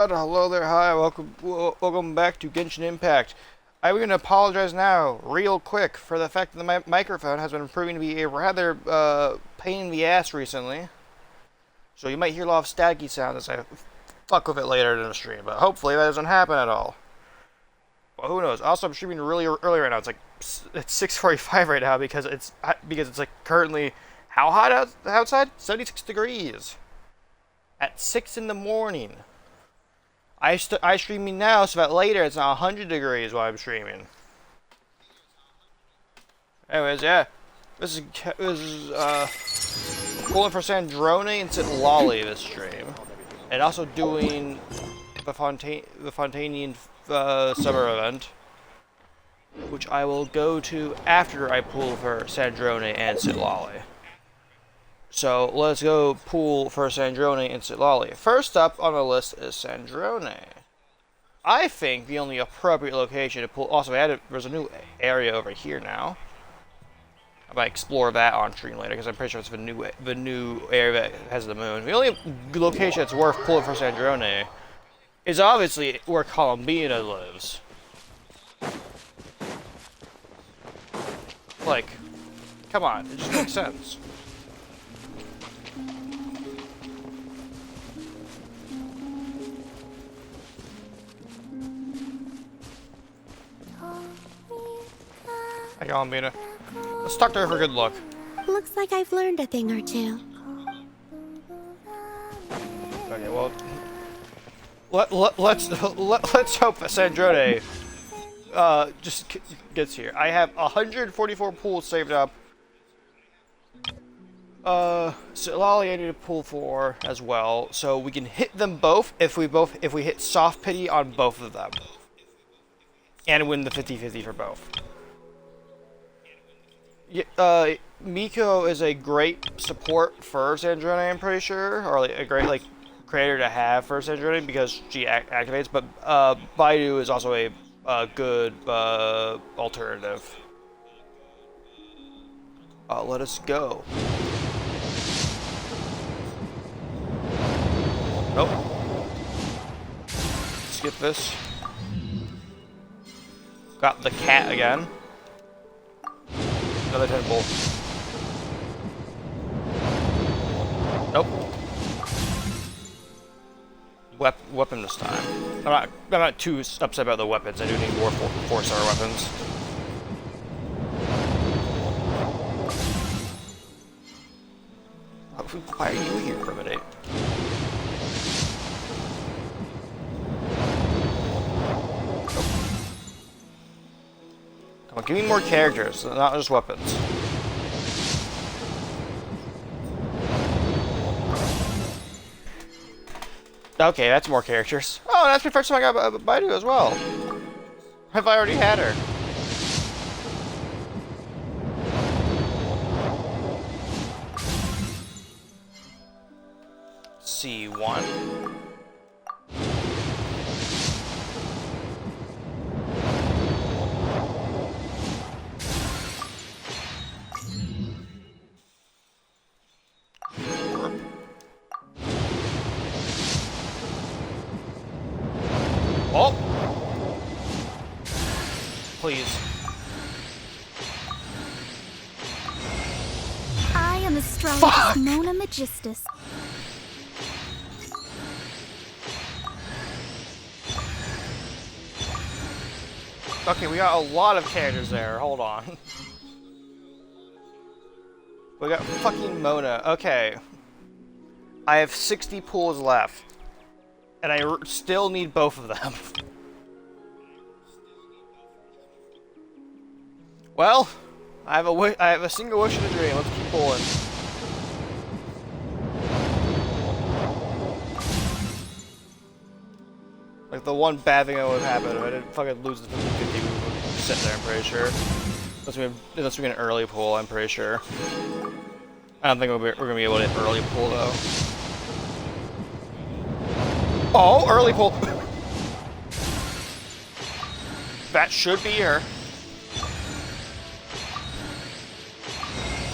Hello there, hi, welcome back to Genshin Impact. I'm going to apologize now, real quick, for the fact that my microphone has been proving to be a rather pain in the ass recently. So you might hear a lot of staticky sounds as I fuck with it later in the stream, but hopefully that doesn't happen at all. But who knows? Also, I'm streaming really early right now. It's 6:45 right now because it's like currently how hot outside? 76 degrees at 6 in the morning. I streaming now so that later it's not 100 degrees while I'm streaming. Anyways, yeah, this is pulling for Sandrone and Citlali this stream, and also doing the Fontanian summer event, which I will go to after I pull for Sandrone and Citlali. So let's go pull for Sandrone and Citlali. First up on the list is Sandrone. I think the only appropriate location to pull. Also, there's a new area over here now. I might explore that on stream later because I'm pretty sure it's the new area that has the moon. The only location that's worth pulling for Sandrone is obviously where Columbina lives. Like, come on, it just makes sense. Hi, Columbina. Let's talk to her for a good look. Looks like I've learned a thing or two. Okay, well, let's hope that Sandrone just gets here. I have 144 pools saved up. Citlali I need to pull for as well, so we can hit them both if we hit soft pity on both of them, and win the 50-50 for both. Miko is a great support for Sandrone, I'm pretty sure, or like a great creator to have for Sandrone because she activates. But Baidu is also a good alternative. Let us go. Nope. Skip this. Got the cat again. Another 10 bull. Nope. Weapon this time. I'm not too upset about the weapons. I do need more 4-star weapons. Why are you here, Primitive? Come on, give me more characters, not just weapons. Okay, that's more characters. Oh, that's the first time I got Baidu as well. Have I already had her? C1. Oh! Please. I am astrologist Mona Magistus. Okay, we got a lot of characters there. Hold on. We got fucking Mona. Okay. I have 60 pools left. And I still need both of them. Well, I have a single wish and a dream. Let's keep pulling. Like the one bad thing that would happen if I didn't fucking lose the 50-50, we would sit there, I'm pretty sure. Unless we get an early pull, I'm pretty sure. I don't think we're gonna be able to hit early pull though. Oh, early pull. That should be her.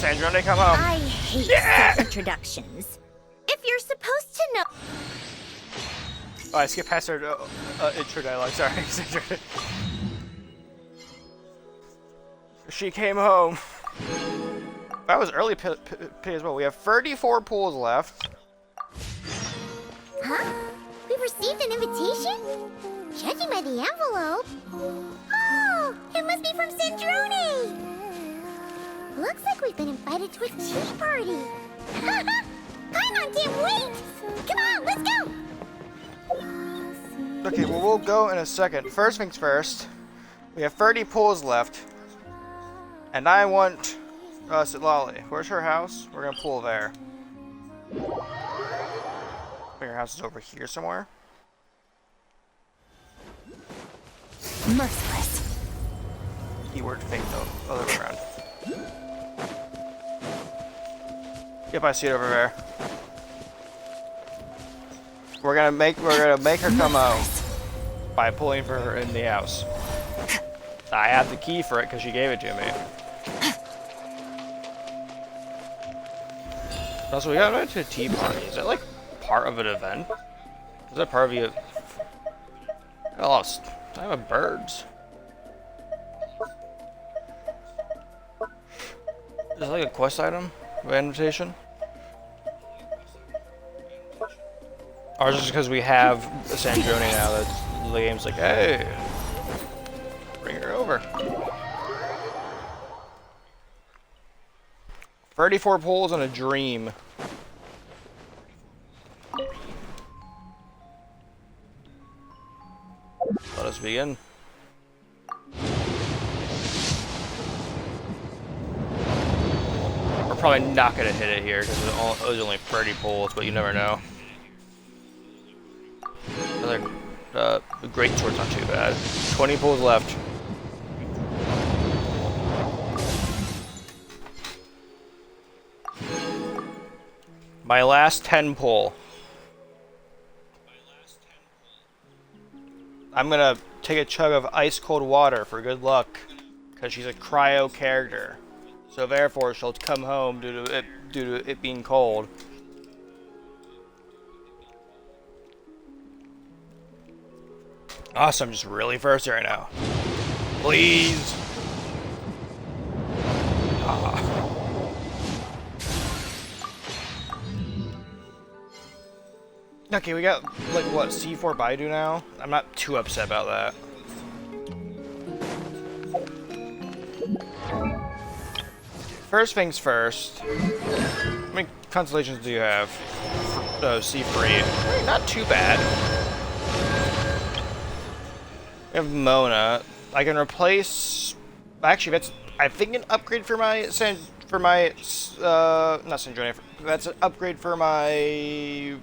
Sandrone, come home. I hate introductions. If you're supposed to know. Oh, I skipped past her intro dialogue, sorry. She came home. That was early pay as well. We have 34 pools left. Huh? We received an invitation? Judging by the envelope. Oh, it must be from Sandrone. Looks like we've been invited to a tea party. Paimon can't wait. Come on, let's go. Okay, well, we'll go in a second. First things first. We have 30 pools left. And I want Citlali. Where's her house? We're gonna pool there. Her house is over here somewhere. Merciless. Keyword fake though. Other way around. Yep, I see it over there. We're gonna make her come home by pulling for her in the house. I have the key for it because she gave it to me. Also, we got invited to a tea party. Is that like part of an event? Is that part of you? I lost. I have birds. Is that like a quest item? An invitation? Or is it just because we have the Sandrone now that the game's like, hey, bring her over. 34 pulls and a dream. Let us begin. We're probably not gonna hit it here because it was only 30 pulls, but you never know. Another great sword's not too bad. 20 pulls left. My last 10 pull. I'm gonna take a chug of ice cold water for good luck, because she's a cryo character. So therefore, she'll come home due to it being cold. Awesome, I'm just really thirsty right now. Please. Ah. Okay, we got, like, what, C4 Baidu now? I'm not too upset about that. First things first. How many constellations do you have? C3. Not too bad. We have Mona. I can replace... Actually, that's, I think, an upgrade for my... not Sandrone. That's an upgrade for my...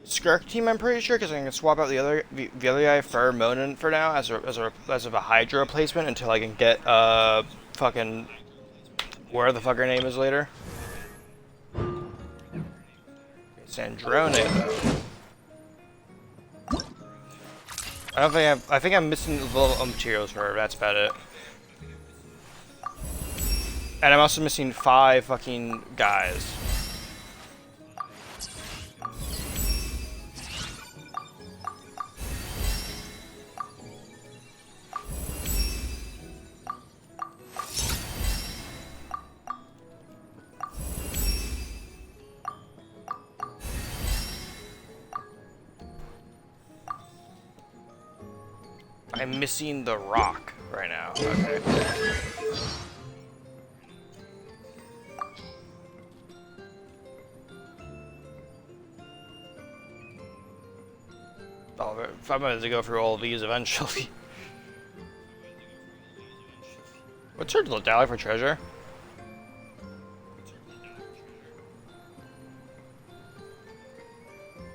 Skirk team, I'm pretty sure, because I can swap out the other guy for Mona for now as of a Hydra replacement until I can get fucking where the fuck her name is later. Sandrone though. I think I'm missing little materials for her. That's about it. And I'm also missing 5 fucking guys. I'm missing the rock right now. Okay. Oh, I'm going to go through all of these eventually. What's her dial for treasure?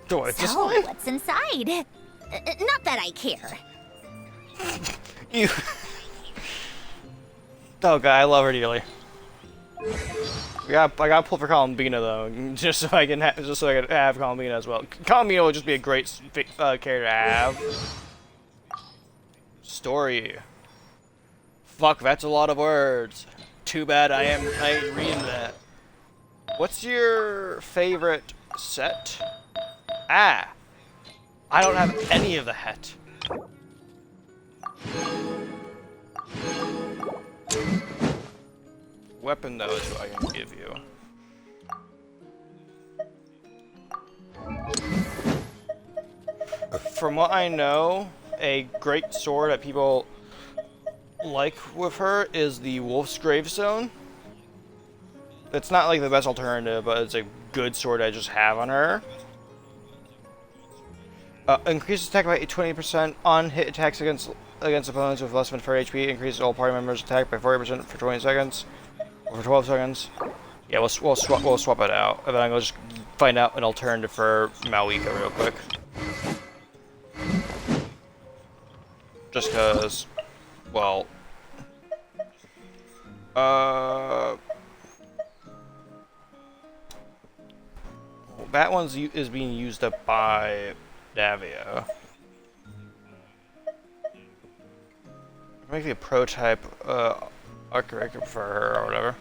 So, what's inside? Not that I care. You. Oh god, I love her dearly. I got pulled for Columbina though, just so I can have Columbina as well. Columbina would just be a great character to have. Story. Fuck, that's a lot of words. Too bad I ain't reading that. What's your favorite set? Ah! I don't have any of the het. Weapon, though, is what I can give you. From what I know, a great sword that people like with her is the Wolf's Gravestone. It's not like the best alternative, but it's a good sword I just have on her. Increases attack by 20% on hit attacks against opponents with less than 4 HP. Increases all party members' attack by 40% for 20 seconds. Or for 12 seconds. Yeah, we'll swap it out. And then I'm gonna just find out an alternative for Malika real quick. Just cause, well, that one's is being used up by Davia. Maybe a prototype architect for her or whatever.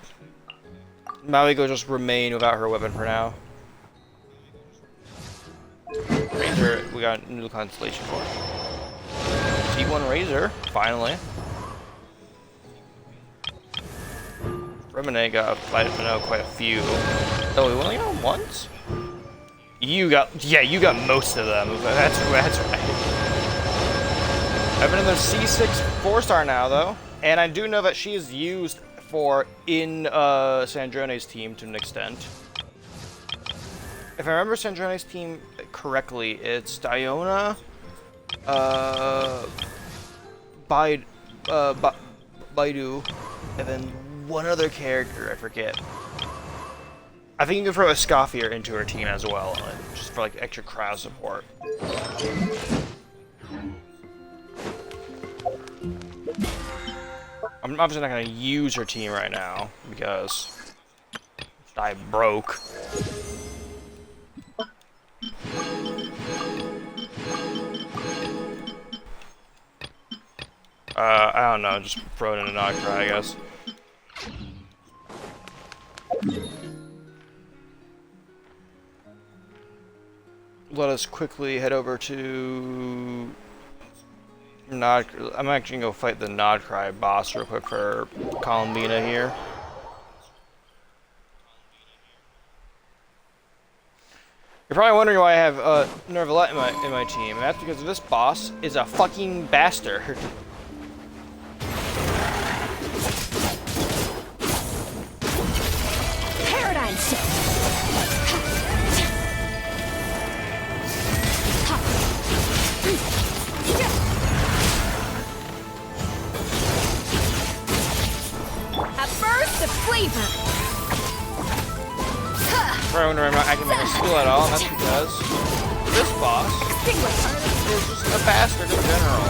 Malika will just remain without her weapon for now. Razor, we got a new constellation for her. T1 Razor, finally. Remine got quite a few. Oh, we only got once? You got most of them. That's right. I have another C6 4-star now, though. And I do know that she is used in Sandrone's team to an extent. If I remember Sandrone's team correctly, it's Diona, Baidu, and then one other character, I forget. I think you can throw a Scoffier into her team as well, just for like extra crowd support. I'm obviously not going to use her team right now, because I broke. I don't know, just throw it in a Noctri, I guess. Let us quickly head over to I'm actually gonna go fight the Nodcry boss real quick for Columbina here. You're probably wondering why I have Nervalette in my team, and that's because this boss is a fucking bastard. Paradigm shift. A burst of flavor. Probably wondering why I can make a skill at all, and that's because this boss is just a bastard in general.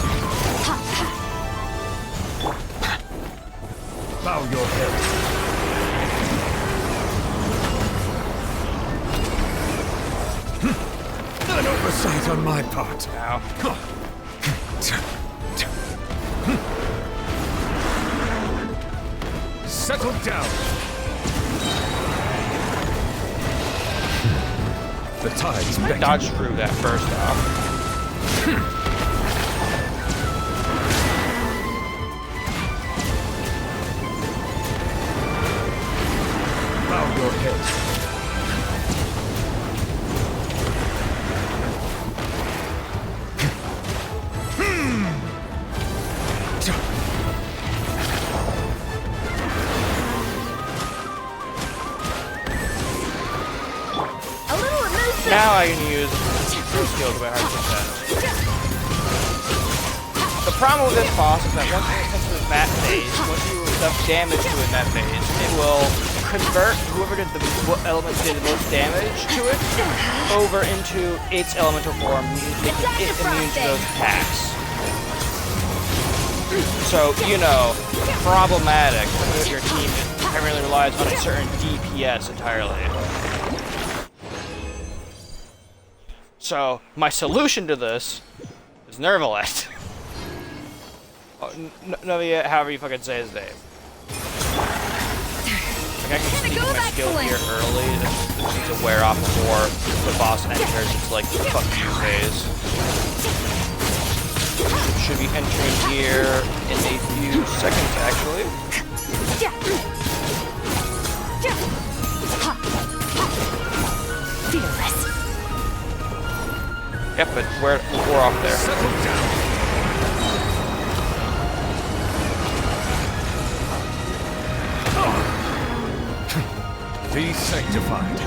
Bow your head. An oversight on my part. Ow. Settle down. The tide's I dodged through that first off. Bow your head. Now I can use true skill to my heart's content. The problem with this boss is that once it comes to the map phase, once you stuff damage to it in that phase, it will convert whoever did what element did the most damage to it over into its elemental form, making it immune to those attacks. So, you know, problematic if your team primarily relies on a certain DPS entirely. So, my solution to this is Nervalette. Oh, however you fucking say his name. Like, I can just use my skill here early. This need to wear off before the boss enters its like fuck you phase. Should be entering here in a few seconds, actually. Fearless. Yep, but we're off there. Settle down. Be sanctified.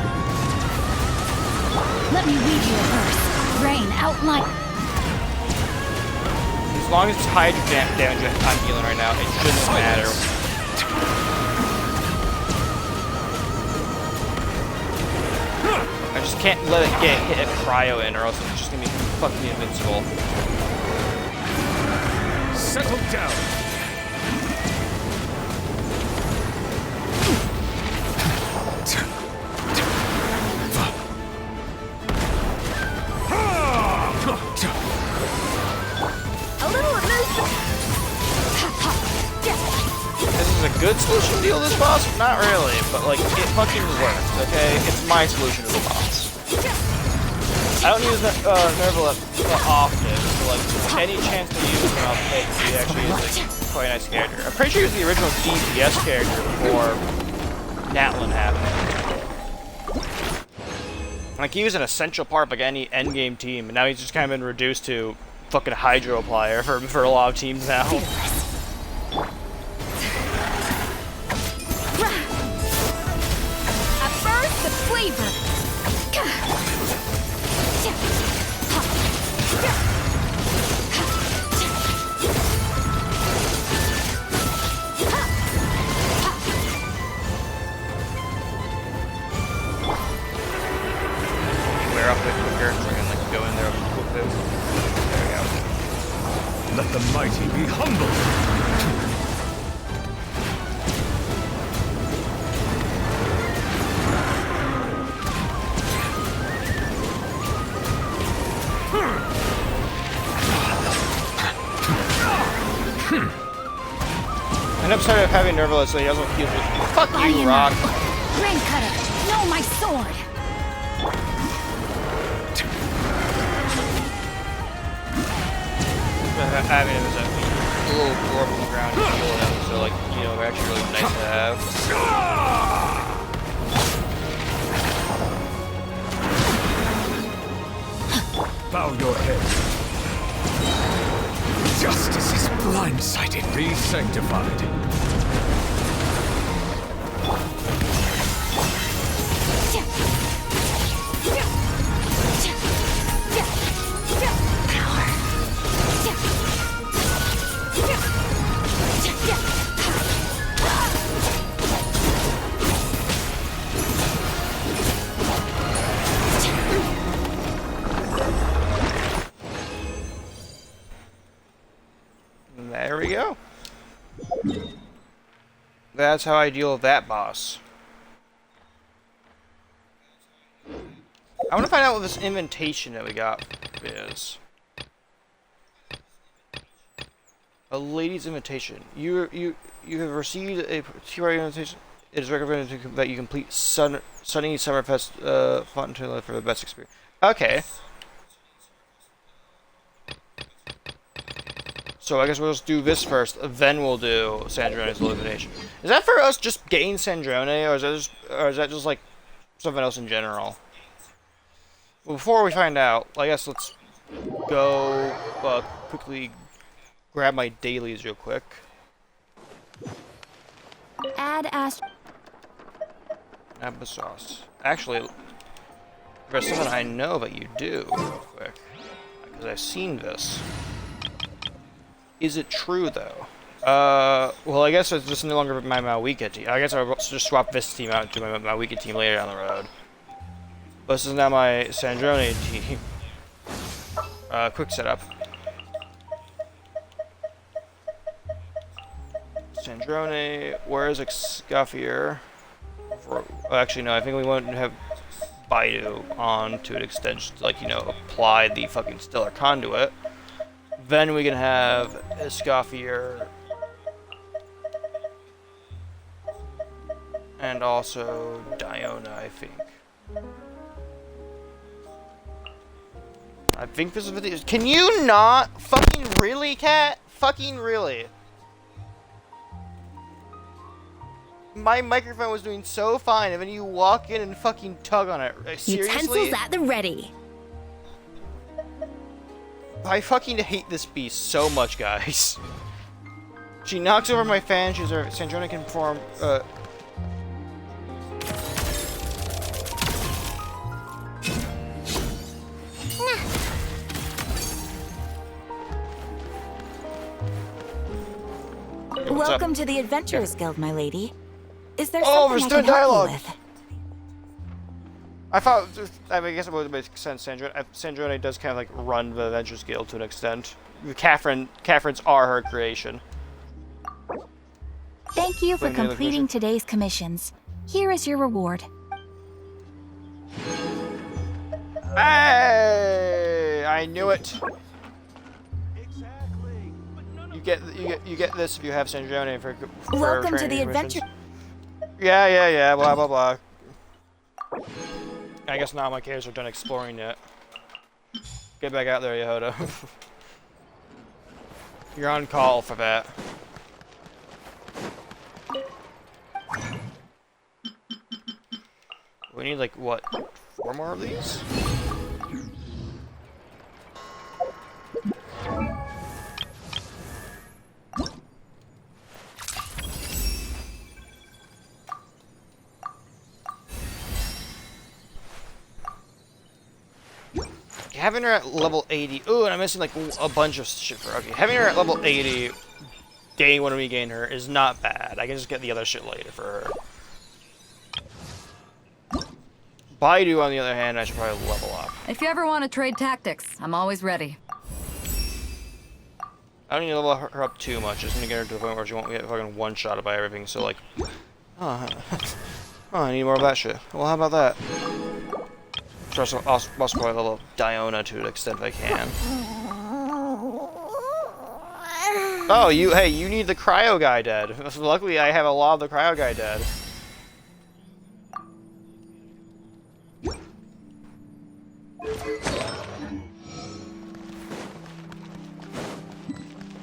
Let me read you a verse. Rain outline. As long as it's Hydra damage I'm dealing right now, it shouldn't matter. I just can't let it get hit a cryo in, or else it's just gonna be fucking invincible. Settle down. A little elusive. This is a good solution to deal with this boss? Not really, but like, it fucking works, okay? It's my solution to the boss. I don't use Nerval often, so like, any chance to use him I'll take. He actually is like, quite a nice character. I'm pretty sure he was the original DPS character before Natlin happened. Like, he was an essential part of like any endgame team, and now he's just kind of been reduced to fucking Hydro player for a lot of teams now. At first, the flavor. Wear off a bit quicker, so I can like go in there quickly. There we go. Let the mighty be humbled. End up started having Nerval so he doesn't feel with you. Fuck you, Rock. Rain cutter. No, my sword. Having him as a little dwarf on the ground to heal him, so like, you know, actually really nice to have. Bow your head. Justice is blindsided. Be sanctified. There we go. That's how I deal with that boss. I want to find out what this invitation that we got is. A lady's invitation. You have received a TRI invitation. It is recommended that you complete Sunny Summerfest Fountain for the best experience. Okay. So I guess we'll just do this first, then we'll do Sandrone's elimination. Is that for us just getting Sandrone, or is that just like something else in general? Well, before we find out, I guess let's go quickly grab my dailies real quick. Add Ash. Applesauce. Actually, there's something I know that you do real quick, because I've seen this. Is it true, though? Well, I guess it's just no longer my Mawika team. I guess I'll just swap this team out to my Mawika team later down the road. But this is now my Sandrone team. Quick setup. Sandrone, where is Excafier? Actually, no, I think we want to have Baidu on to an extension to, like, you know, apply the fucking Stellar Conduit. Then we can have Escoffier and also Diona, I think. I think this is video. Can you not? Fucking really, cat? Fucking really? My microphone was doing so fine, and then you walk in and fucking tug on it. Seriously? Utensils at the ready. I fucking hate this beast so much, guys. She knocks over my fan. She's her. Sandrone can perform. Welcome to the Adventurers Guild, my lady. Is there Oh, something there's I still can help dialogue. you with? I thought. I guess it would make sense. Sandrone does kind of like run the Adventurers Guild to an extent. Catherine's are her creation. Thank you for Wait, any other completing today's commissions. Here is your reward. Hey! I knew it. You get this if you have Sandrone for Welcome to training the missions. adventure. Yeah. Blah blah blah. I guess now my cares are done exploring yet. Get back out there, Yehoda. You're on call for that. We need like what? 4 more of these? Having her at level 80. Ooh, and I'm missing like a bunch of shit for. Okay, having her at level 80, day when we gain her, is not bad. I can just get the other shit later for her. Baidu, on the other hand, I should probably level up. If you ever want to trade tactics, I'm always ready. I don't need to level her up too much. Just need to get her to the point where she won't get fucking one-shotted by everything. So like, oh, I need more of that shit. Well, how about that? Also probably level up Diona to an extent if I can. Oh, hey, you need the cryo guy dead. Luckily, I have a lot of the cryo guy dead.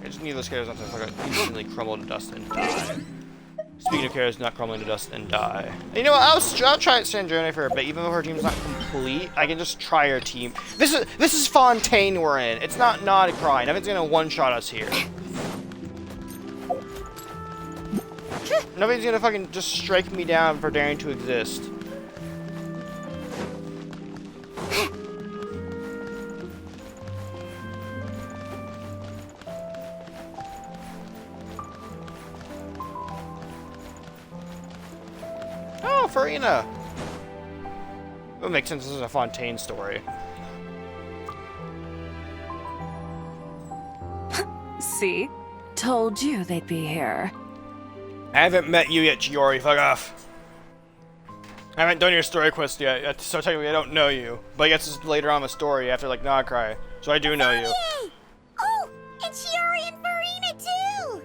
I just need those characters not to fucking instantly crumble to dust and die. Speaking of characters not crumbling to dust and die. You know what, I'll try Sandrone for a bit, even though her team's not complete. I can just try her team. This is Fontaine we're in. It's not Naughty Cry. Nothing's gonna one-shot us here. Nobody's gonna fucking just strike me down for daring to exist. Oh, Farina! It would make sense, this is a Fontaine story. See? Told you they'd be here. I haven't met you yet, Giori. Fuck off. I haven't done your story quest yet, so technically I don't know you. But I guess it's later on in the story after, like, Nagcry. So I do know you. Yay! Oh, and Shiori and Farina too!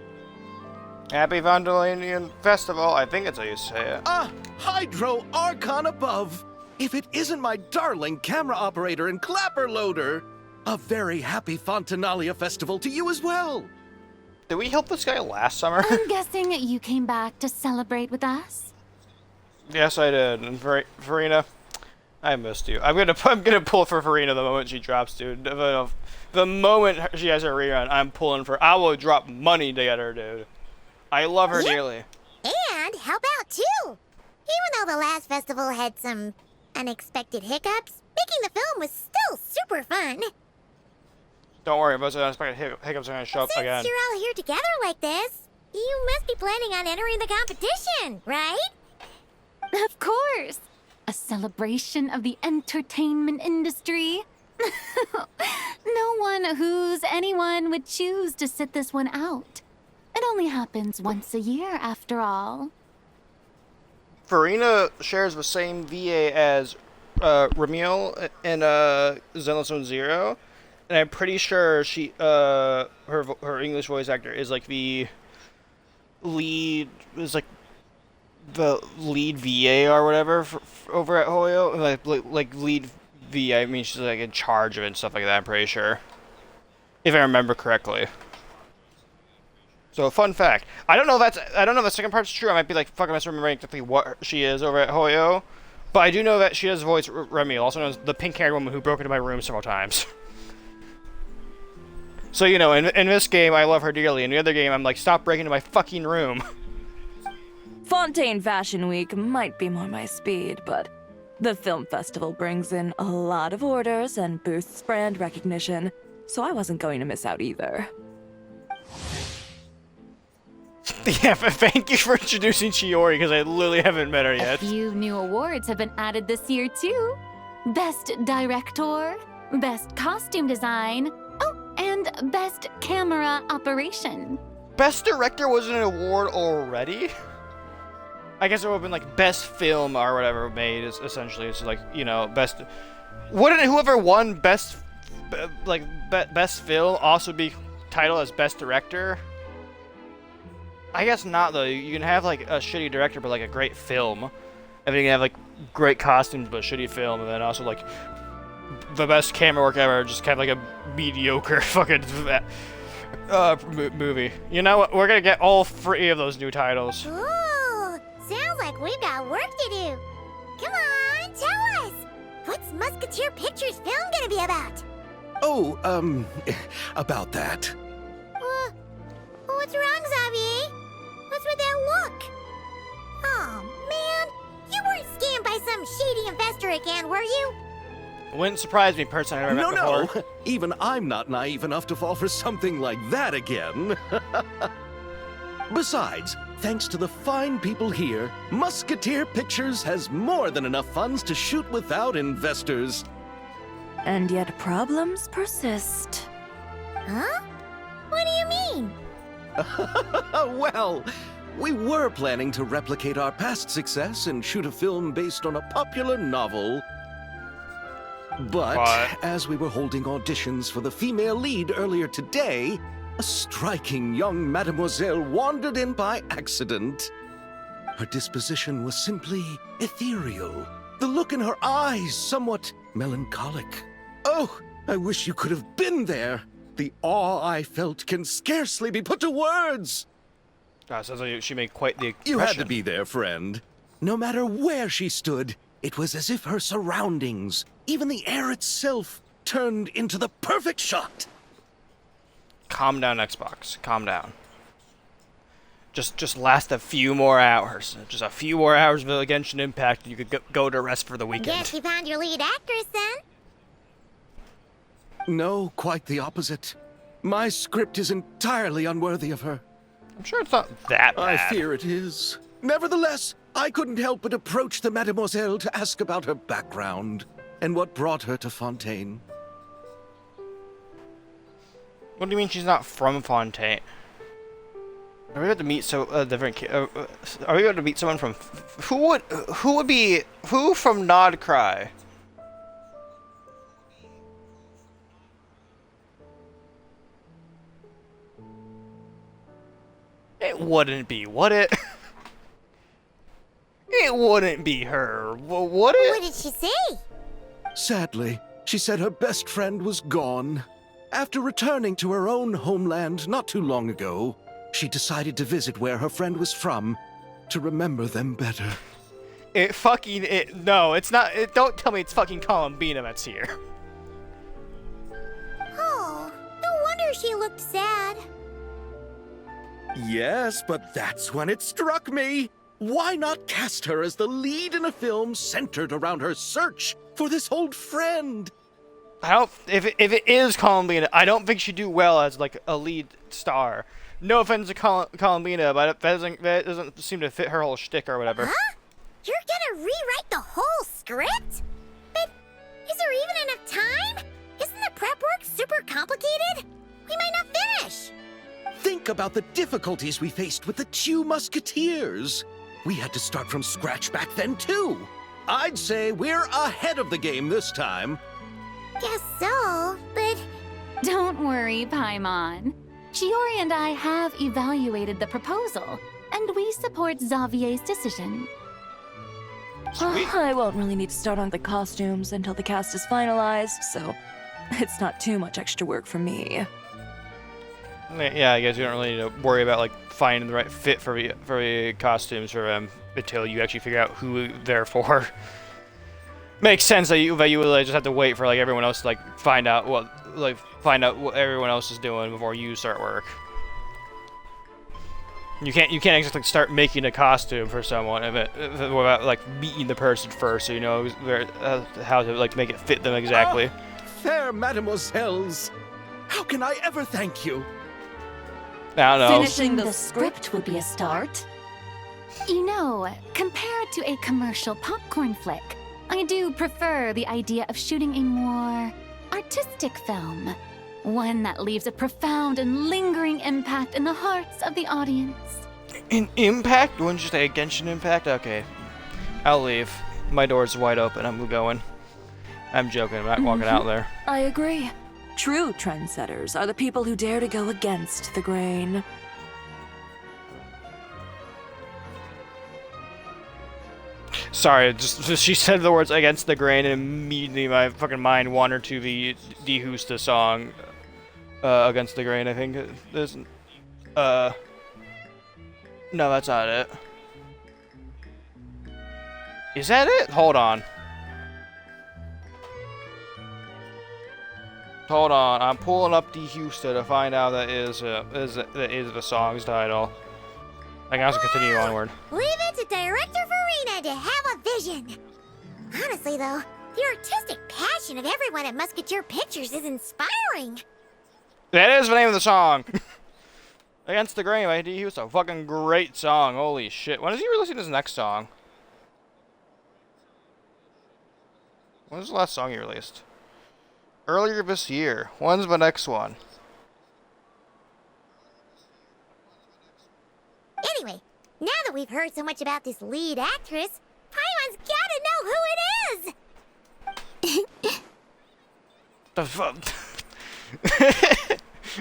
Happy Vandalanian Festival. I think that's how you say it. Ah, Hydro Archon above! If it isn't my darling camera operator and clapper loader! A very happy Fontanalia festival to you as well! Did we help this guy last summer? I'm guessing you came back to celebrate with us? Yes, I did. And Farina, I missed you. I'm gonna pull for Farina the moment she drops, dude. The moment she has her rerun, I'm pulling for. I will drop money to get her, dude. I love her dearly. And how about two? Even though the last festival had some unexpected hiccups, making the film was still super fun. Don't worry, most unexpected hiccups are gonna show up Since again. you're all here together like this, you must be planning on entering the competition, right? Of course! A celebration of the entertainment industry. No one who's anyone would choose to sit this one out. It only happens once a year, after all. Farina shares the same VA as Ramiel in Zenless Zone Zero, and I'm pretty sure she her English voice actor is like the lead, is like the lead VA or whatever over at Hoyo. Like lead VA. I mean, she's like in charge of it and stuff like that. I'm pretty sure, if I remember correctly. So fun fact. I don't know if the second part's true. I might be like fucking misremembering exactly what she is over at Hoyo, but I do know that she does voice Remy, also known as the pink-haired woman who broke into my room several times. So, you know, in this game, I love her dearly. In the other game, I'm like, stop breaking into my fucking room. Fontaine Fashion Week might be more my speed, but the film festival brings in a lot of orders and boosts brand recognition, so I wasn't going to miss out either. Yeah, thank you for introducing Chiori, because I literally haven't met her A yet. few new awards have been added this year, too. Best Director, Best Costume Design, and Best Camera Operation. Best Director wasn't an award already? I guess it would have been like Best Film or whatever made, essentially. It's like, you know, Best... Wouldn't whoever won Best Film also be titled as Best Director? I guess not, though. You can have like a shitty director but like a great film. And then you can have like great costumes but a shitty film, and then also like the best camera work ever, just kind of like a mediocre fucking movie. You know what? We're gonna get all 3 of those new titles. Ooh, sounds like we've got work to do. Come on, tell us. What's Musketeer Pictures film gonna be about? Oh, about that. What's wrong, Xavier? What's with that look? Oh, man. You weren't scammed by some shady investor again, were you? Wouldn't surprise me, person I never met before. No. Even I'm not naive enough to fall for something like that again. Besides, thanks to the fine people here, Musketeer Pictures has more than enough funds to shoot without investors. And yet problems persist. Huh? What do you mean? Well, we were planning to replicate our past success and shoot a film based on a popular novel. But as we were holding auditions for the female lead earlier today, a striking young mademoiselle wandered in by accident. Her disposition was simply ethereal, the look in her eyes somewhat melancholic. Oh, I wish you could have been there. The awe I felt can scarcely be put to words. Sounds like she made quite the impression. You had to be there, friend. No matter where she stood, it was as if her surroundings, even the air itself, turned into the perfect shot. Calm down, Xbox. Calm down. Just last a few more hours. Just a few more hours of Genshin Impact, and you could go to rest for the weekend. Guess you found your lead actress, then. No, quite the opposite. My script is entirely unworthy of her. I'm sure it's not that bad. I fear it is. Nevertheless, I couldn't help but approach the mademoiselle to ask about her background and what brought her to Fontaine. What do you mean she's not from Fontaine? Are we about to meet different? Are we about to meet someone from? Who would be who from Nod Cry? It wouldn't be, would it? It wouldn't be her, would it? What did she say? Sadly, she said her best friend was gone. After returning to her own homeland not too long ago, she decided to visit where her friend was from to remember them better. No, it's not. Don't tell me it's fucking Columbina that's here. Oh, no wonder she looked sad. Yes, but that's when it struck me. Why not cast her as the lead in a film centered around her search for this old friend? If it is Columbina, I don't think she'd do well as like a lead star. No offense to Columbina, but that doesn't seem to fit her whole shtick or whatever. Huh? You're gonna rewrite the whole script? But is there even enough time? Isn't the prep work super complicated? We might not finish. Think about the difficulties we faced with the 2 Musketeers. We had to start from scratch back then, too. I'd say we're ahead of the game this time. Guess so, but... Don't worry, Paimon. Chiori and I have evaluated the proposal. and we support Xavier's decision. I won't really need to start on the costumes until the cast is finalized, so it's not too much extra work for me. Yeah, I guess you don't really need to worry about like finding the right fit for the costumes for them until you actually figure out who they're for. Makes sense that you just have to wait for like everyone else to like find out what everyone else is doing before you start work. You can't exactly start making a costume for someone without like meeting the person first, so you know how to like make it fit them exactly. Fair mademoiselles, how can I ever thank you? I don't know. Finishing the script would be a start. You know, compared to a commercial popcorn flick, I do prefer the idea of shooting a more artistic film. One that leaves a profound and lingering impact in the hearts of the audience. An impact? Wouldn't you say a Genshin impact? Okay. I'll leave. My door's wide open. I'm going. I'm joking. I'm not walking out there. I agree. True trendsetters are the people who dare to go against the grain. Sorry, just she said the words against the grain and immediately my fucking mind wandered to the Husta song. Against the grain, I think. There's no, that's not it. Is that it? Hold on. Hold on, I'm pulling up the Husta to find out that is the song's title. I can also continue onward. Leave it to Director Farina to have a vision. Honestly, though, the artistic passion of everyone at Musketeer Pictures is inspiring. That is the name of the song. Against the Grain by D. Husta. Fucking great song. Holy shit. When is he releasing his next song? When was the last song he released? Earlier this year. When's the next one? Anyway, now that we've heard so much about this lead actress, Paimon's gotta know who it is! The fuck?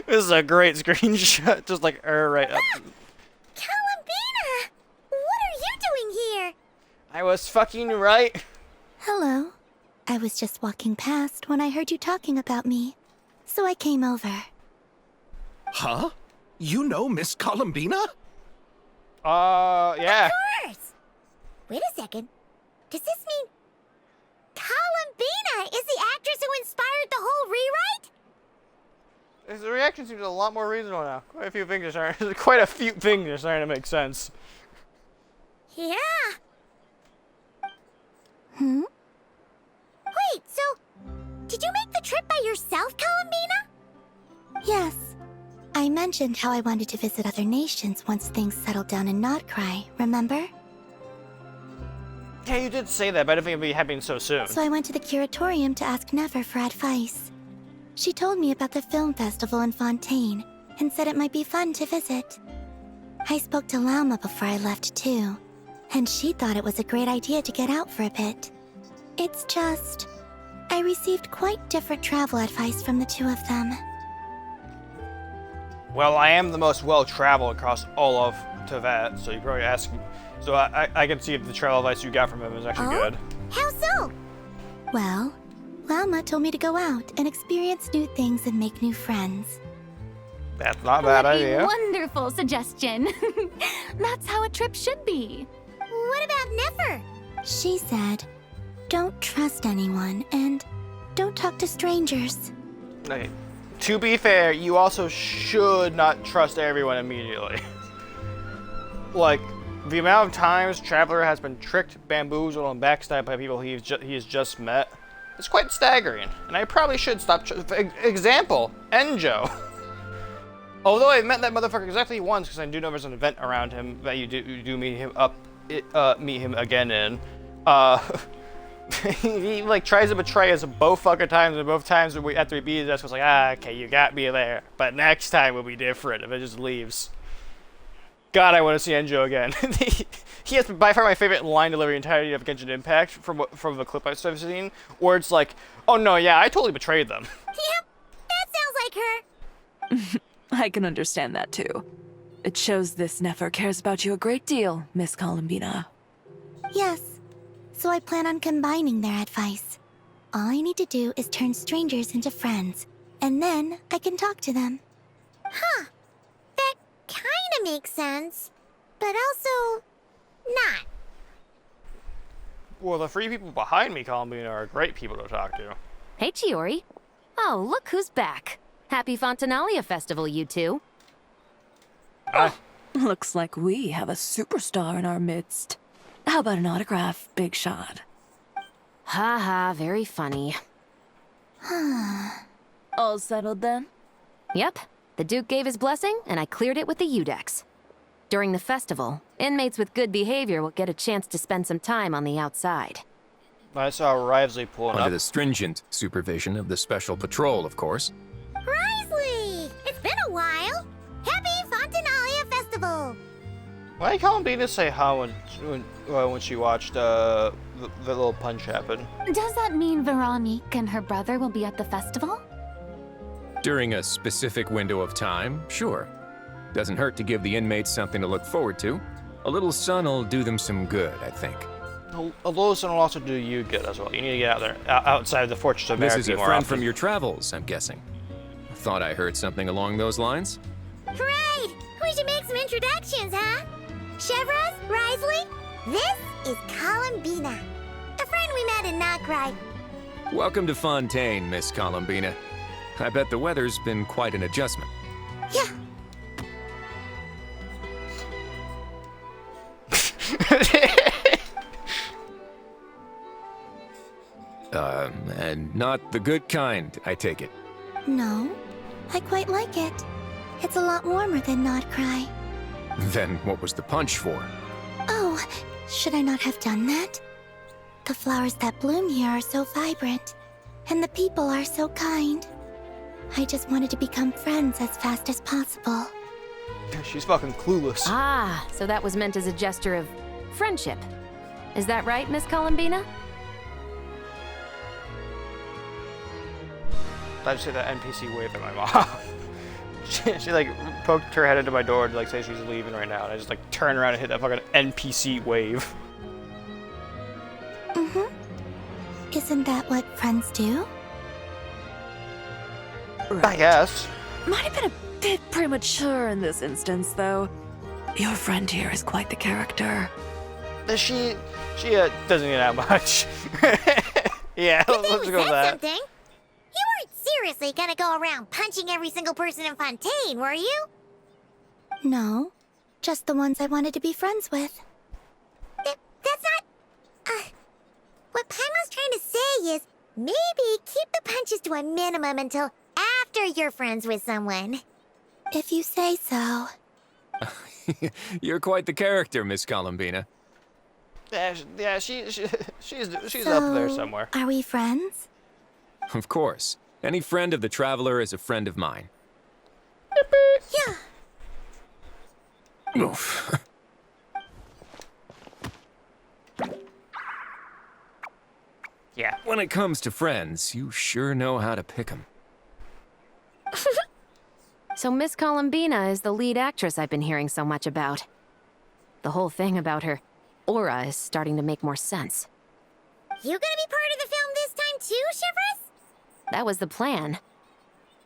This is a great screenshot. Just like, right up. Columbina! What are you doing here? I was fucking right. Hello. I was just walking past when I heard you talking about me, so I came over. Huh? You know Miss Columbina? Yeah. Of course! Wait a second. Does this mean Columbina is the actress who inspired the whole rewrite? The reaction seems a lot more reasonable now. Quite a few things are starting to make sense. Yeah. Wait, so did you make the trip by yourself, Columbina? Yes. I mentioned how I wanted to visit other nations once things settled down in Nodcry, remember? Yeah, you did say that, but I don't think it'd be happening so soon. So I went to the curatorium to ask Never for advice. She told me about the film festival in Fontaine and said it might be fun to visit. I spoke to Lauma before I left too, and she thought it was a great idea to get out for a bit. It's just, I received quite different travel advice from the two of them. Well, I am the most well-traveled across all of Teyvat, so you probably ask me. So I can see if the travel advice you got from him is actually good. How so? Well, Lauma told me to go out and experience new things and make new friends. That's not a bad What idea. a wonderful suggestion. That's how a trip should be. What about Nefer? She said, don't trust anyone and don't talk to strangers. Okay. To be fair, you also should not trust everyone immediately. Like, the amount of times Traveler has been tricked, bamboozled, and backstabbed by people he has just met is quite staggering, and I probably should stop. Example, Enjo. Although I met that motherfucker exactly once, because I do know there's an event around him that you do meet him again in. He like tries to betray us both fucking times, and both times after we beat his ass was like, okay, you got me there, but next time will be different if it just leaves. God, I want to see Enjo again. He has by far my favorite line delivery entirety of Genshin Impact from the clip I've seen, where it's like, oh no, yeah, I totally betrayed them. Yep, that sounds like her. I can understand that too. It shows this Nefer cares about you a great deal, Miss Columbina. Yes. So I plan on combining their advice. All I need to do is turn strangers into friends, and then I can talk to them. Huh. That kinda makes sense, but also not. Well, the three people behind me, Columbina, are great people to talk to. Hey, Chiori. Oh, look who's back. Happy Fontanalia Festival, you two. Hi. Looks like we have a superstar in our midst. How about an autograph, Big Shot? Ha ha, very funny. All settled then? Yep, the Duke gave his blessing, and I cleared it with the Udex. During the festival, inmates with good behavior will get a chance to spend some time on the outside. I saw Rivesley pulling Under up. the stringent supervision of the Special Patrol, of course. Risley! It's been a while. Happy Fontanalia Festival! Why did Columbina say how when she watched the little punch happen? Does that mean Veronique and her brother will be at the festival? During a specific window of time, sure. Doesn't hurt to give the inmates something to look forward to. A little sun will do them some good, I think. A little sun will also do you good as well. You need to get out there, outside the Fortress of This Merit is a more friend often. from your travels, I'm guessing. Thought I heard something along those lines. Great! We should make some introductions, huh? Chevros, Risley, this is Columbina, a friend we met in Knockright. Welcome to Fontaine, Miss Columbina. I bet the weather's been quite an adjustment. Yeah. And not the good kind, I take it. No, I quite like it. It's a lot warmer than Nodcry. Then what was the punch for? Oh, should I not have done that? The flowers that bloom here are so vibrant, and the people are so kind. I just wanted to become friends as fast as possible. She's fucking clueless. Ah, so that was meant as a gesture of friendship. Is that right, Miss Columbina? I just hit that NPC wave at my mom. she like poked her head into my door to like say she's leaving right now, and I just like turned around and hit that fucking NPC wave. Mm-hmm. Isn't that what friends do? I guess. Might have been a bit premature in this instance, though. Your friend here is quite the character. She doesn't need that much. Yeah, let's go with that. Something. You weren't seriously gonna go around punching every single person in Fontaine, were you? No, just the ones I wanted to be friends with. That's not... what Paimon's trying to say is, maybe keep the punches to a minimum until after you're friends with someone. If you say so. You're quite the character, Miss Columbina. Yeah, she's up there somewhere. Are we friends? Of course. Any friend of the Traveler is a friend of mine. Yeah. Oof. Yeah. When it comes to friends, you sure know how to pick 'em. So Miss Columbina is the lead actress I've been hearing so much about. The whole thing about her aura is starting to make more sense. You gonna be part of the film this time too, Shivers? That was the plan.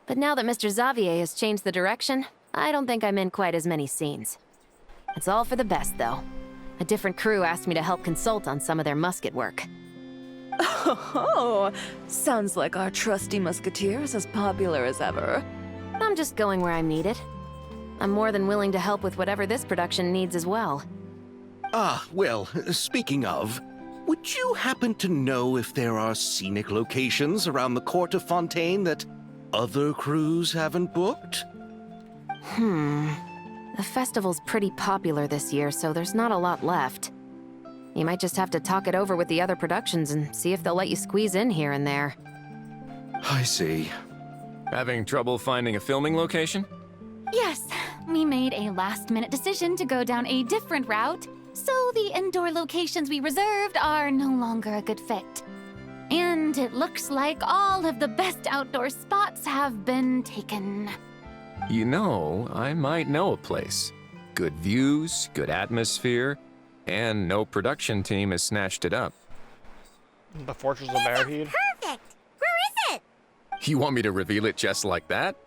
But now that Mr. Xavier has changed the direction, I don't think I'm in quite as many scenes. It's all for the best, though. A different crew asked me to help consult on some of their musket work. Oh, sounds like our trusty musketeer is as popular as ever. I'm just going where I'm needed. I'm more than willing to help with whatever this production needs as well. Ah, well, speaking of, would you happen to know if there are scenic locations around the court of Fontaine that other crews haven't booked? The festival's pretty popular this year, so there's not a lot left. You might just have to talk it over with the other productions and see if they'll let you squeeze in here and there. I see. Having trouble finding a filming location? Yes, we made a last-minute decision to go down a different route, so the indoor locations we reserved are no longer a good fit. And it looks like all of the best outdoor spots have been taken. You know, I might know a place. Good views, good atmosphere, and no production team has snatched it up. The Fortress of Barrhead. Perfect! Where is it? You want me to reveal it just like that?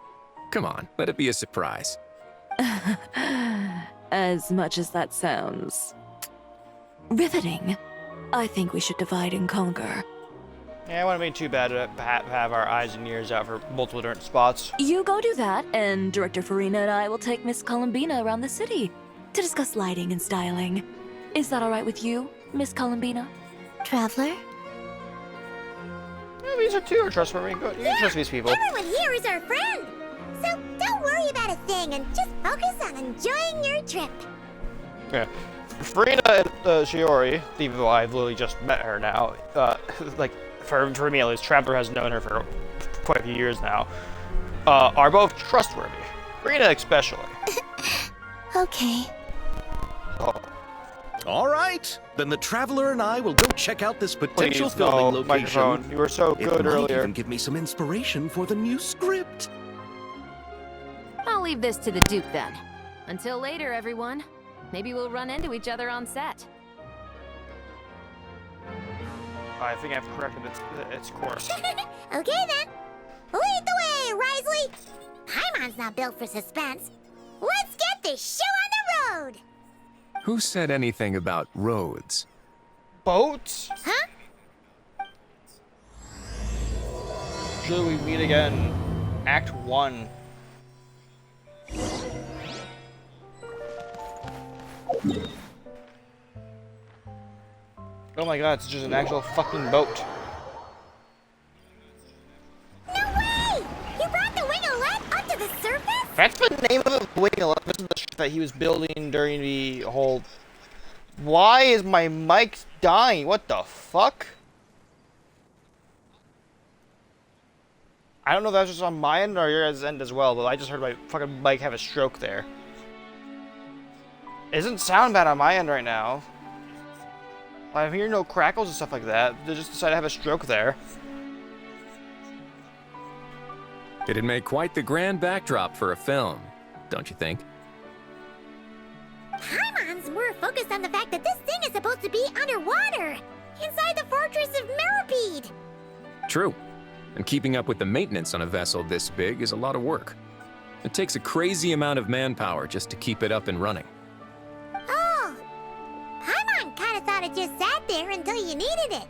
Come on, let it be a surprise. As much as that sounds riveting, I think we should divide and conquer. Yeah, it wouldn't be too bad to have our eyes and ears out for multiple different spots. You go do that, and Director Farina and I will take Miss Columbina around the city to discuss lighting and styling. Is that all right with you, Miss Columbina? Traveler? Yeah, these are two are trustworthy. You can trust these people. Everyone here is our friend. So don't worry about a thing and just focus on enjoying your trip. Yeah. Farina and Shiori, even though I've literally just met her now, like, for me at least, Traveler has known her for quite a few years now, are both trustworthy. Farina especially. Okay. Oh, All right, then the Traveler and I will go check out this potential please, filming no, location. microphone. You were so It good might earlier. even give me some inspiration for the new script. I'll leave this to the Duke then. Until later, everyone. Maybe we'll run into each other on set. I think I've corrected its course. Okay then. Lead the way, Risley. Paimon's not built for suspense. Let's get this show on the road. Who said anything about roads? Boats? Huh? Should we meet again? Act 1. Oh my god, it's just an actual fucking boat. No way! You brought the winglet up to the surface? That's the name of the winglet. This is the ship that he was building during the whole... Why is my mic dying? What the fuck? I don't know if that's just on my end or your guys' end as well, but I just heard my fucking mic have a stroke there. It doesn't sound bad on my end right now. I'm hearing no crackles and stuff like that. They just decided to have a stroke there. It'd make quite the grand backdrop for a film, don't you think? Paimon's more focused on the fact that this thing is supposed to be underwater, inside the fortress of Meripede. True. And keeping up with the maintenance on a vessel this big is a lot of work. It takes a crazy amount of manpower just to keep it up and running. Oh, Paimon kind of thought it just sat there until you needed it.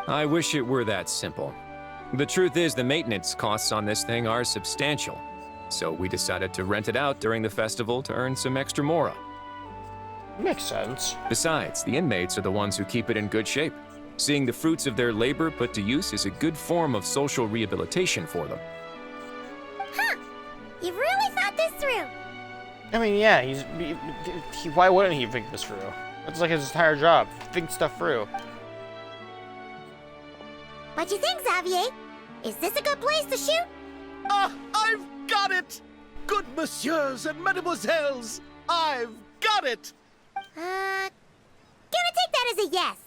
I wish it were that simple. The truth is the maintenance costs on this thing are substantial. So we decided to rent it out during the festival to earn some extra mora. Makes sense. Besides, the inmates are the ones who keep it in good shape. Seeing the fruits of their labor put to use is a good form of social rehabilitation for them. Huh, you've really thought this through. I mean, yeah, why wouldn't he think this through? That's like his entire job. Think stuff through. What you think, Xavier? Is this a good place to shoot? Ah, I've got it! Good messieurs and mesdemoiselles, I've got it! Gonna take that as a yes.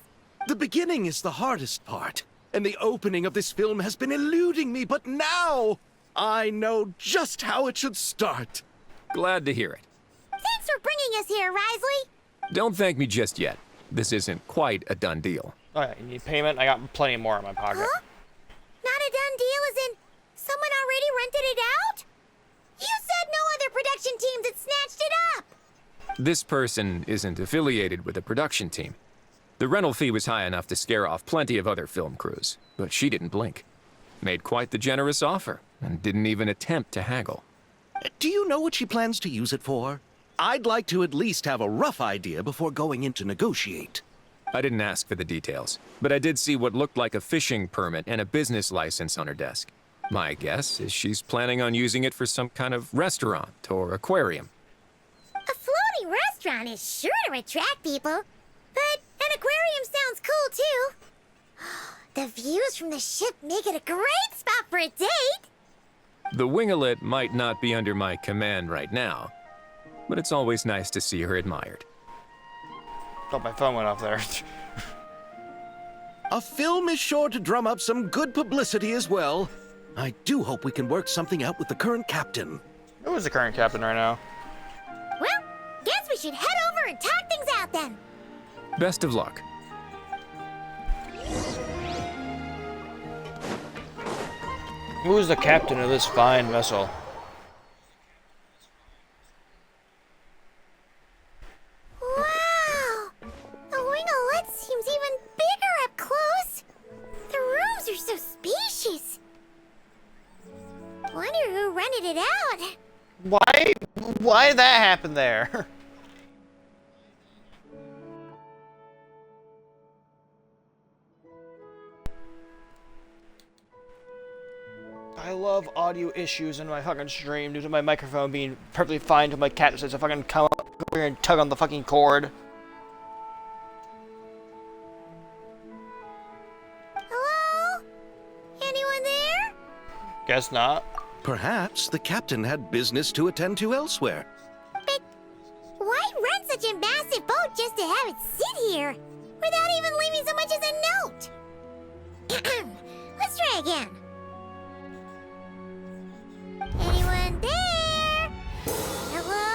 The beginning is the hardest part, and the opening of this film has been eluding me, but now I know just how it should start. Glad to hear it. Thanks for bringing us here, Risley. Don't thank me just yet. This isn't quite a done deal. Alright, you need payment? I got plenty more in my pocket. Huh? Not a done deal as in someone already rented it out? You said no other production teams had snatched it up. This person isn't affiliated with a production team. The rental fee was high enough to scare off plenty of other film crews, but she didn't blink. Made quite the generous offer, and didn't even attempt to haggle. Do you know what she plans to use it for? I'd like to at least have a rough idea before going in to negotiate. I didn't ask for the details, but I did see what looked like a fishing permit and a business license on her desk. My guess is she's planning on using it for some kind of restaurant or aquarium. A floating restaurant is sure to attract people, but an aquarium sounds cool too. The views from the ship make it a great spot for a date. The winglet might not be under my command right now, but it's always nice to see her admired. Oh, my phone went off there. A film is sure to drum up some good publicity as well. I do hope we can work something out with the current captain. Who is the current captain right now? Well, guess should head over and talk things out then. Best of luck. Who's the captain of this fine vessel? Wow! The winglet seems even bigger up close. The rooms are so spacious. Wonder who rented it out. Why did that happen there? I love audio issues in my fucking stream due to my microphone being perfectly fine till my cat decides to fucking come up here and tug on the fucking cord. Hello? Anyone there? Guess not. Perhaps the captain had business to attend to elsewhere. But why rent such a massive boat just to have it sit here without even leaving so much as a note? Let's try again. Anyone there? Hello?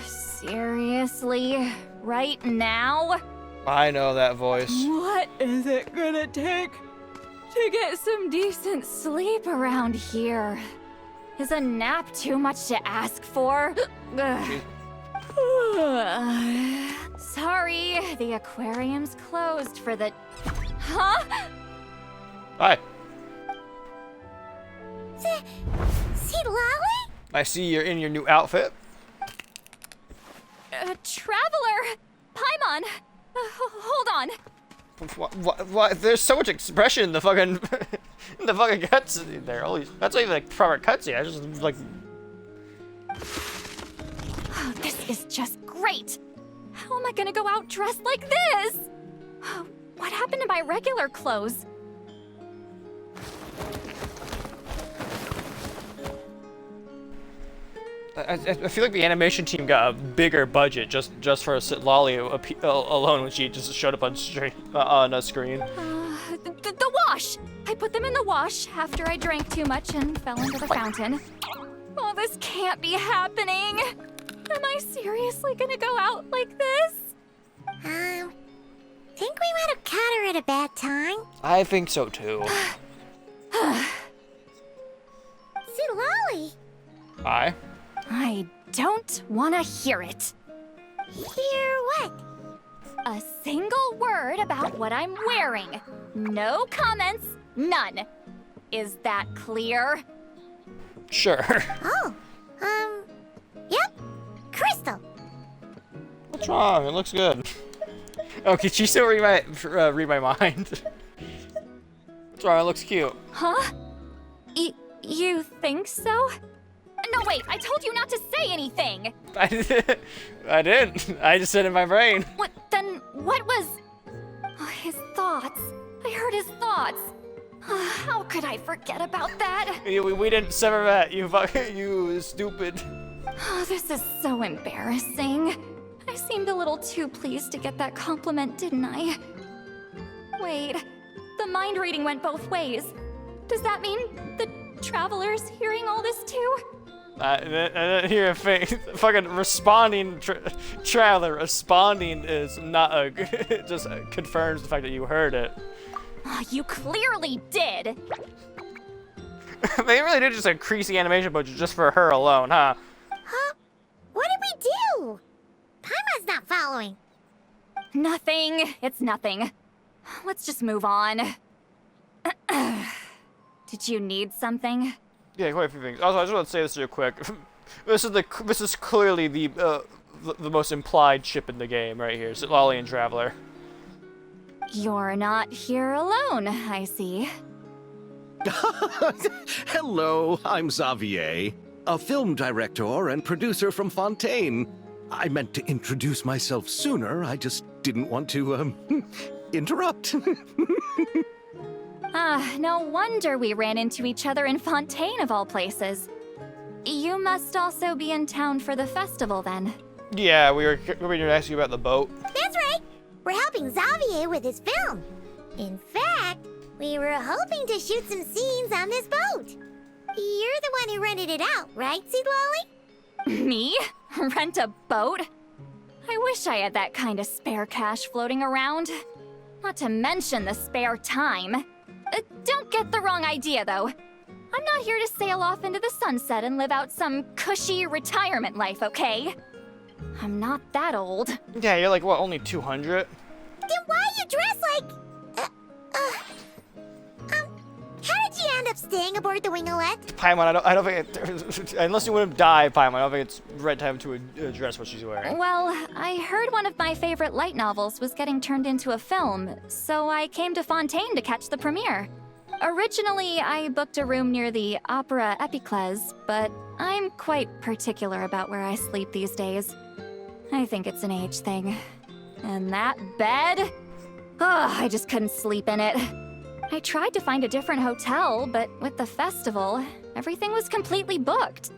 Seriously? Right now? I know that voice. What is it gonna take to get some decent sleep around here? Is a nap too much to ask for? Sorry, the aquarium's closed for the... Huh? Hi. Citlali? I see you're in your new outfit. Traveler! Paimon! Hold on. What? There's so much expression in the fucking in the fucking cutscene there. Holy, that's not even like proper cutscene. I just like. Oh, this is just great. How am I gonna go out dressed like this? Oh, what happened to my regular clothes? I feel like the animation team got a bigger budget just for Citlali alone when she just showed up on a screen. The wash! I put them in the wash after I drank too much and fell into the fountain. Oh, this can't be happening. Am I seriously gonna go out like this? Think we might have caught her at a bad time. I think so too. Citlali! Hi. I don't want to hear it. Hear what? A single word about what I'm wearing. No comments, none. Is that clear? Sure. Oh, yep. Crystal. What's wrong? It looks good. Oh, can she still read my mind? What's wrong? It looks cute. Huh? You think so? No, wait, I told you not to say anything! I didn't. I just said it in my brain. What was... Oh, his thoughts. I heard his thoughts. How could I forget about that? We didn't sever that, you stupid. Oh, this is so embarrassing. I seemed a little too pleased to get that compliment, didn't I? Wait, the mind reading went both ways. Does that mean the traveler's hearing all this too? I didn't hear a thing. Fucking responding, traveler responding is not a. It just confirms the fact that you heard it. You clearly did. They really did just increase the animation budget just for her alone, huh? Huh? What did we do? Paimon's not following. Nothing. It's nothing. Let's just move on. Did you need something? Yeah, quite a few things. Also, I just want to say this real quick. This is clearly the most implied ship in the game right here. Citlali and Traveler. You're not here alone, I see. Hello, I'm Xavier, a film director and producer from Fontaine. I meant to introduce myself sooner, I just didn't want to, interrupt. No wonder we ran into each other in Fontaine of all places. You must also be in town for the festival then. Yeah, we were to ask you about the boat. That's right. We're helping Xavier with his film. In fact, we were hoping to shoot some scenes on this boat. You're the one who rented it out, right, Citlali? Me? Rent a boat? I wish I had that kind of spare cash floating around. Not to mention the spare time. Don't get the wrong idea, though. I'm not here to sail off into the sunset and live out some cushy retirement life, okay? I'm not that old. Yeah, you're like, what, only 200? Then why you dress like... how did you end up staying aboard the Winglet? Paimon, I don't think it, unless you want to die, Paimon, I don't think it's right time to address what she's wearing. Well, I heard one of my favorite light novels was getting turned into a film, so I came to Fontaine to catch the premiere. Originally, I booked a room near the Opera Epiclese, but I'm quite particular about where I sleep these days. I think it's an age thing. And that bed? Oh, I just couldn't sleep in it. I tried to find a different hotel, but with the festival, everything was completely booked.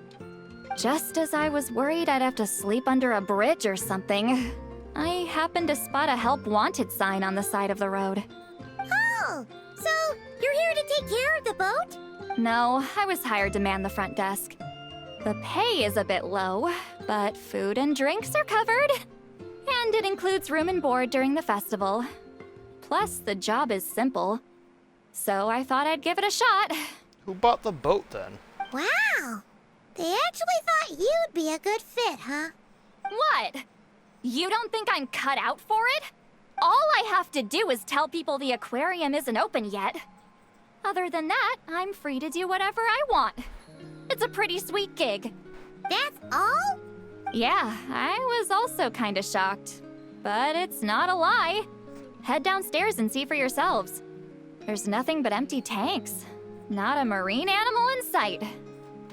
Just as I was worried I'd have to sleep under a bridge or something, I happened to spot a help wanted sign on the side of the road. Oh, so you're here to take care of the boat? No, I was hired to man the front desk. The pay is a bit low, but food and drinks are covered. And it includes room and board during the festival. Plus, the job is simple. So I thought I'd give it a shot. Who bought the boat, then? Wow. They actually thought you'd be a good fit, huh? What? You don't think I'm cut out for it? All I have to do is tell people the aquarium isn't open yet. Other than that, I'm free to do whatever I want. It's a pretty sweet gig. That's all? Yeah, I was also kinda shocked. But it's not a lie. Head downstairs and see for yourselves. There's nothing but empty tanks. Not a marine animal in sight.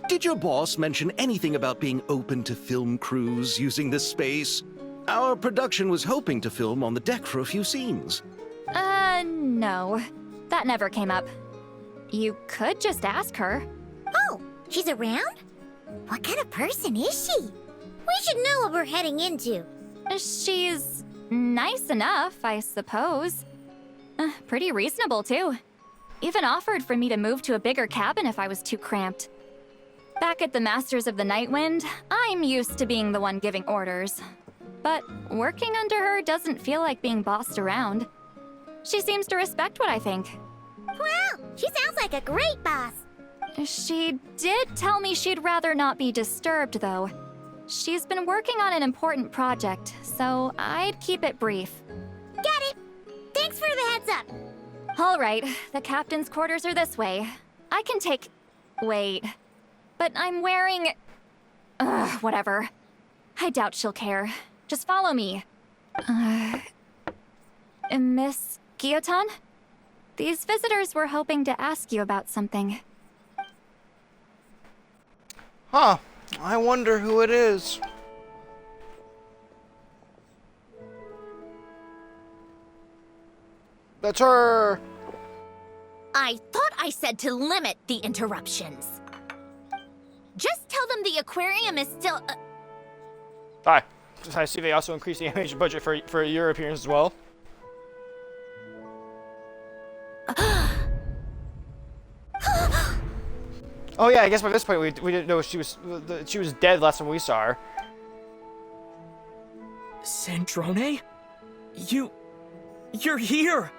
Did your boss mention anything about being open to film crews using this space? Our production was hoping to film on the deck for a few scenes. No. That never came up. You could just ask her. Oh, she's around? What kind of person is she? We should know what we're heading into. She's nice enough, I suppose. Pretty reasonable, too. Even offered for me to move to a bigger cabin if I was too cramped. Back at the Masters of the Nightwind, I'm used to being the one giving orders. But working under her doesn't feel like being bossed around. She seems to respect what I think. Wow, she sounds like a great boss. She did tell me she'd rather not be disturbed, though. She's been working on an important project, so I'd keep it brief. Got it. Thanks for the heads up. All right, the captain's quarters are this way. I can take... Wait. But I'm wearing... whatever. I doubt she'll care. Just follow me. Miss Guillotin? These visitors were hoping to ask you about something. Huh. I wonder who it is. That's her. I thought I said to limit the interruptions. Just tell them the aquarium is still... Hi. I see they also increased the animation budget for your appearance as well. Oh yeah, I guess by this point we didn't know she was dead last time we saw her. Sandrone? You're here!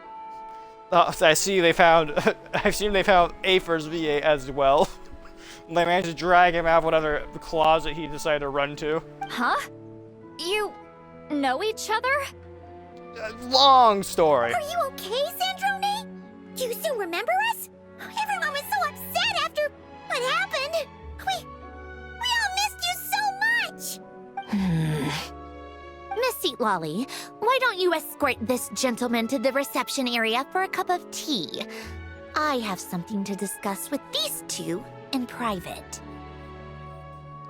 I see they found I've seen they found Afer's VA as well. They managed to drag him out of whatever closet he decided to run to. Huh? You know each other? Long story. Are you okay, Sandrone? Do you still remember us? Everyone was so upset after what happened. We all missed you so much. Miss Citlali, why don't you escort this gentleman to the reception area for a cup of tea? I have something to discuss with these two in private.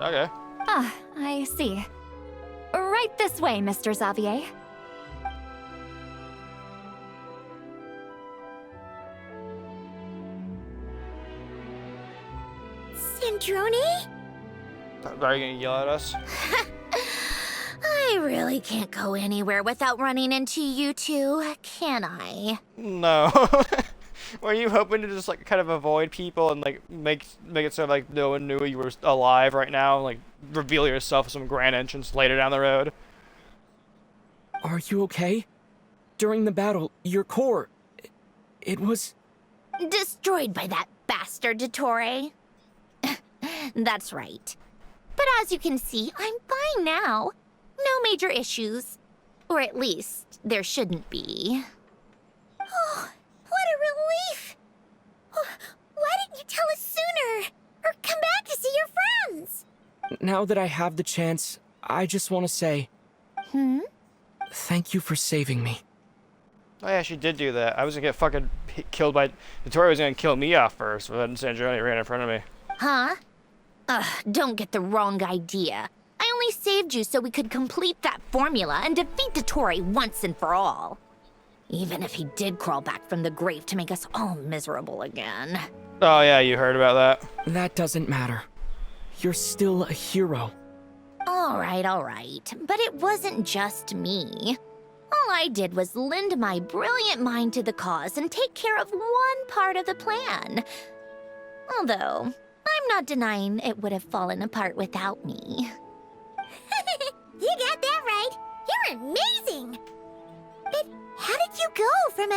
Okay. Ah, I see. Right this way, Mr. Xavier. Sandrone? Are you gonna yell at us? I really can't go anywhere without running into you two, can I? No. Were you hoping to just like kind of avoid people and like make it so like no one knew you were alive right now, and, like reveal yourself with some grand entrance later down the road? Are you okay? During the battle, your core... it was... Destroyed by that bastard, Dottore. That's right. But as you can see, I'm fine now. No major issues. Or at least, there shouldn't be. Oh, what a relief! Oh, why didn't you tell us sooner? Or come back to see your friends? Now that I have the chance, I just want to say... Thank you for saving me. Oh yeah, she did do that. I was gonna get fucking killed by... Victoria was gonna kill me off first, but then Sandrone ran in front of me. Huh? Don't get the wrong idea. I only saved you so we could complete that formula and defeat Dottore once and for all. Even if he did crawl back from the grave to make us all miserable again. Oh yeah, you heard about that. That doesn't matter. You're still a hero. All right. But it wasn't just me. All I did was lend my brilliant mind to the cause and take care of one part of the plan. Although, I'm not denying it would have fallen apart without me. You got that right. You're amazing. But how did you go from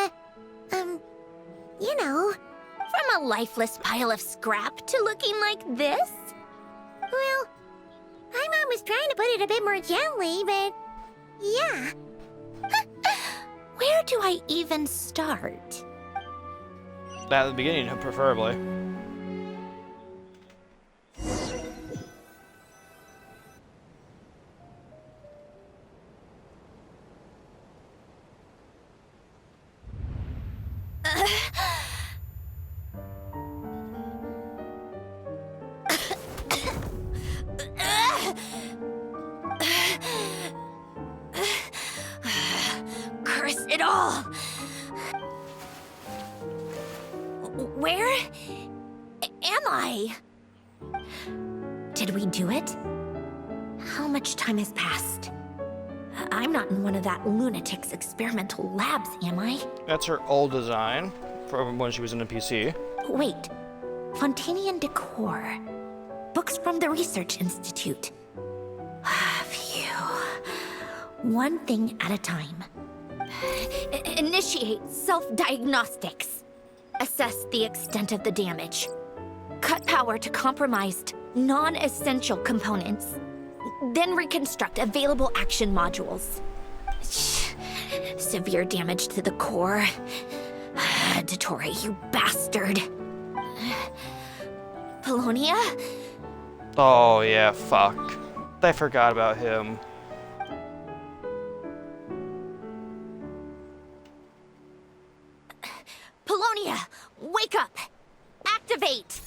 from a lifeless pile of scrap to looking like this? Well, my mom was trying to put it a bit more gently, but yeah. Where do I even start? At the beginning, preferably. Curse it all! Where am I? Did we do it? How much time has passed? I'm not in one of that lunatic's experimental labs, am I? That's her old design from when she was in the PC. Wait, Fontanian decor. Books from the Research Institute. Phew. One thing at a time. Initiate self-diagnostics. Assess the extent of the damage. Cut power to compromised, non-essential components. Then reconstruct available action modules. Severe damage to the core. Dottore, you bastard. Polonia? Oh yeah, fuck. I forgot about him. Polonia, wake up! Activate!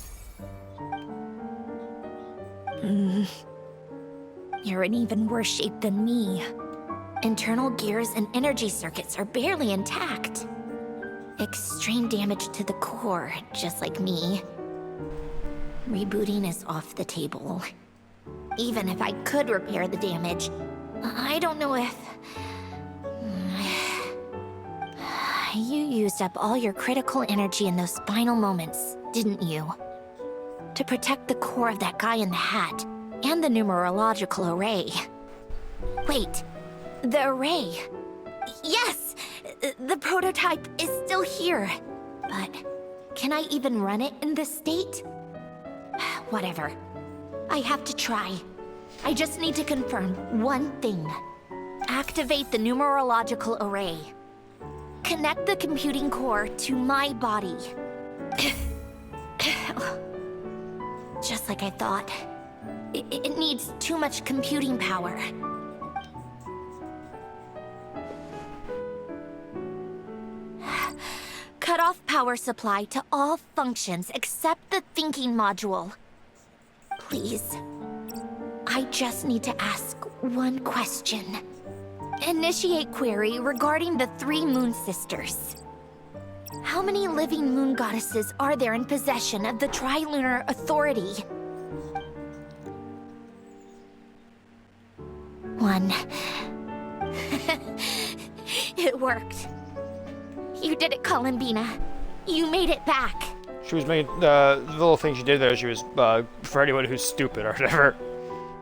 You're in even worse shape than me. Internal gears and energy circuits are barely intact. Extreme damage to the core, just like me. Rebooting is off the table. Even if I could repair the damage, I don't know if... You used up all your critical energy in those final moments, didn't you? To protect the core of that guy in the hat, and the numerological array. Wait, the array. Yes! The prototype is still here. But can I even run it in this state? Whatever. I have to try. I just need to confirm one thing. Activate the numerological array. Connect the computing core to my body. Just like I thought. It needs too much computing power. Cut off power supply to all functions except the thinking module. Please. I just need to ask one question. Initiate query regarding the 3 Moon Sisters. How many living moon goddesses are there in possession of the Trilunar Authority? 1. It worked. You did it, Columbina. You made it back. She was making the little thing she did there. She was for anyone who's stupid or whatever,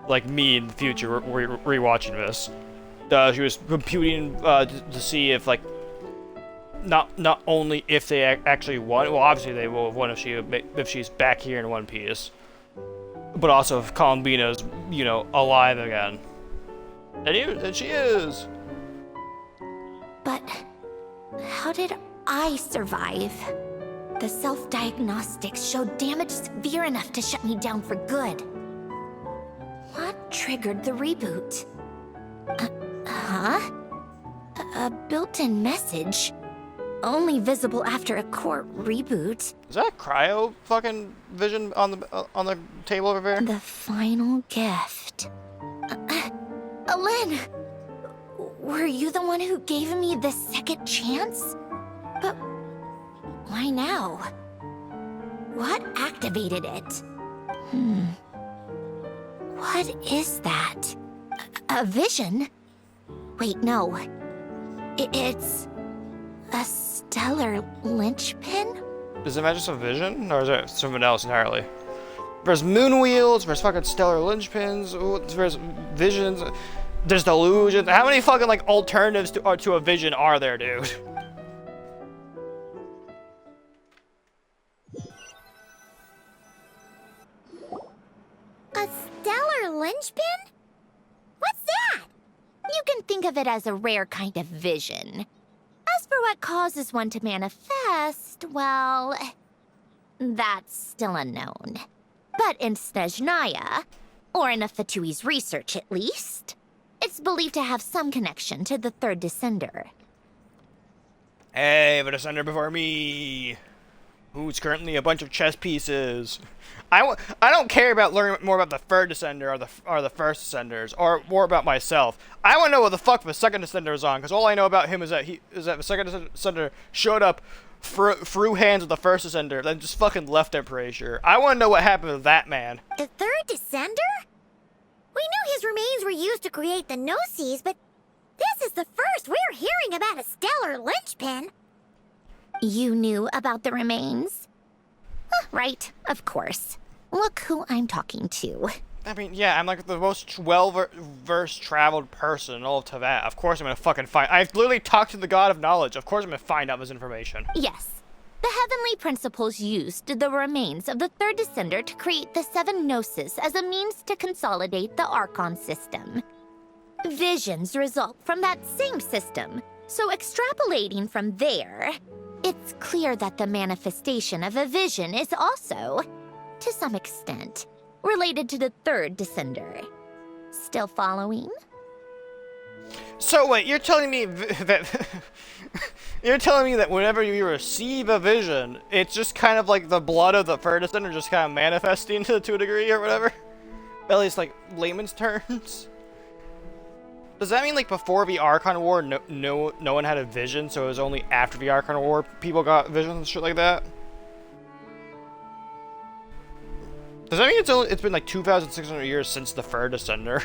like me in the future rewatching this. She was computing to see if like not only if they actually won. Well, obviously they will have won if she's back here in one piece, but also if Columbina's alive again. And she is. But how did I survive? The self-diagnostics showed damage severe enough to shut me down for good. What triggered the reboot? A built-in message? Only visible after a core reboot. Is that cryo fucking vision on the table over there? The final gift. Lynn! Were you the one who gave me the second chance? But why now? What activated it? What is that? A vision? Wait, no. It's a stellar linchpin? Is it just a vision, or is it something else entirely? There's moon wheels, there's fucking stellar linchpins, there's visions, there's delusions. How many fucking like alternatives to a vision are there, dude? A stellar linchpin? What's that? You can think of it as a rare kind of vision. As for what causes one to manifest, well, that's still unknown. But in Snezhnaya, or in Afatui's research at least, it's believed to have some connection to the third descender. Hey, the descender before me, who's currently a bunch of chess pieces. I don't care about learning more about the third descender or the first descenders, or more about myself. I want to know what the fuck the second descender is on, because all I know about him is that the second descender showed up through hands of the first descender, then just fucking left, I'm pretty sure. I want to know what happened to that man. The third descender? We knew his remains were used to create the Gnosis, but this is the first we're hearing about a stellar linchpin. You knew about the remains? Right, of course. Look who I'm talking to. I mean, yeah, I'm like the most well-versed, traveled person in all of Teyvat. Of course I'm gonna fucking find— I've literally talked to the god of knowledge. Of course I'm gonna find out this information. Yes. The heavenly principles used the remains of the third descender to create the 7 Gnosis as a means to consolidate the Archon system. Visions result from that same system, so extrapolating from there, it's clear that the manifestation of a vision is also, to some extent, related to the third descender. Still following? So wait, you're telling me that you're telling me that whenever you receive a vision, it's just kind of like the blood of the third descender just kind of manifesting to a degree or whatever? At least like layman's terms. Does that mean like before the Archon War, no one had a vision, so it was only after the Archon War people got visions and shit like that? Does that mean it's been like 2,600 years since the third descender?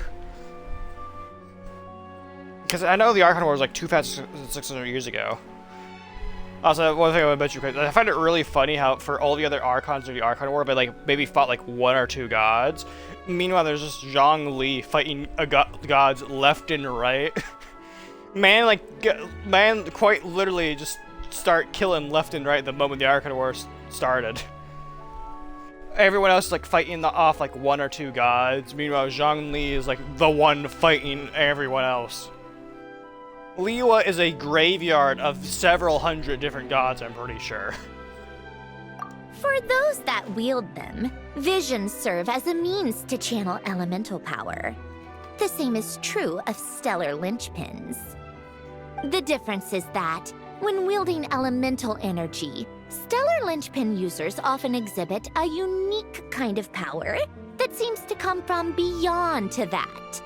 Because I know the Archon War was like 2,600 years ago. Also, one thing I want to mention, I find it really funny how for all the other Archons of the Archon War, but like maybe fought like 1 or 2 gods. Meanwhile, there's just Zhongli fighting gods left and right. Man quite literally just start killing left and right the moment the Archon War started. Everyone else is like fighting off like 1 or 2 gods. Meanwhile, Zhongli is like the one fighting everyone else. Liyue is a graveyard of several hundred different gods, I'm pretty sure. For those that wield them, visions serve as a means to channel elemental power. The same is true of stellar linchpins. The difference is that, when wielding elemental energy, stellar linchpin users often exhibit a unique kind of power that seems to come from beyond Teyvat.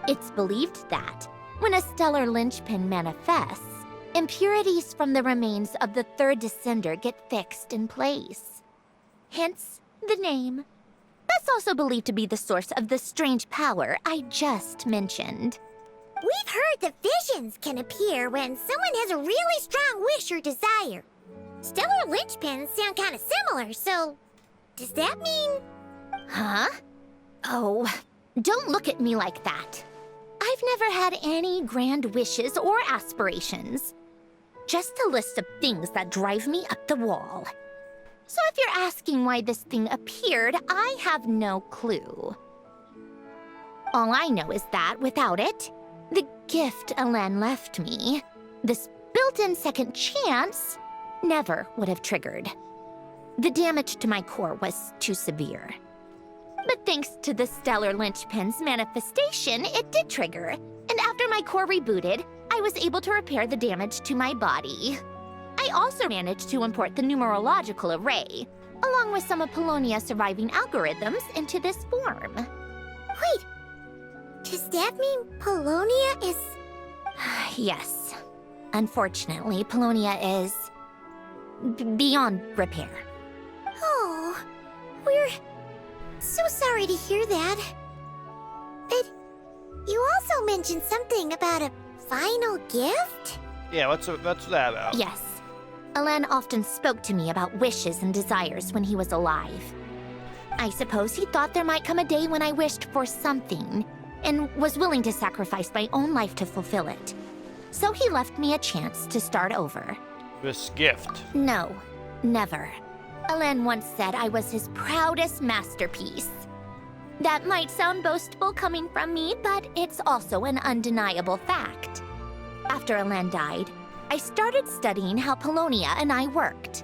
It's believed that, when a stellar linchpin manifests, impurities from the remains of the third descender get fixed in place. Hence, the name. That's also believed to be the source of the strange power I just mentioned. We've heard that visions can appear when someone has a really strong wish or desire. stellar linchpins sound kind of similar, so does that mean... Huh? Oh, don't look at me like that. I've never had any grand wishes or aspirations. Just a list of things that drive me up the wall. So if you're asking why this thing appeared, I have no clue. All I know is that without it, the gift Alen left me, this built-in second chance, never would have triggered. The damage to my core was too severe. But thanks to the stellar linchpin's manifestation, it did trigger. And after my core rebooted, I was able to repair the damage to my body. I also managed to import the numerological array, along with some of Polonia's surviving algorithms, into this form. Wait, does that mean Polonia is... Yes. Unfortunately, Polonia is... beyond repair. Oh, we're so sorry to hear that. But you also mentioned something about a final gift? Yeah, what's that about? Yes. Alen often spoke to me about wishes and desires when he was alive. I suppose he thought there might come a day when I wished for something, and was willing to sacrifice my own life to fulfill it. So he left me a chance to start over. This gift. No, never. Alen once said I was his proudest masterpiece. That might sound boastful coming from me, but it's also an undeniable fact. After Alen died, I started studying how Polonia and I worked.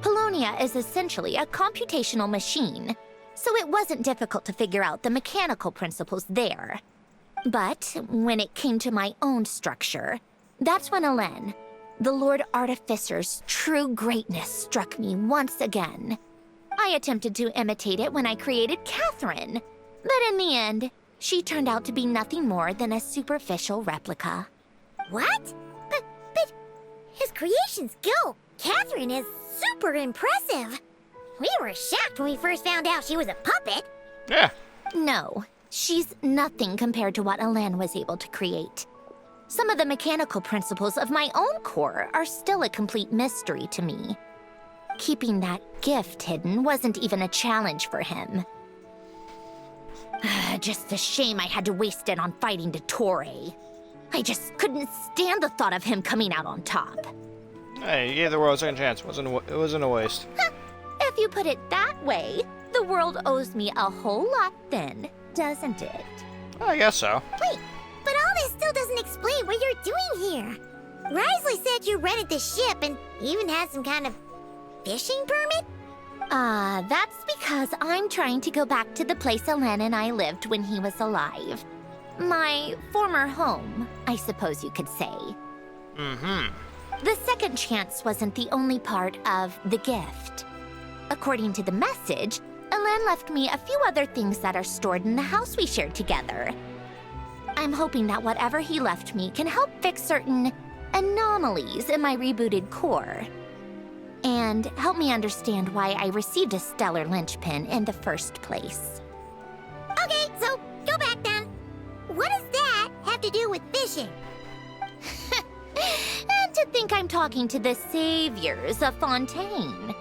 Polonia is essentially a computational machine, so it wasn't difficult to figure out the mechanical principles there. But when it came to my own structure, that's when Alen, the Lord Artificer's true greatness, struck me once again. I attempted to imitate it when I created Catherine, but in the end, she turned out to be nothing more than a superficial replica. What? But his creation skill, Catherine, is super impressive. We were shocked when we first found out she was a puppet. Yeah. No, she's nothing compared to what Alen was able to create. Some of the mechanical principles of my own core are still a complete mystery to me. Keeping that gift hidden wasn't even a challenge for him. Just a shame I had to waste it on fighting Dottore. I just couldn't stand the thought of him coming out on top. Hey, you gave the world a second chance. It wasn't a waste. If you put it that way, the world owes me a whole lot then, doesn't it? I guess so. Wait, but all this still doesn't explain what you're doing here. Risley said you rented the ship and even had some kind of fishing permit? That's because I'm trying to go back to the place Alen and I lived when he was alive. My former home, I suppose you could say. Mm-hmm. The second chance wasn't the only part of the gift. According to the message, Alen left me a few other things that are stored in the house we shared together. I'm hoping that whatever he left me can help fix certain anomalies in my rebooted core. And help me understand why I received a stellar linchpin in the first place. Okay, so go back then. What does that have to do with fishing? And to think I'm talking to the saviors of Fontaine.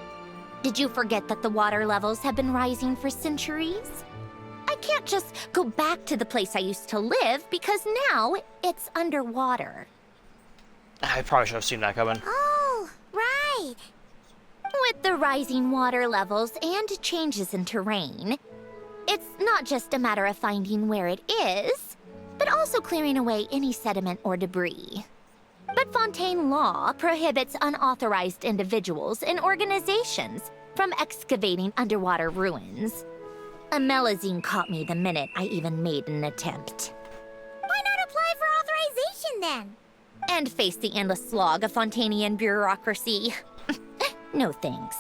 Did you forget that the water levels have been rising for centuries? I can't just go back to the place I used to live because now it's underwater. I probably should have seen that coming. Oh, right. With the rising water levels and changes in terrain, it's not just a matter of finding where it is, but also clearing away any sediment or debris. But Fontaine law prohibits unauthorized individuals and organizations from excavating underwater ruins. A Melazine caught me the minute I even made an attempt. Why not apply for authorization then? And face the endless slog of Fontainian bureaucracy. No thanks.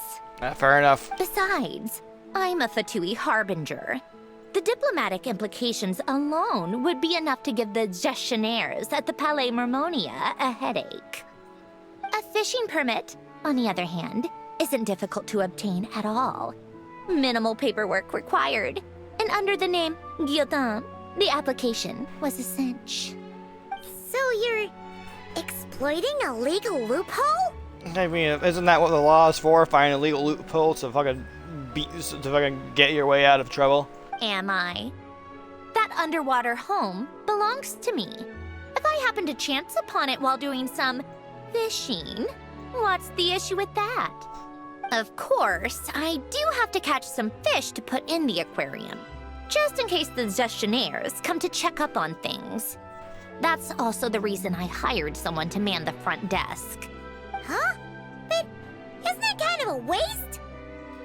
Fair enough. Besides, I'm a Fatui harbinger. The diplomatic implications alone would be enough to give the gestionnaires at the Palais Mermonia a headache. A fishing permit, on the other hand, isn't difficult to obtain at all. Minimal paperwork required, and under the name Guillotin, the application was a cinch. So you're exploiting a legal loophole? I mean, isn't that what the law is for? Find a legal loophole to fucking get your way out of trouble. Am I? That underwater home belongs to me. If I happen to chance upon it while doing some fishing, what's the issue with that? Of course, I do have to catch some fish to put in the aquarium, just in case the gestionnaires come to check up on things. That's also the reason I hired someone to man the front desk. Huh? But isn't that kind of a waste?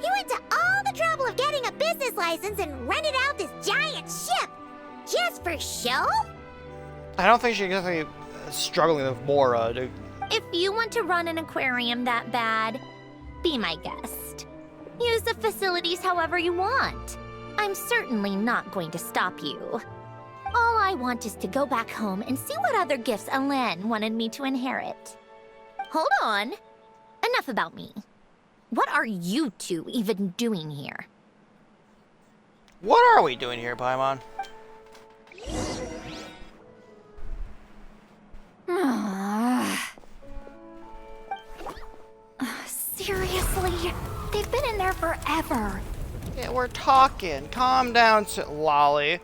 He went to all the trouble of getting a business license and rented out this giant ship. Just for show? I don't think she's exactly struggling with Mora. If you want to run an aquarium that bad, be my guest. Use the facilities however you want. I'm certainly not going to stop you. All I want is to go back home and see what other gifts Alain wanted me to inherit. Hold on. Enough about me. What are you two even doing here? What are we doing here, Paimon? Seriously? They've been in there forever. Yeah, we're talking. Calm down, Citlali.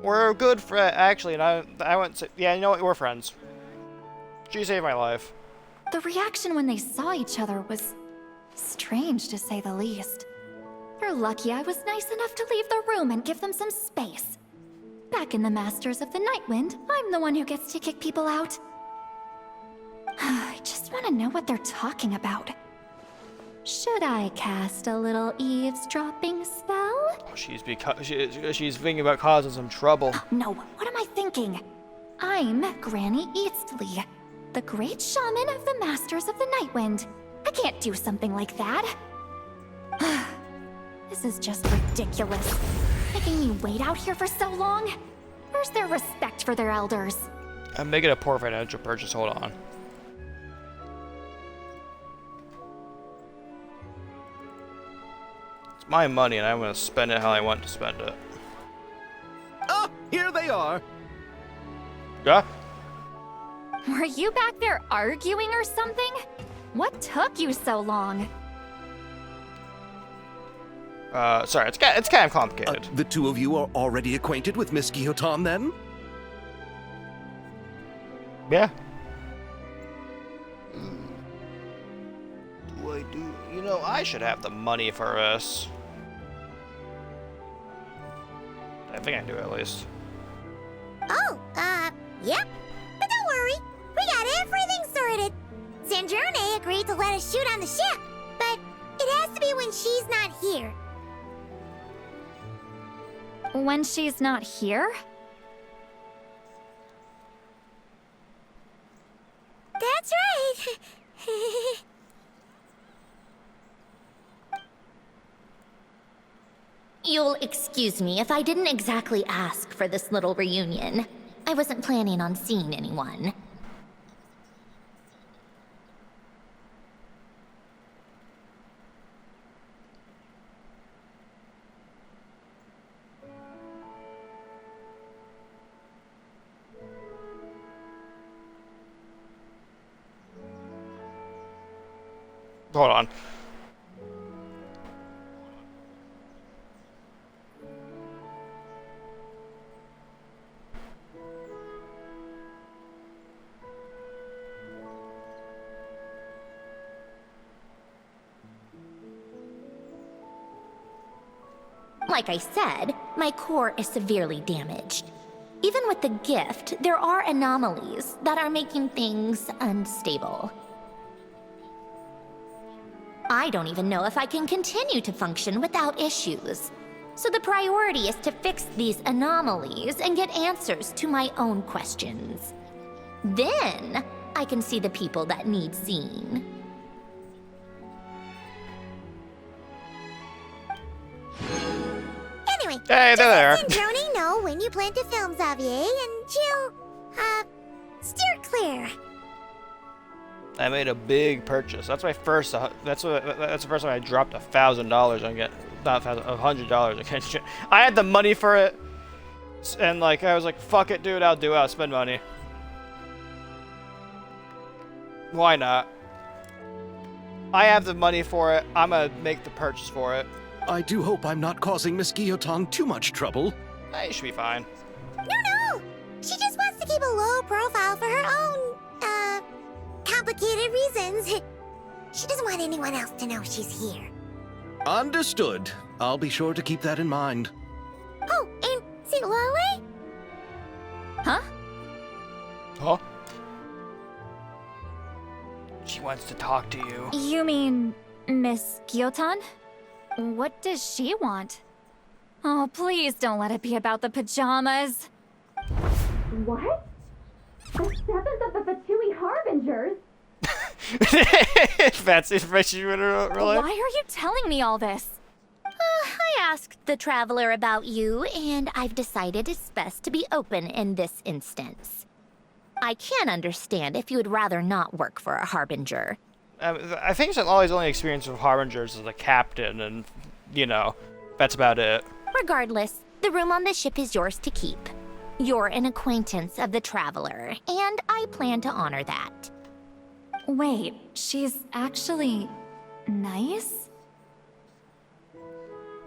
We're good friends. Actually, and I wouldn't say. Yeah, you know what? We're friends. She saved my life. The reaction when they saw each other was strange, to say the least. They're lucky I was nice enough to leave the room and give them some space. Back in the Masters of the Nightwind, I'm the one who gets to kick people out. I just want to know what they're talking about. Should I cast a little eavesdropping spell? Oh, she's thinking about causing some trouble. No, what am I thinking? I'm Granny Eastly, the great shaman of the Masters of the Nightwind. I can't do something like that. This is just ridiculous. Making me wait out here for so long? Where's their respect for their elders? I'm making a poor financial purchase. Hold on. It's my money, and I'm going to spend it how I want to spend it. Oh, here they are. Yeah? Were you back there arguing or something? What took you so long? Sorry, it's kind of complicated. The two of you are already acquainted with Miss Guillotin, then? Yeah. Do I do? You know, I should have the money for this. I think I do at least. Oh, yep. But don't worry, we got everything sorted. Sandrone agreed to let us shoot on the ship, but it has to be when she's not here. When she's not here? That's right. You'll excuse me if I didn't exactly ask for this little reunion. I wasn't planning on seeing anyone. Hold on. Like I said, my core is severely damaged. Even with the gift, there are anomalies that are making things unstable. I don't even know if I can continue to function without issues. So the priority is to fix these anomalies and get answers to my own questions. Then, I can see the people that need seeing. Anyway, Hey, just there. let Sandrone know when you plan to film Xavier, and she'll, steer clear. I made a big purchase. That's my first. That's the first time I dropped $1,000 on not $100 against it. I had the money for it, and like I was like, "Fuck it, dude. I'll do it. I'll spend money." Why not? I have the money for it. I'm gonna make the purchase for it. I do hope I'm not causing Miss Guillotine too much trouble. You should be fine. No! She just wants to keep a low profile for her own, complicated reasons. She doesn't want anyone else to know she's here. Understood. I'll be sure to keep that in mind. Oh, and Citlali? Huh? Huh? She wants to talk to you. You mean Miss Guillotine? What does she want? Oh, please don't let it be about the pajamas. What? The 7th of the Fatui Harbingers? That's information you want to relay? Why are you telling me all this? I asked the traveler about you, and I've decided it's best to be open in this instance. I can understand if you would rather not work for a Harbinger. I think Citlali's only experience with Harbingers is a captain, and, you know, that's about it. Regardless, the room on the ship is yours to keep. You're an acquaintance of the traveler, and I plan to honor that. Wait, she's actually nice?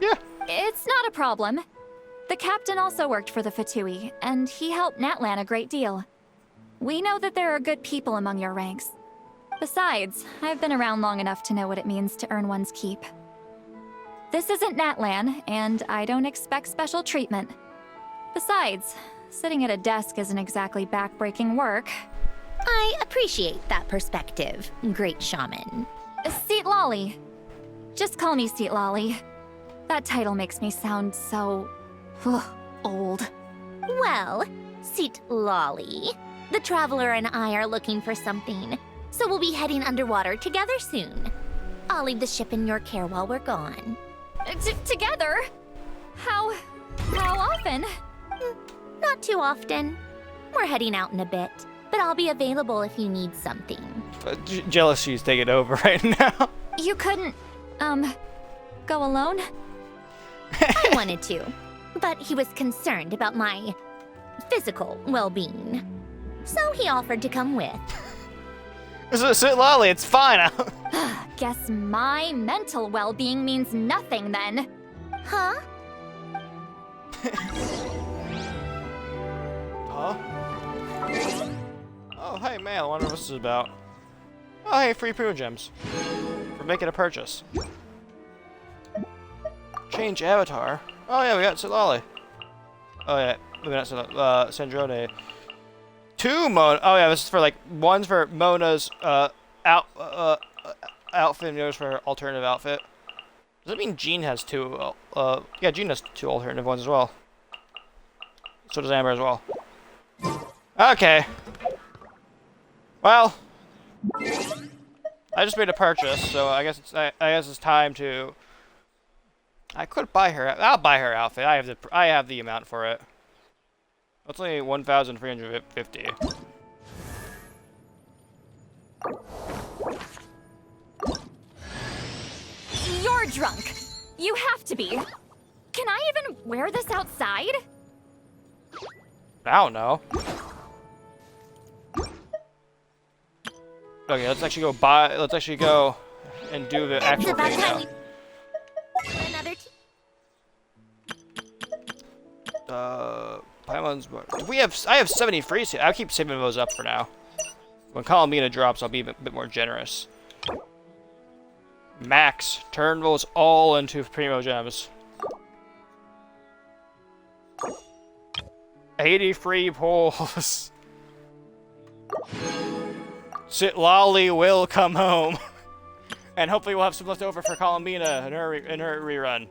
Yeah. It's not a problem. The captain also worked for the Fatui, and he helped Natlan a great deal. We know that there are good people among your ranks. Besides, I've been around long enough to know what it means to earn one's keep. This isn't Natlan, and I don't expect special treatment. Besides, sitting at a desk isn't exactly backbreaking work. I appreciate that perspective, great shaman. Citlali. Just call me Citlali. That title makes me sound so... old. Well, Citlali, the traveler and I are looking for something, so we'll be heading underwater together soon. I'll leave the ship in your care while we're gone. Together? How often? Not too often. We're heading out in a bit, but I'll be available if you need something. Jealousy's taking over right now. You couldn't, go alone? I wanted to, but he was concerned about my physical well-being. So he offered to come with. Citlali, it's fine. Guess my mental well-being means nothing then. Huh? Huh? Oh, hey, man, I wonder what this is about. Oh, hey, free Primo Gems. For making a purchase. Change avatar. Oh, yeah, we got Citlali. Oh, yeah, we got Sandrone. 2 Mona. Oh, yeah, this is for, like, one's for Mona's, outfit, and the other's for her alternative outfit. Does that mean Jean has 2, yeah, Jean has 2 alternative ones as well. So does Amber as well. Okay. Well, I just made a purchase, so I guess it's time to. I could buy her. I'll buy her outfit. I have the amount for it. It's only 1,350. You're drunk. You have to be. Can I even wear this outside? I don't know. Okay, let's actually go and do the actual thing now. Another Paimon's. I have 70 free. I'll keep saving those up for now. When Colomina drops, I'll be a bit more generous. Max, turn those all into Primo Gems. 80 free pulls. Citlali will come home. And hopefully we'll have some left over for Colomina in her rerun.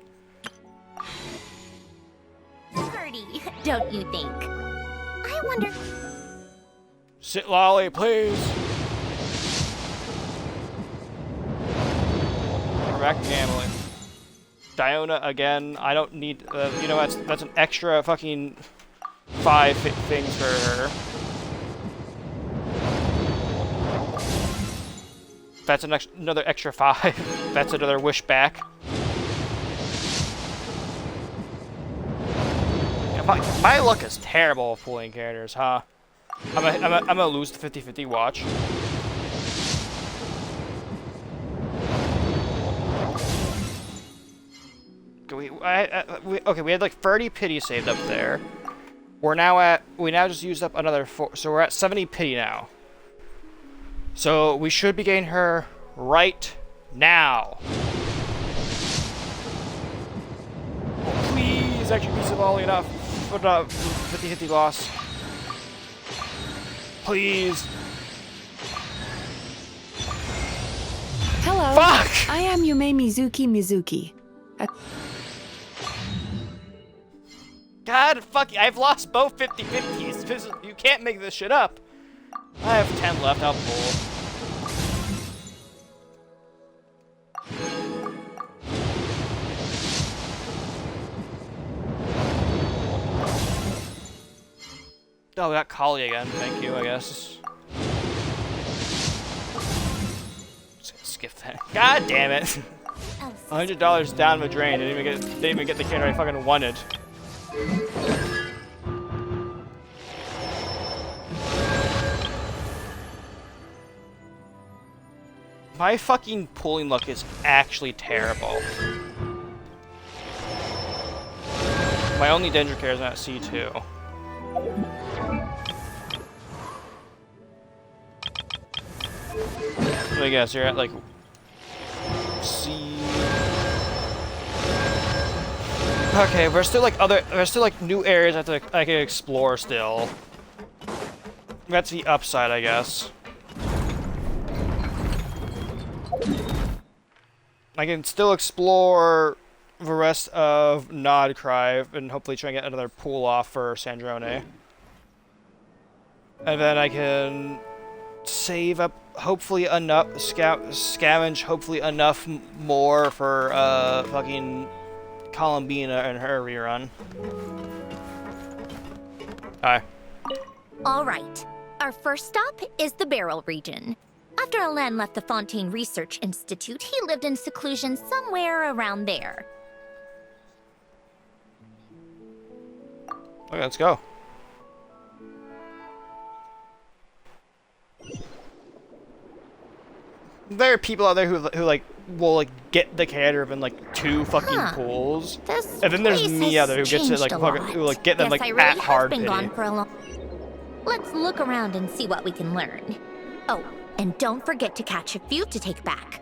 party, don't you think? I wonder... Citlali, please. We're back to gambling. Diona again. I don't need. You know, that's an extra fucking 5 things for her. That's another extra 5. That's another wish back. Yeah, my luck is terrible with pulling characters, huh? I'm gonna lose the 50-50 watch. we had like 30 pity saved up there. We now just used up another 4, so we're at 70 pity now. So we should be getting her right now. Oh, please, actually be Citlali enough. But 50-50 loss. Please. Hello. Fuck! I am Yume Mizuki. God, fuck, I've lost both 50-50s. You can't make this shit up. I have 10 left, I'll pull. Oh, we got Kali again. Thank you, I guess. Just gonna skip that. God damn it! $100 down the drain. Didn't even get the character I fucking wanted. My fucking pulling luck is actually terrible. My only danger care is at C2. I guess you're at like C. Okay, there's still like new areas I can explore still. That's the upside, I guess. I can still explore the rest of Nod Cry and hopefully try and get another pull off for Sandrone. And then I can save up hopefully enough, scavenge hopefully enough more for fucking Columbina and her rerun. Hi. All right. Our first stop is the Barrel region. After Alain left the Fontaine Research Institute, he lived in seclusion somewhere around there. Okay, let's go. There are people out there who like will like get the character in like 2 fucking pulls, and then there's me out there who gets it like who like get them like at hard pity. Let's look around and see what we can learn. Oh, and don't forget to catch a few to take back.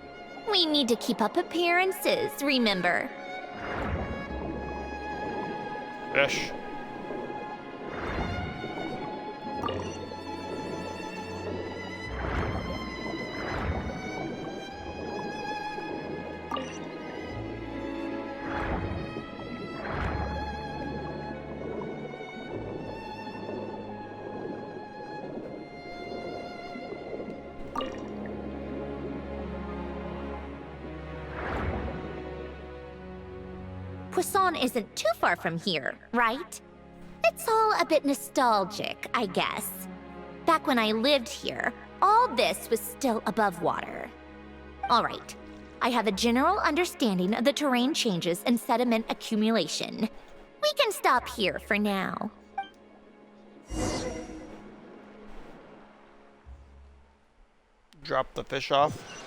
We need to keep up appearances, remember? Ish. Poisson isn't too far from here, right? It's all a bit nostalgic, I guess. Back when I lived here, all this was still above water. All right, I have a general understanding of the terrain changes and sediment accumulation. We can stop here for now. Drop the fish off.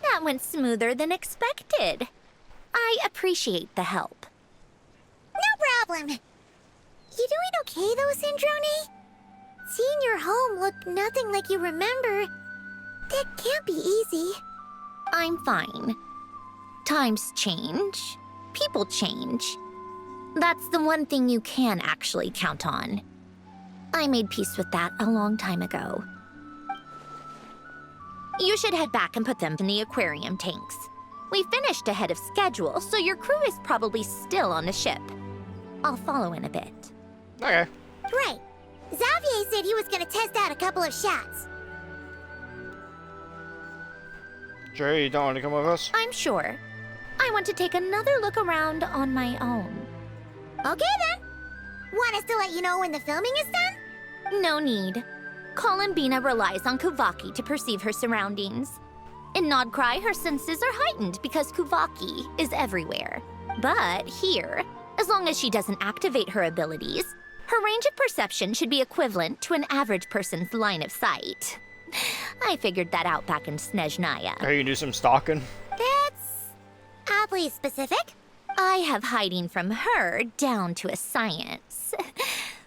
That went smoother than expected. I appreciate the help. No problem. You doing okay though, Sandrone? Seeing your home look nothing like you remember, that can't be easy. I'm fine. Times change. People change. That's the one thing you can actually count on. I made peace with that a long time ago. You should head back and put them in the aquarium tanks. We finished ahead of schedule, so your crew is probably still on the ship. I'll follow in a bit. Okay. Right. Xavier said he was gonna test out a couple of shots. Sure, you don't want to come with us? I'm sure. I want to take another look around on my own. Okay then. Want us to let you know when the filming is done? No need. Columbina relies on Kuvaki to perceive her surroundings. In Nodcry, her senses are heightened because Kuvaki is everywhere. But here, as long as she doesn't activate her abilities, her range of perception should be equivalent to an average person's line of sight. I figured that out back in Snezhnaya. Are you gonna do some stalking? That's oddly specific. I have hiding from her down to a science.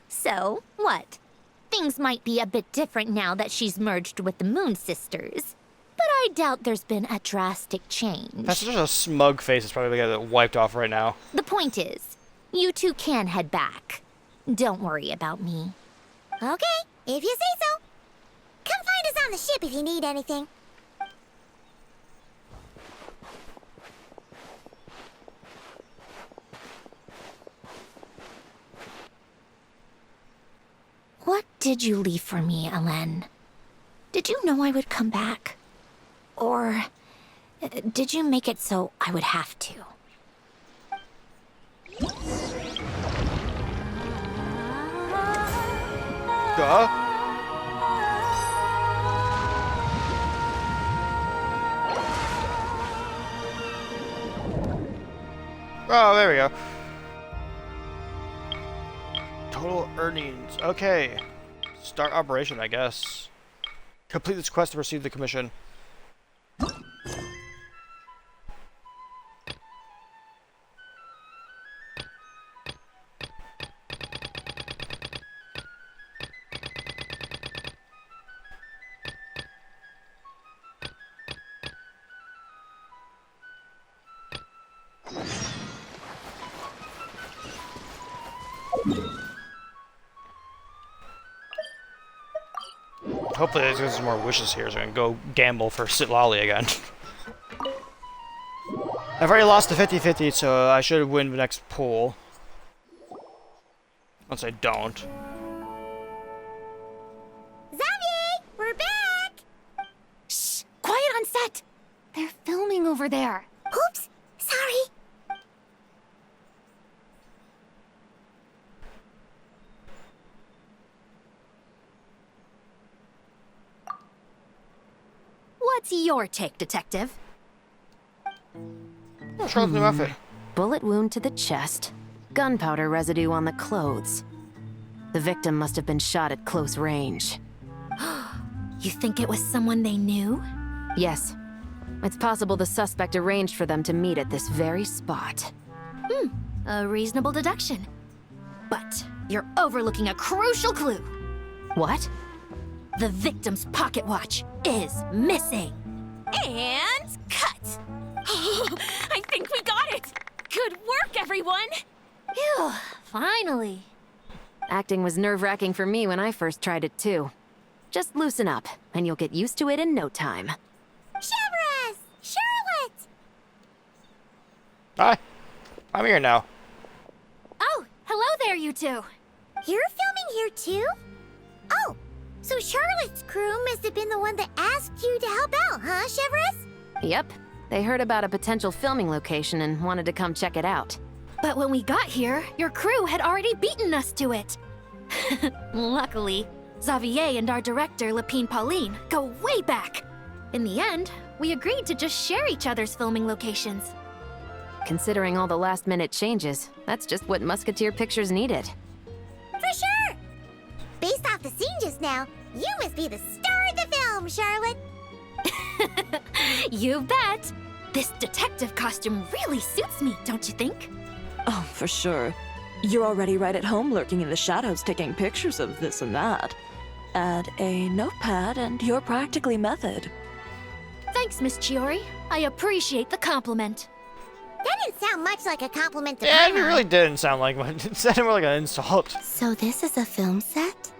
So, what? Things might be a bit different now that she's merged with the Moon Sisters. But I doubt there's been a drastic change. That's just a smug face. It's probably gonna get wiped off right now. The point is, you two can head back. Don't worry about me. Okay, if you say so. Come find us on the ship if you need anything. What did you leave for me, Elen? Did you know I would come back? Or did you make it so I would have to? Duh. Oh, there we go. Total earnings. Okay. Start operation, I guess. Complete this quest to receive the commission. Hopefully there's some more wishes here, so I can go gamble for Citlali again. I've already lost the 50-50, so I should win the next pool. Once I don't. Xavier, we're back! Shh! Quiet on set! They're filming over there. Oops, sorry. What's your take, Detective? Oh, Charlotte's new outfit. Bullet wound to the chest. Gunpowder residue on the clothes. The victim must have been shot at close range. You think it was someone they knew? Yes. It's possible the suspect arranged for them to meet at this very spot. A reasonable deduction. But you're overlooking a crucial clue. What? The victim's pocket watch is missing. And cut! I think we got it! Good work, everyone! Phew, finally. Acting was nerve-wracking for me when I first tried it too. Just loosen up, and you'll get used to it in no time. Severus! Charlotte! Hi. I'm here now. Oh, hello there, you two. You're filming here too? Oh, so Charlotte's crew must have been the one that asked you to help out, huh, Severus? Yep. They heard about a potential filming location and wanted to come check it out. But when we got here, your crew had already beaten us to it. Luckily, Xavier and our director, Lapine Pauline, go way back. In the end, we agreed to just share each other's filming locations. Considering all the last-minute changes, that's just what Musketeer Pictures needed. For sure! Based off the scene just now, you must be the star of the film, Charlotte! You bet! This detective costume really suits me, don't you think? Oh, for sure. You're already right at home lurking in the shadows taking pictures of this and that. Add a notepad and you're practically method. Thanks, Miss Chiori. I appreciate the compliment. That didn't sound much like a compliment to Yeah, it Paimon. really didn't sound like one. It sounded more like an insult. So this is a film set?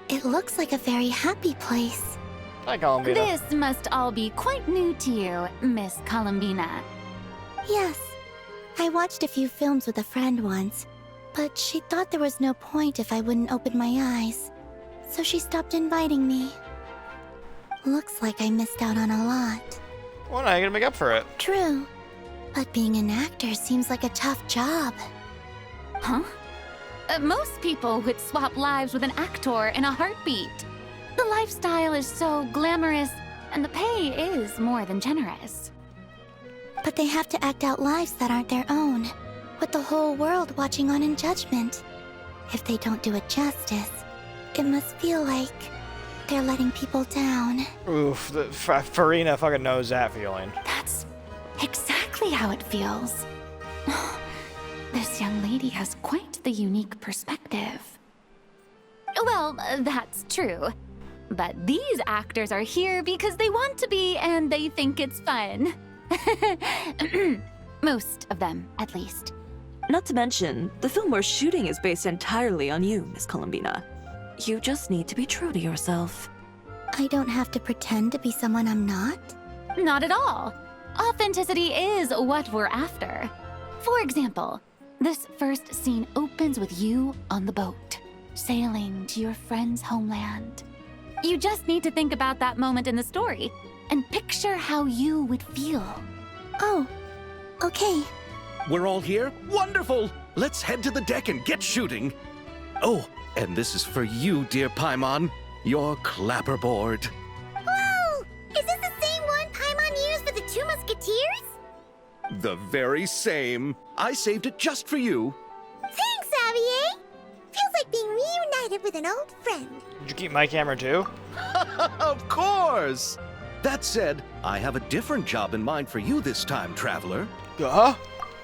It looks like a very happy place. Hi, Columbina. This must all be quite new to you, Miss Columbina. Yes. I watched a few films with a friend once, but she thought there was no point if I wouldn't open my eyes. So she stopped inviting me. Looks like I missed out on a lot. Well, now you're gonna make up for it. True. But being an actor seems like a tough job. Huh? Most people would swap lives with an actor in a heartbeat. The lifestyle is so glamorous, and the pay is more than generous. But they have to act out lives that aren't their own, with the whole world watching on in judgment. If they don't do it justice, it must feel like they're letting people down. Oof, Farina fucking knows that feeling. That's exactly how it feels. This young lady has quite the unique perspective. Well, that's true. But these actors are here because they want to be and they think it's fun. Most of them, at least. Not to mention, the film we're shooting is based entirely on you, Miss Columbina. You just need to be true to yourself. I don't have to pretend to be someone I'm not? Not at all. Authenticity is what we're after. For example, this first scene opens with you on the boat, sailing to your friend's homeland. You just need to think about that moment in the story and picture how you would feel. Oh, okay. We're all here? Wonderful! Let's head to the deck and get shooting. Oh, and this is for you, dear Paimon, your clapperboard. Whoa! Is this the same one Paimon used for the Two Musketeers? The very same. I saved it just for you. Thanks, Xavier! Feels like being reunited with an old friend. Did you keep my camera too? Of course! That said, I have a different job in mind for you this time, traveler.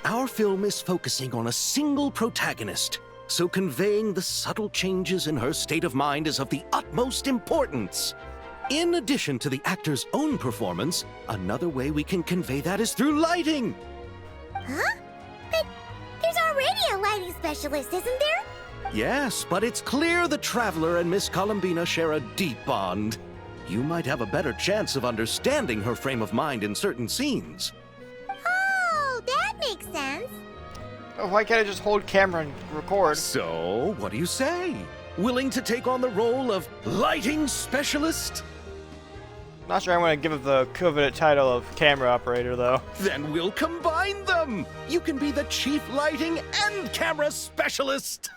Our film is focusing on a single protagonist, so conveying the subtle changes in her state of mind is of the utmost importance. In addition to the actor's own performance, another way we can convey that is through lighting. Huh? But there's already a lighting specialist, isn't there? Yes, but it's clear the traveler and Miss Columbina share a deep bond. You might have a better chance of understanding her frame of mind in certain scenes. Oh, that makes sense. Why can't I just hold camera and record? So, what do you say? Willing to take on the role of lighting specialist? Not sure I want to give it the coveted title of camera operator, though. Then we'll combine them! You can be the chief lighting and camera specialist!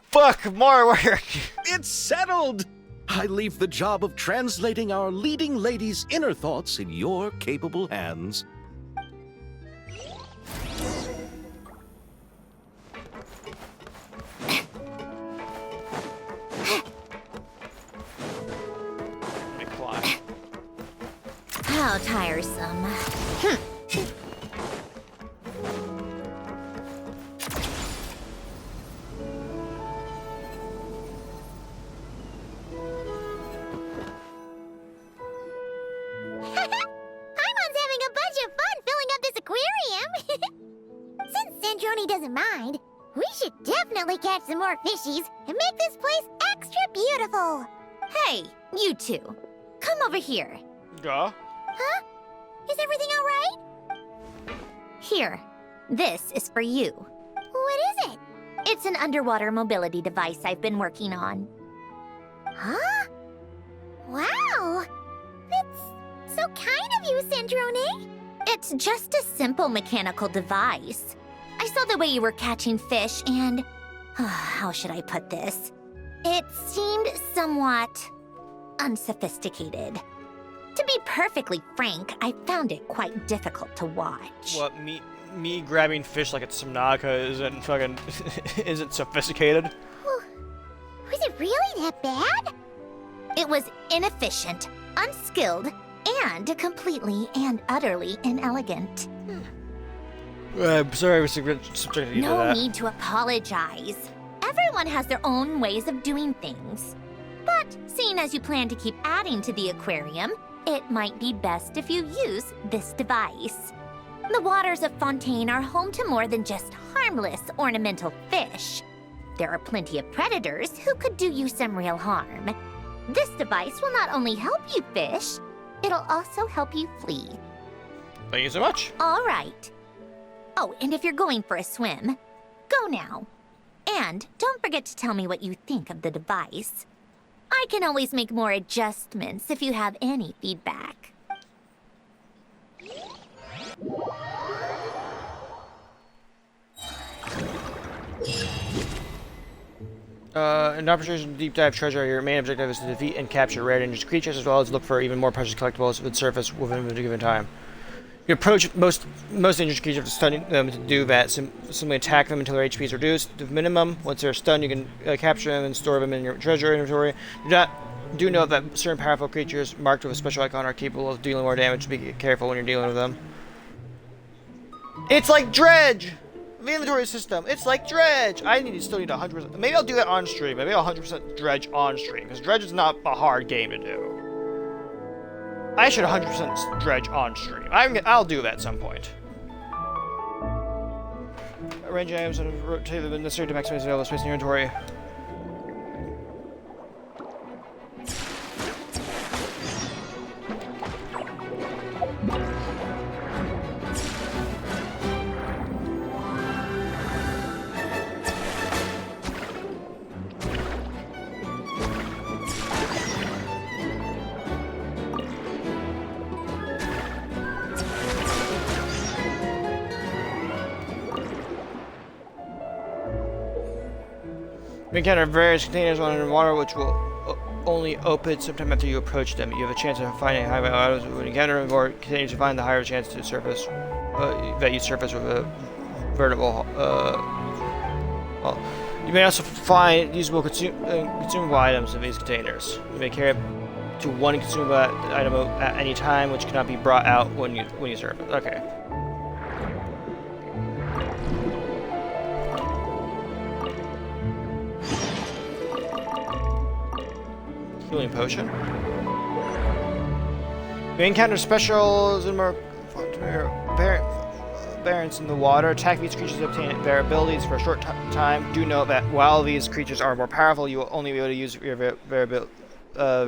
Fuck, more work! It's settled! I leave the job of translating our leading lady's inner thoughts in your capable hands. How tiresome. Paimon's having a bunch of fun filling up this aquarium. Since Sandrone doesn't mind, we should definitely catch some more fishies and make this place extra beautiful. Hey, you two. Come over here. Huh? Is everything all right? Here. This is for you. What is it? It's an underwater mobility device I've been working on. Huh? Wow! That's so kind of you, Sandrone. It's just a simple mechanical device. I saw the way you were catching fish and... how should I put this? It seemed somewhat... unsophisticated. To be perfectly frank, I found it quite difficult to watch. What, me grabbing fish like it's some Naga isn't fucking... isn't sophisticated? Was it really that bad? It was inefficient, unskilled, and completely and utterly inelegant. I'm sorry I was subjected you to No that. need to apologize. Everyone has their own ways of doing things. But seeing as you plan to keep adding to the aquarium, it might be best if you use this device. The waters of Fontaine are home to more than just harmless ornamental fish. There are plenty of predators who could do you some real harm. This device will not only help you fish, it'll also help you flee. Thank you so much. All right. Oh, and if you're going for a swim, go now. And don't forget to tell me what you think of the device. I can always make more adjustments if you have any feedback. An opportunity to deep dive treasure. Your main objective is to defeat and capture rare dangerous creatures, as well as look for even more precious collectibles that surface within a given time. You approach most dangerous creatures to stun them. To do that, simply attack them until their HP is reduced to minimum. Once they're stunned, you can capture them and store them in your treasure inventory. Do not Do know that certain powerful creatures marked with a special icon are capable of dealing more damage. Be careful when you're dealing with them. It's like Dredge! The inventory system. It's like Dredge! Still need 100%. Maybe I'll do that on stream. Maybe I'll 100% Dredge on stream. Because Dredge is not a hard game to do. I should 100% Dredge on stream. I'll do that at some point. Arrange items and rotate them necessary to maximize the space in your inventory. You encounter various containers on water which will only open sometime after you approach them. You have a chance of finding high value items. When you encounter more containers, you find the higher chance to surface that you surface with a vertical. Well, you may also find usable consumable items in these containers. You may carry up to one consumable item at any time, which cannot be brought out when you surface. Okay. Healing potion. You encounter specials and more variants in the water. Attack these creatures to obtain their abilities for a short time. Do note that while these creatures are more powerful, you will only be able to use their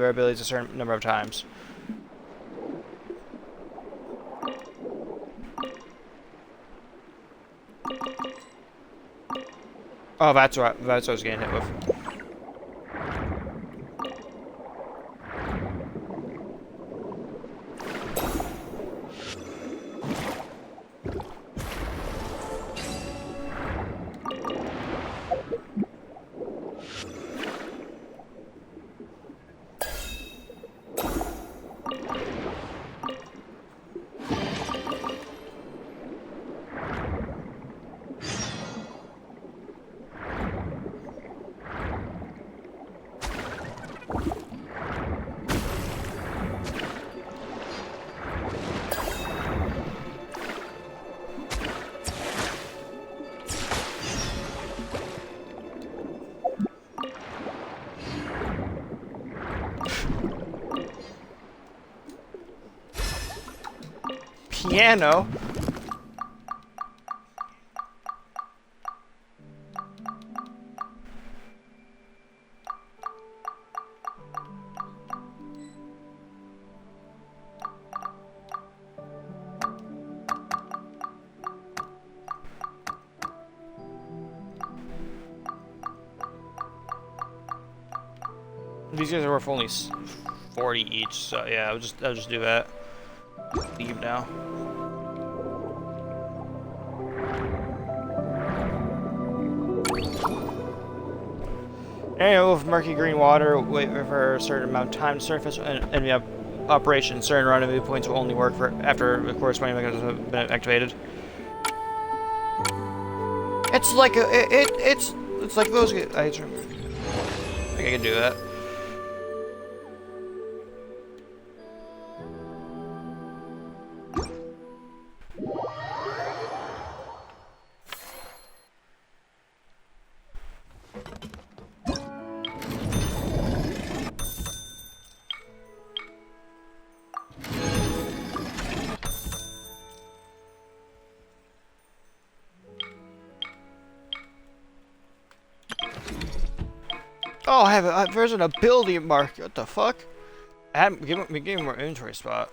abilities a certain number of times. Oh, that's what I was getting hit with. Piano. These guys are worth only 40 each, so yeah, I'll just do that. Leave now. Area with murky green water, wait for a certain amount of time to surface, and we have operation. Certain rendezvous points will only work for after the corresponding mechanisms have been activated. It's like it's like those. I think I can do that. Oh, I have there's an ability mark. What the fuck? Give me more inventory spot.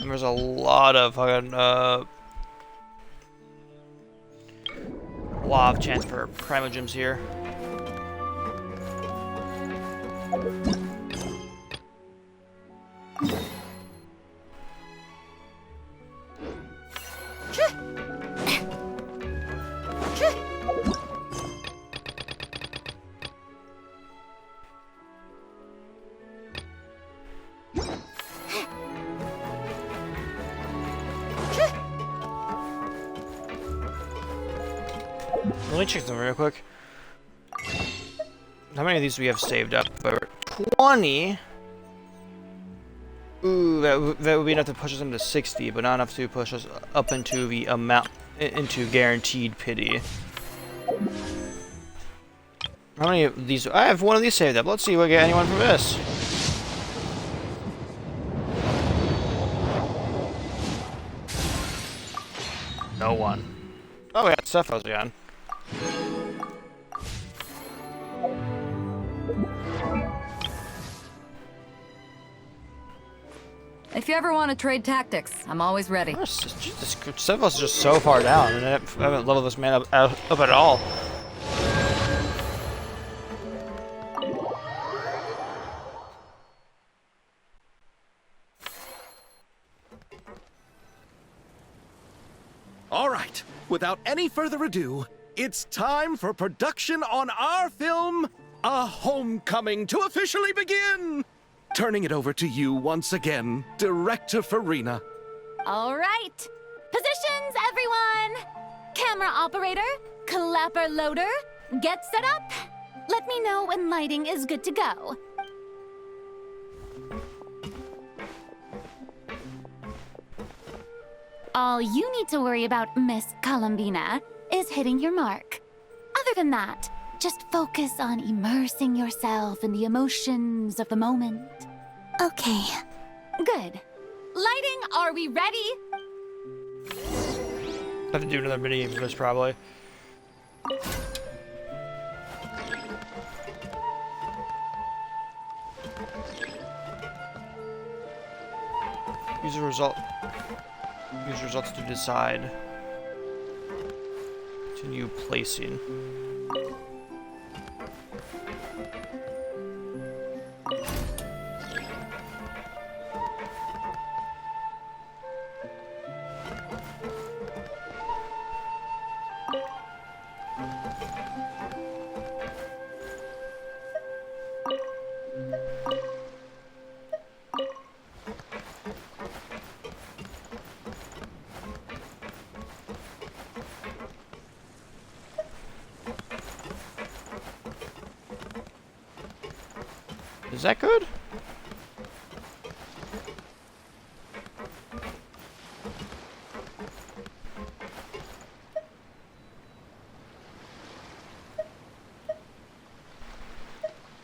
And there's a lot of fucking lot of chance for primogems here. me check them real quick. How many of these do we have saved up? 20. Ooh, that would be enough to push us into 60, but not enough to push us up into the amount, into guaranteed pity. How many of these? I have one of these saved up. Let's see if we get anyone from this. No one. Oh, we got Cephos again. If you ever want to trade tactics, I'm always ready. This Cephos is just so far down, and I haven't leveled this man up at all. All right, without any further ado, it's time for production on our film, A Homecoming, to officially begin! Turning it over to you once again, Director Farina. All right. Positions, everyone. Camera operator, clapper loader, get set up. Let me know when lighting is good to go. All you need to worry about, Miss Columbina, is hitting your mark. Other than that, just focus on immersing yourself in the emotions of the moment. Okay. Good. Lighting, are we ready? I have to do another minigame for this, probably. Use the result. Use results to decide. Continue placing. Is that good?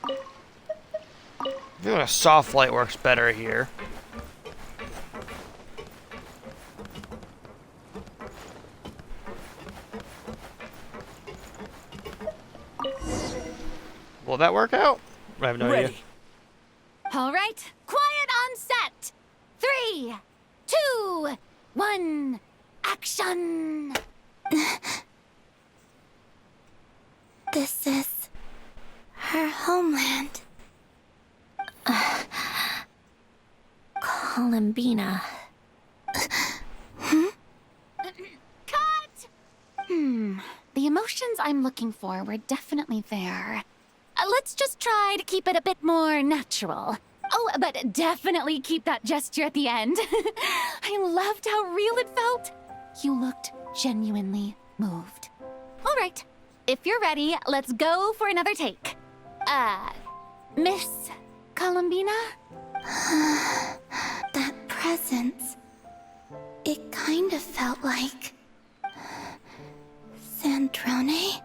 I feel like a soft light works better here. Will that work out? I have no idea. All right, quiet on set. 3, 2, 1, action. This is her homeland. Columbina. Cut! The emotions I'm looking for were definitely there. Let's just try to keep it a bit more natural. Oh, but definitely keep that gesture at the end. I loved how real it felt. You looked genuinely moved. All right, if you're ready, let's go for another take. Miss Columbina? That presence. It kind of felt like... Sandrone?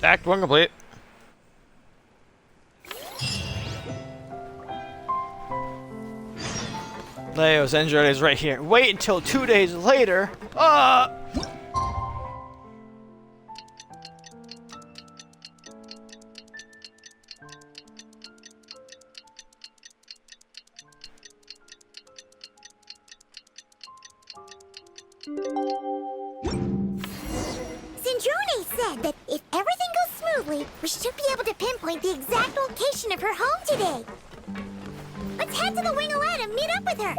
Act 1 complete. Leo Sandrone is right here. Wait until 2 days later. Sandrone said that if everything goes smoothly, we should be able to pinpoint the exact location of her home today. Let's head to the wing-a-lat and meet up with her.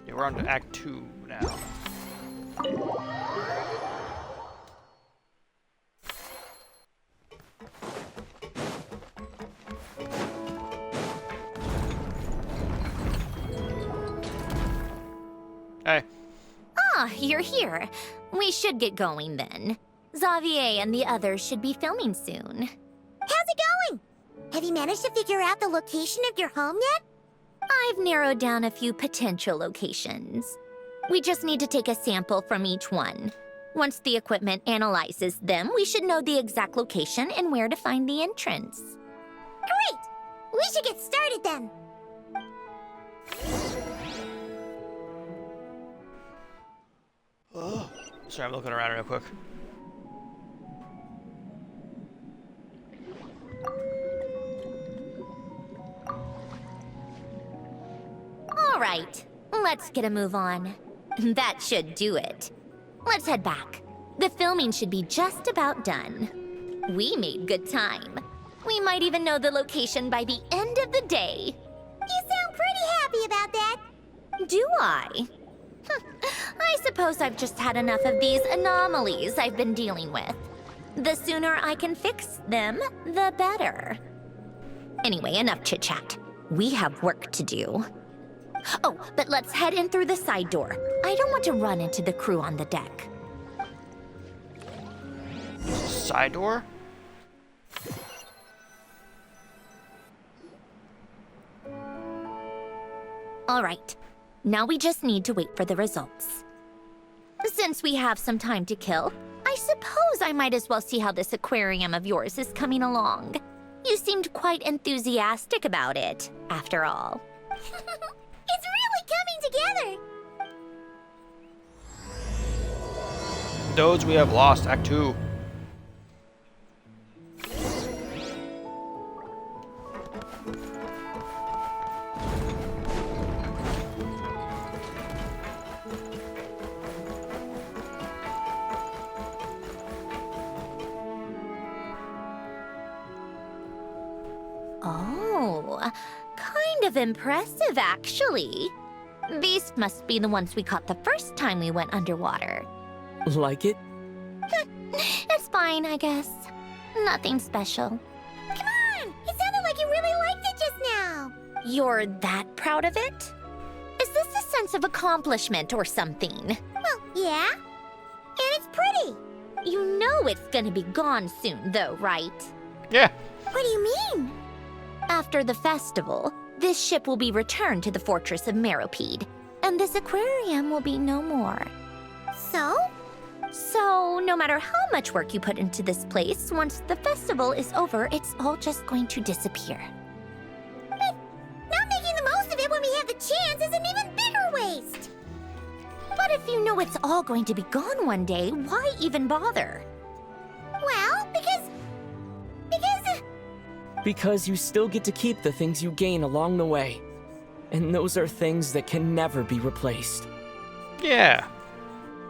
Yeah, we're on to Act 2 now. Ah, you're here. We should get going then. Xavier and the others should be filming soon. How's it going? Have you managed to figure out the location of your home yet? I've narrowed down a few potential locations. We just need to take a sample from each one. Once the equipment analyzes them, we should know the exact location and where to find the entrance. Great! We should get started then. Oh, sorry, I'm looking around real quick. All right, let's get a move on. That should do it. Let's head back. The filming should be just about done. We made good time. We might even know the location by the end of the day. You sound pretty happy about that. Do I? I suppose I've just had enough of these anomalies I've been dealing with. The sooner I can fix them, the better. Anyway, enough chit-chat. We have work to do. Oh, but let's head in through the side door. I don't want to run into the crew on the deck. Side door? All right. Now we just need to wait for the results. Since we have some time to kill, I suppose I might as well see how this aquarium of yours is coming along. You seemed quite enthusiastic about it, after all. It's really coming together. Those we have lost, Act 2. Oh, kind of impressive, actually. These must be the ones we caught the first time we went underwater. Like it? It's fine, I guess. Nothing special. Come on! It sounded like you really liked it just now. You're that proud of it? Is this a sense of accomplishment or something? Well, yeah. And it's pretty. You know it's gonna be gone soon, though, right? Yeah. What do you mean? After the festival, this ship will be returned to the fortress of Meropide, and this aquarium will be no more. So? So, no matter how much work you put into this place, once the festival is over, it's all just going to disappear. But not making the most of it when we have the chance is an even bigger waste. But if you know it's all going to be gone one day, why even bother? Well, Because you still get to keep the things you gain along the way. And those are things that can never be replaced. Yeah.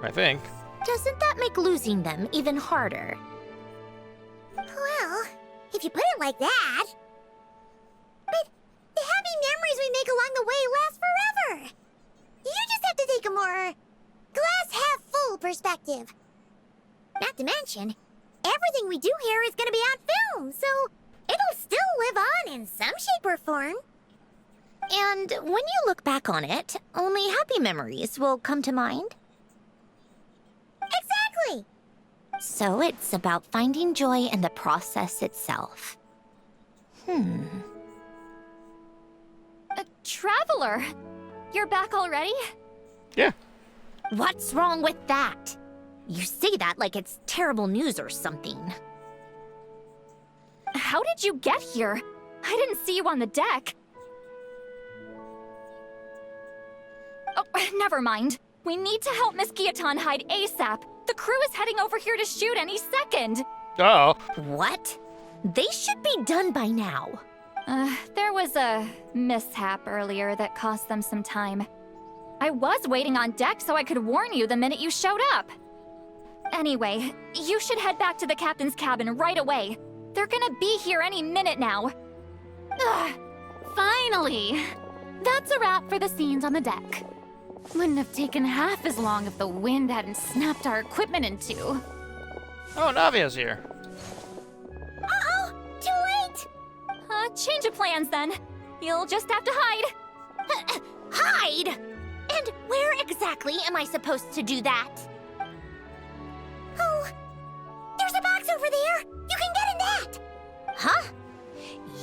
I think. Doesn't that make losing them even harder? well, if you put it like that. But the happy memories we make along the way last forever. You just have to take a more glass half full perspective. Not to mention, everything we do here is going to be on film, so it'll still live on in some shape or form. And when you look back on it, only happy memories will come to mind? Exactly! So it's about finding joy in the process itself. Traveler, you're back already? Yeah. What's wrong with that? You say that like it's terrible news or something. How did you get here? I didn't see you on the deck. Oh, never mind. We need to help Miss Guillotin hide ASAP. The crew is heading over here to shoot any second. Oh. What? They should be done by now. There was a mishap earlier that cost them some time. I was waiting on deck so I could warn you the minute you showed up. Anyway, you should head back to the captain's cabin right away. They're gonna be here any minute now. Ugh, finally! That's a wrap for the scenes on the deck. Wouldn't have taken half as long if the wind hadn't snapped our equipment in two. Oh, Navia's here. Uh-oh! Too late! Change of plans then. You'll just have to hide. Hide? And where exactly am I supposed to do that? Oh, there's a box over there! You can get in that! Huh?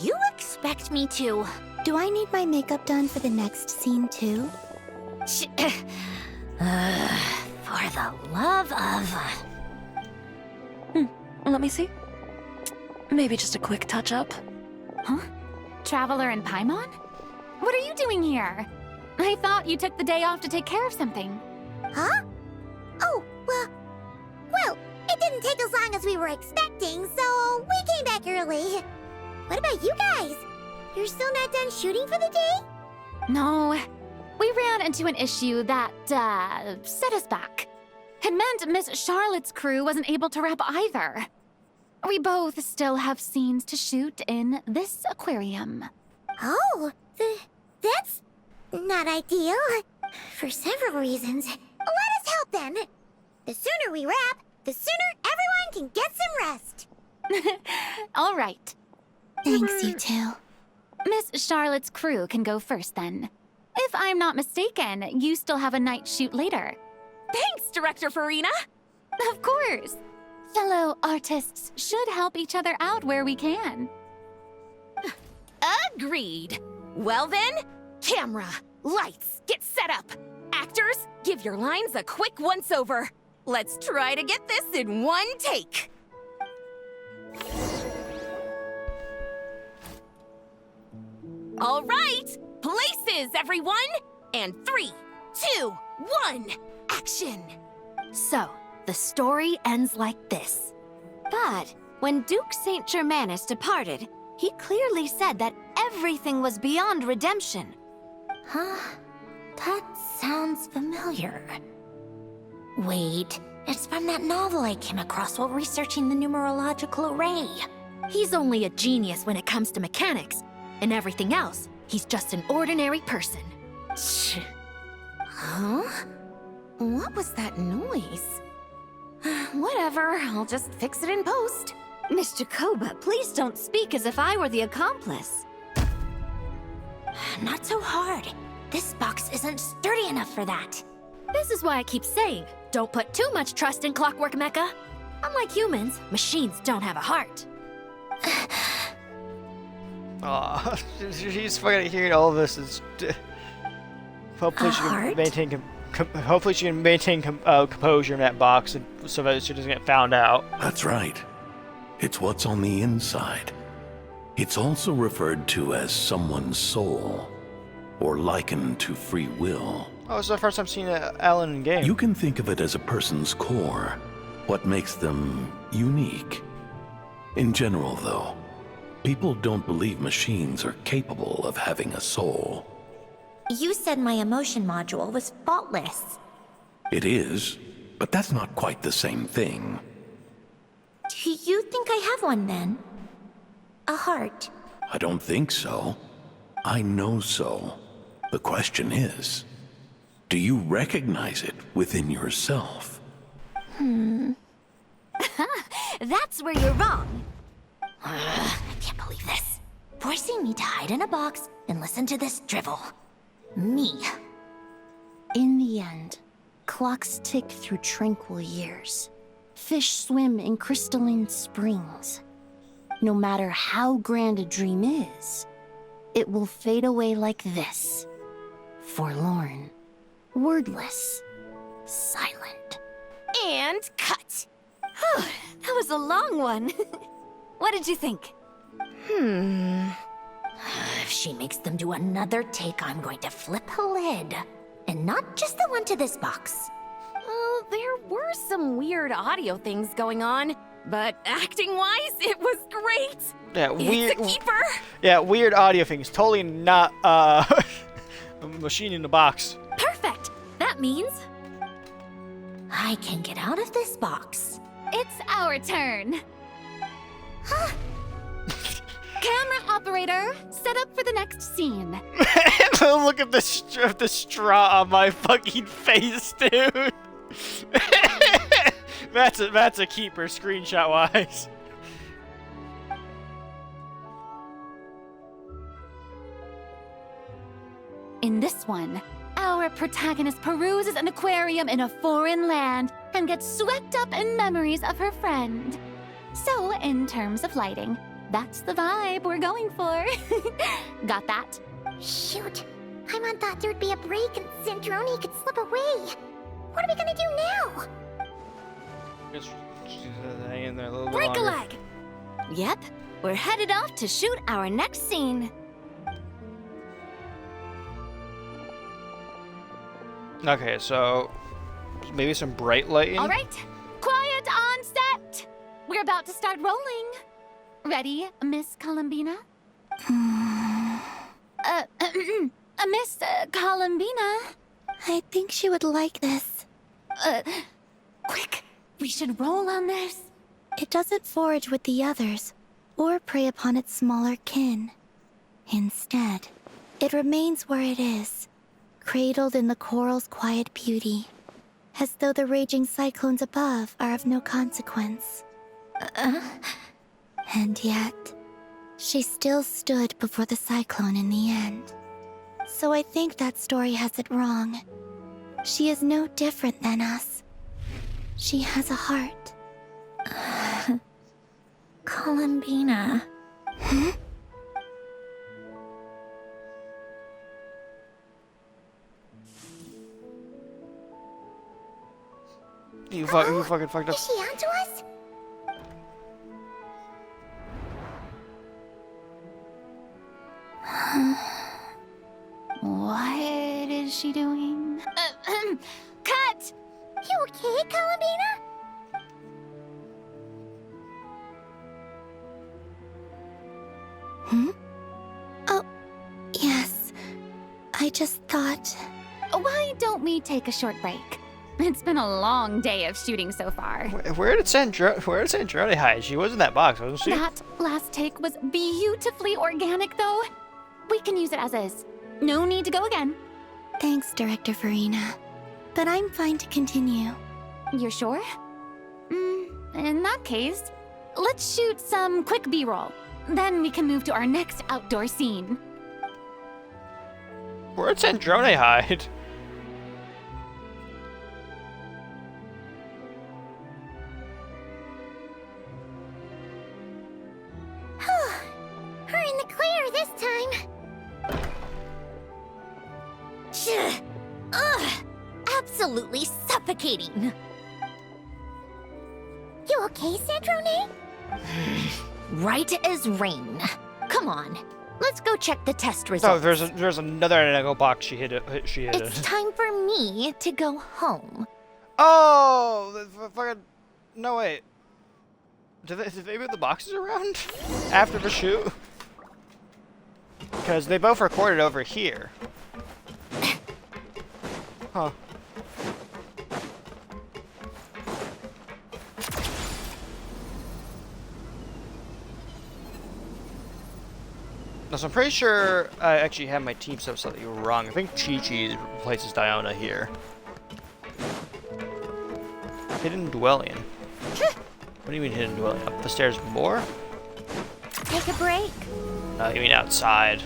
You expect me to... Do I need my makeup done for the next scene too? For the love of... Let me see. Maybe just a quick touch-up. Huh? Traveler and Paimon? What are you doing here? I thought you took the day off to take care of something. Huh? Oh, well, it didn't take as long as we were expecting, so we came back early. What about you guys? You're still not done shooting for the day? No. We ran into an issue that, set us back. It meant Miss Charlotte's crew wasn't able to wrap either. We both still have scenes to shoot in this aquarium. Oh, that's not ideal. For several reasons. Let us help then. The sooner we wrap, the sooner everyone can get some rest. All right. Thanks, you two. Miss Charlotte's crew can go first then. If I'm not mistaken, you still have a night shoot later. Thanks, Director Farina! Of course. Fellow artists should help each other out where we can. Agreed. Well then, camera, lights, get set up. Actors, give your lines a quick once-over. Let's try to get this in one take. All right, places, everyone! And 3, 2, 1, action! So, the story ends like this. But when Duke Saint Germanus departed, he clearly said that everything was beyond redemption. Huh? That sounds familiar. Wait, it's from that novel I came across while researching the numerological array. He's only a genius when it comes to mechanics, and everything else, he's just an ordinary person. Huh? What was that noise? Whatever, I'll just fix it in post. Mr. Koba, please don't speak as if I were the accomplice. Not so hard. This box isn't sturdy enough for that. This is why I keep saying, don't put too much trust in Clockwork Mecha. Unlike humans, machines don't have a heart. Aw, she's fucking hearing all of this. Hopefully she can maintain hopefully she can maintain composure in that box so that she doesn't get found out. That's right. It's what's on the inside. It's also referred to as someone's soul, or likened to free will. Oh, it's the first time seeing Alan in game. You can think of it as a person's core, what makes them unique. In general, though, people don't believe machines are capable of having a soul. You said my emotion module was faultless. It is, but that's not quite the same thing. Do you think I have one then? A heart? I don't think so. I know so. The question is, do you recognize it within yourself? That's where you're wrong. I can't believe this. Forcing me to hide in a box and listen to this drivel. Me. In the end, clocks tick through tranquil years. Fish swim in crystalline springs. No matter how grand a dream is, it will fade away like this. Forlorn, wordless, silent. And cut. That was a long one. What did you think? If she makes them do another take, I'm going to flip a lid. And not just the one to this box. Well, there were some weird audio things going on, but acting-wise, it was great. Yeah, weird. It's a keeper. Yeah, weird audio things. Totally not a machine in the box. Perfect. That means I can get out of this box. It's our turn. Camera operator, set up for the next scene. Look at the straw on my fucking face, dude. That's a keeper, screenshot-wise. In this one, our protagonist peruses an aquarium in a foreign land and gets swept up in memories of her friend. So, in terms of lighting, that's the vibe we're going for. Got that? Shoot. Paimon thought there'd be a break and Sandrone could slip away. What are we gonna do now? Just hang in there a little bit Break a longer. leg! Yep, we're headed off to shoot our next scene. Okay, so maybe some bright lighting. All right, quiet on set. We're about to start rolling. Ready, Miss Columbina? Miss Columbina? I think she would like this. Quick, we should roll on this. It doesn't forage with the others, or prey upon its smaller kin. Instead, it remains where it is, cradled in the coral's quiet beauty, as though the raging cyclones above are of no consequence. And yet, she still stood before the cyclone in the end. So I think that story has it wrong. She is no different than us. She has a heart. Columbina. You fucking fucked up. Is she onto us? What is she doing? Cut! You okay, Columbina? Oh, yes. I just thought... Why don't we take a short break? It's been a long day of shooting so far. Where did Sandrone hide? She was in that box, wasn't she? That last take was beautifully organic, though. We can use it as is. No need to go again. Thanks, Director Farina. But I'm fine to continue. You're sure? In that case, let's shoot some quick B-roll. Then we can move to our next outdoor scene. Where'd Sandrone hide? We're in the clear this time. Ugh! Absolutely suffocating. You okay, Sandrone? Right as rain. Come on, let's go check the test Oh, results. there's another Nego box. She hit it. It's time for me to go home. Oh, the fucking. No wait. Did they move the boxes around after the shoot? Because they both recorded over here. Huh. Now, so I'm pretty sure I actually have my team set up slightly wrong. I think Chi-Chi replaces Diona here. Hidden dwelling. What do you mean hidden dwelling? Up the stairs more? Take a break. No, you mean outside.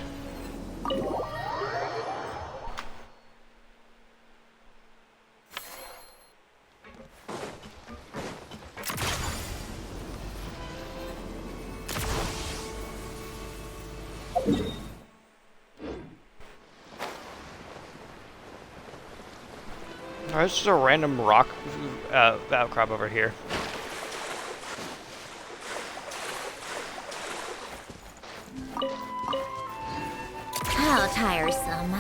Alright, it's just a random rock outcrop over here. How tiresome.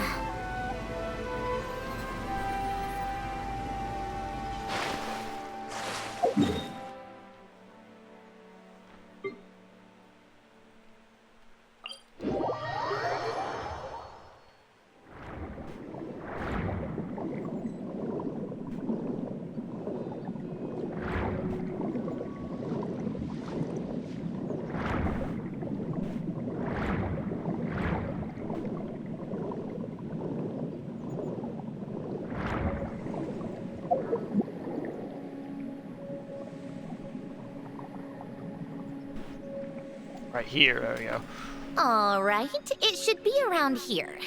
Right here, there we go. All right, it should be around here.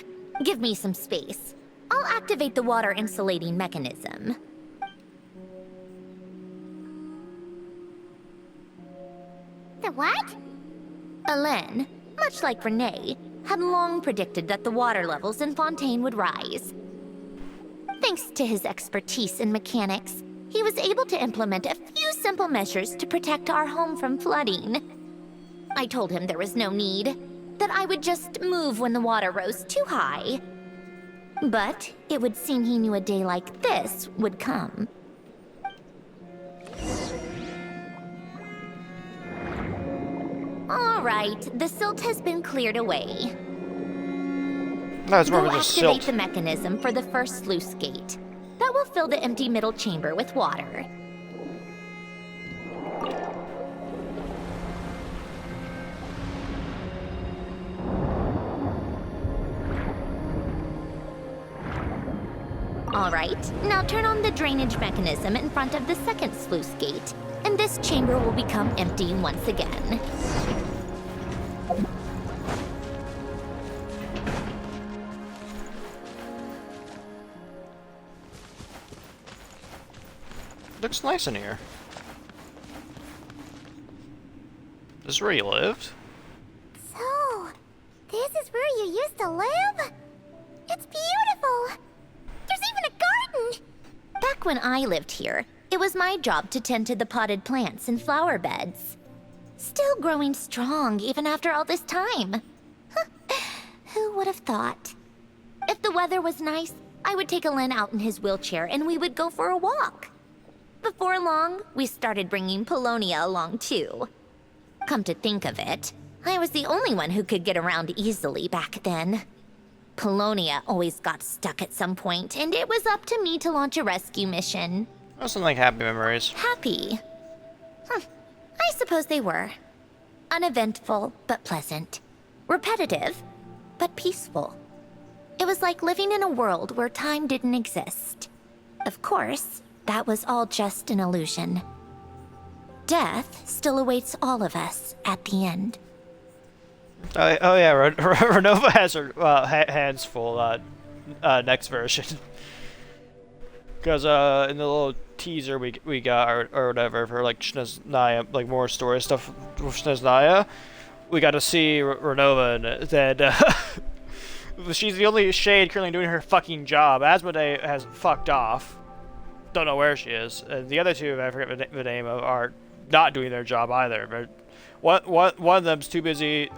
Give me some space. I'll activate the water insulating mechanism. The what? Hélène, much like Renee, had long predicted that the water levels in Fontaine would rise. Thanks to his expertise in mechanics, he was able to implement a few simple measures to protect our home from flooding. I told him there was no need, that I would just move when the water rose too high. But it would seem he knew a day like this would come. All right, the silt has been cleared away. No, it's more Go of just activate silt. the mechanism for the first sluice gate. That will fill the empty middle chamber with water. All right, now turn on the drainage mechanism in front of the second sluice gate, and this chamber will become empty once again. Looks nice in here. This is where you lived? So, this is where you used to live? It's beautiful! There's even a garden! Back when I lived here, it was my job to tend to the potted plants and flower beds. Still growing strong even after all this time. Who would have thought? If the weather was nice, I would take Hélène out in his wheelchair and we would go for a walk. Before long, we started bringing Polonia along too. Come to think of it, I was the only one who could get around easily back then. Polonia always got stuck at some point, and it was up to me to launch a rescue mission. That's something like happy memories. Happy? I suppose they were. Uneventful, but pleasant. Repetitive, but peaceful. It was like living in a world where time didn't exist. Of course, that was all just an illusion. Death still awaits all of us at the end. Oh yeah, Renova has her hands full next version. Because in the little teaser we got or whatever for like Snezhnaya, like more story stuff with Snezhnaya, we got to see Renova in it. And she's the only shade currently doing her fucking job. Asmodee has fucked off. Don't know where she is. And the other two, I forget the name of, are not doing their job either. But one of them's too busy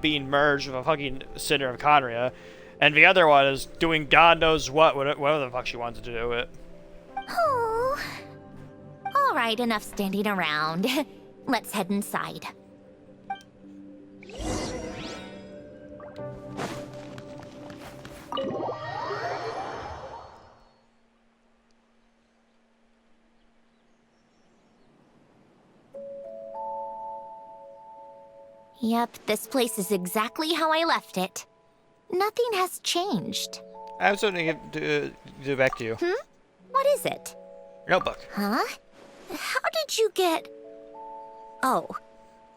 being merged with a fucking center of Conria, and the other one is doing God knows whatever the fuck she wants to do with it. Oh. All right, enough standing around. Let's head inside. Yep, this place is exactly how I left it. Nothing has changed. I have something to do back to you. What is it? Notebook. Huh? How did you get... Oh,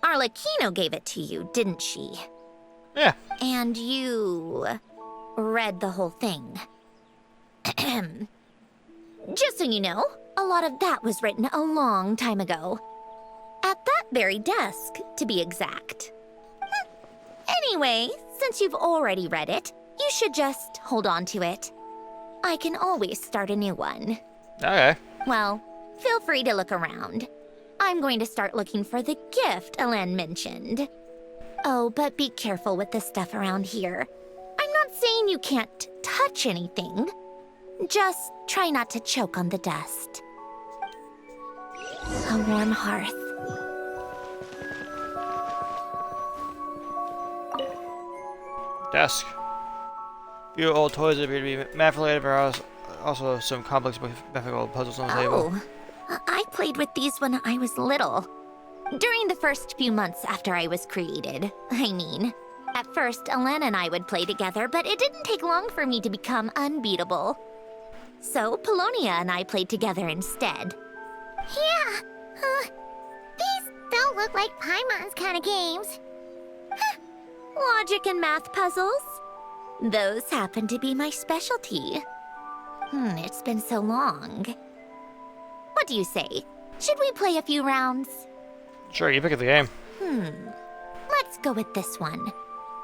Arlecchino gave it to you, didn't she? Yeah. And you... read the whole thing. Just so you know, a lot of that was written a long time ago. At that very desk, to be exact. Anyway, since you've already read it, you should just hold on to it. I can always start a new one. Okay. Well, feel free to look around. I'm going to start looking for the gift Hélène mentioned. Oh, but be careful with the stuff around here. I'm not saying you can't touch anything. Just try not to choke on the dust. A warm hearth. Desk. Few old toys appear to be math-related, but are also some complex mathematical puzzles on the table. Oh, I played with these when I was little. During the first few months after I was created, I mean. At first, Hélène and I would play together, but it didn't take long for me to become unbeatable. So, Polonia and I played together instead. Yeah, these don't look like Paimon's kind of games. Logic and math puzzles. Those happen to be my specialty. It's been so long. What do you say? Should we play a few rounds? Sure, you pick the game. Let's go with this one.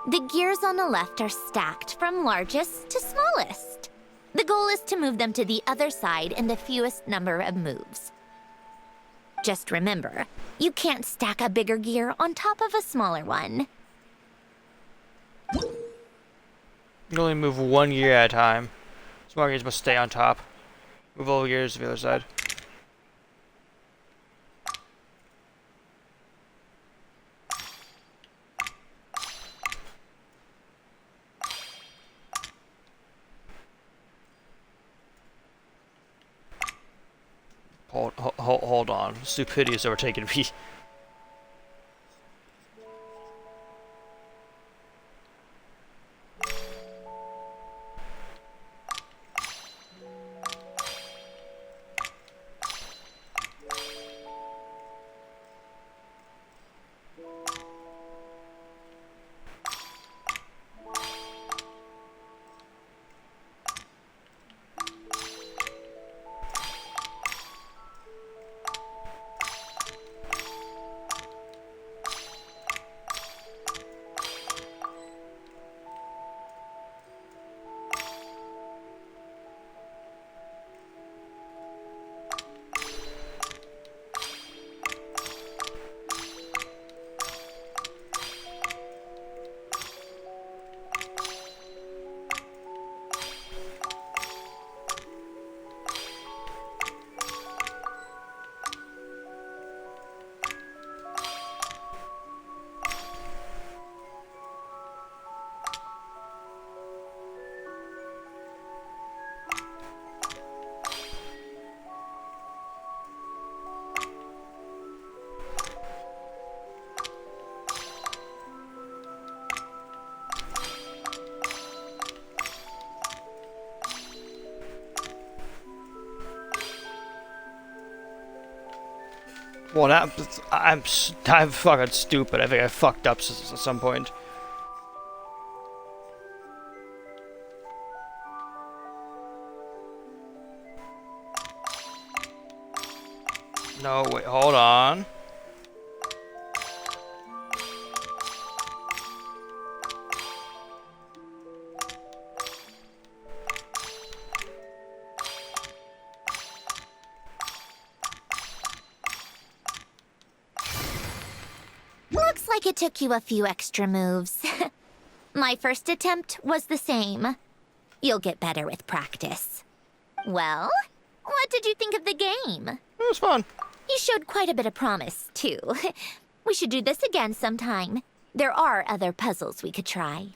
The gears on the left are stacked from largest to smallest. The goal is to move them to the other side in the fewest number of moves. Just remember, you can't stack a bigger gear on top of a smaller one. You can only move one gear at a time. Small gears must stay on top. Move all gears to the other side. Hold on. Stupidity is overtaking me. Well, I'm fucking stupid. I think I fucked up at some point. No, wait, hold on. Looks like it took you a few extra moves. My first attempt was the same. You'll get better with practice. Well, what did you think of the game? It was fun. You showed quite a bit of promise, too. We should do this again sometime. There are other puzzles we could try.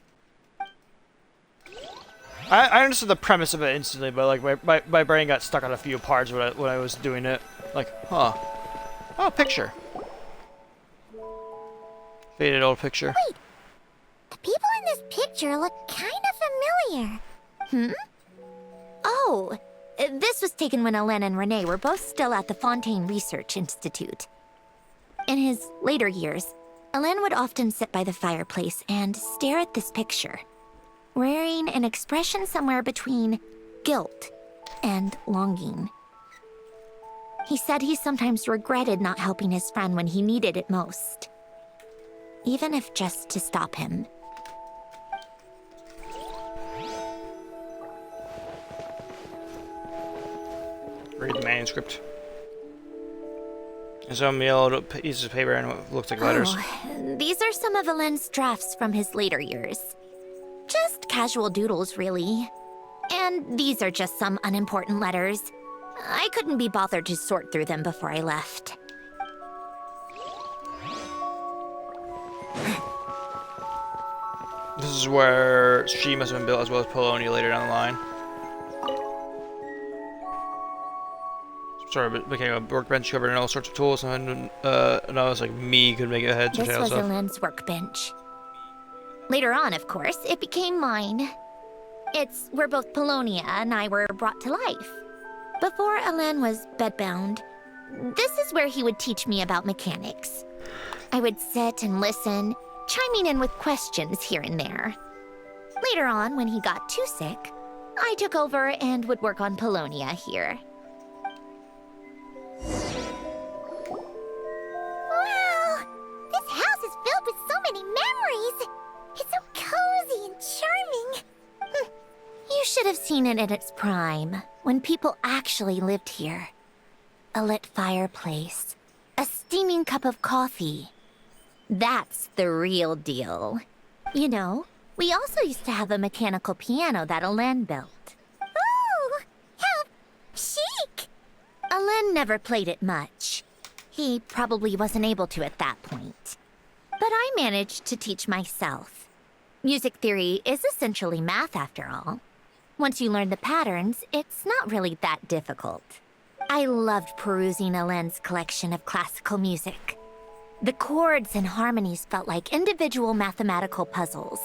I understood the premise of it instantly, but like my brain got stuck on a few parts when I was doing it. Like, huh. Oh, picture. Faded old picture. Wait! The people in this picture look kind of familiar. Oh, this was taken when Alain and Renee were both still at the Fontaine Research Institute. In his later years, Alain would often sit by the fireplace and stare at this picture, wearing an expression somewhere between guilt and longing. He said he sometimes regretted not helping his friend when he needed it most, even if just to stop him. Read the manuscript. There's some yellow pieces of paper and what looks like letters. Oh, these are some of Alain's drafts from his later years. Just casual doodles, really. And these are just some unimportant letters. I couldn't be bothered to sort through them before I left. This is where she must have been built, as well as Polonia later down the line. Sort of became a workbench covered in all sorts of tools, and I was like, me could make it heads or This tails. was Alain's workbench. Later on, of course, it became mine. It's where both Polonia and I were brought to life. Before Alain was bedbound, this is where he would teach me about mechanics. I would sit and listen, chiming in with questions here and there. Later on, when he got too sick, I took over and would work on Polonia here. Wow! This house is filled with so many memories! It's so cozy and charming! You should have seen it in its prime, when people actually lived here. A lit fireplace, a steaming cup of coffee. That's the real deal. You know, we also used to have a mechanical piano that Alain built. Ooh! How chic! Alain never played it much. He probably wasn't able to at that point. But I managed to teach myself. Music theory is essentially math after all. Once you learn the patterns, it's not really that difficult. I loved perusing Alain's collection of classical music. The chords and harmonies felt like individual mathematical puzzles.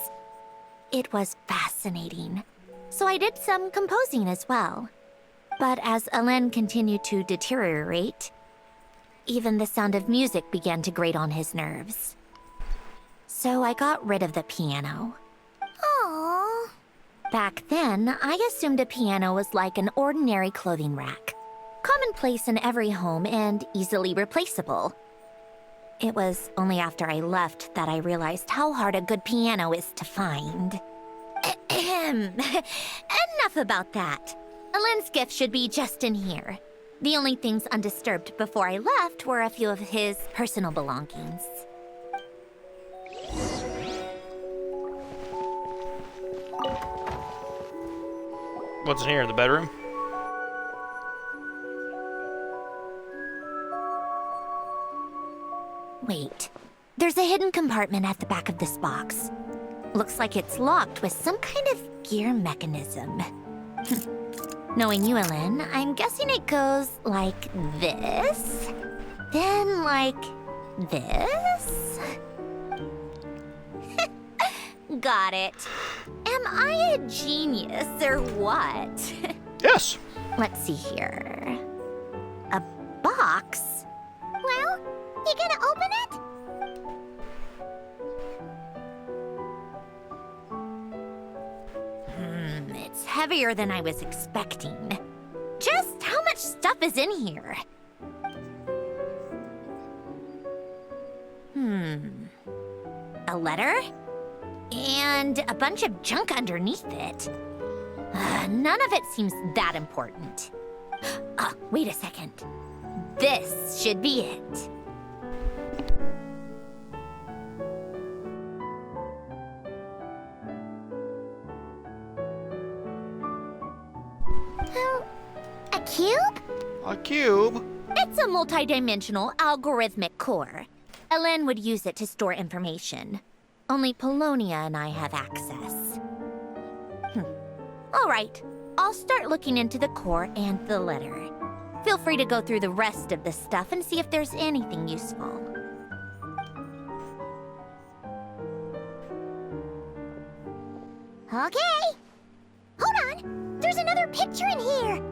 It was fascinating. So I did some composing as well. But as Alain continued to deteriorate, even the sound of music began to grate on his nerves. So I got rid of the piano. Aww. Back then, I assumed a piano was like an ordinary clothing rack. Commonplace in every home and easily replaceable. It was only after I left that I realized how hard a good piano is to find. Enough about that. Alain's gift should be just in here. The only things undisturbed before I left were a few of his personal belongings. What's in here? The bedroom? Wait. There's a hidden compartment at the back of this box. Looks like it's locked with some kind of gear mechanism. Knowing you, Alain, I'm guessing it goes like this. Then like this. Got it. Am I a genius or what? Yes. Let's see here. A box? Well, you gonna open it? It's heavier than I was expecting. Just how much stuff is in here? A letter? And a bunch of junk underneath it. None of it seems that important. Wait a second. This should be it. A cube? A cube? It's a multidimensional algorithmic core. Alain would use it to store information. Only Polonia and I have access. All right, I'll start looking into the core and the letter. Feel free to go through the rest of the stuff and see if there's anything useful. Okay. Hold on. There's another picture in here.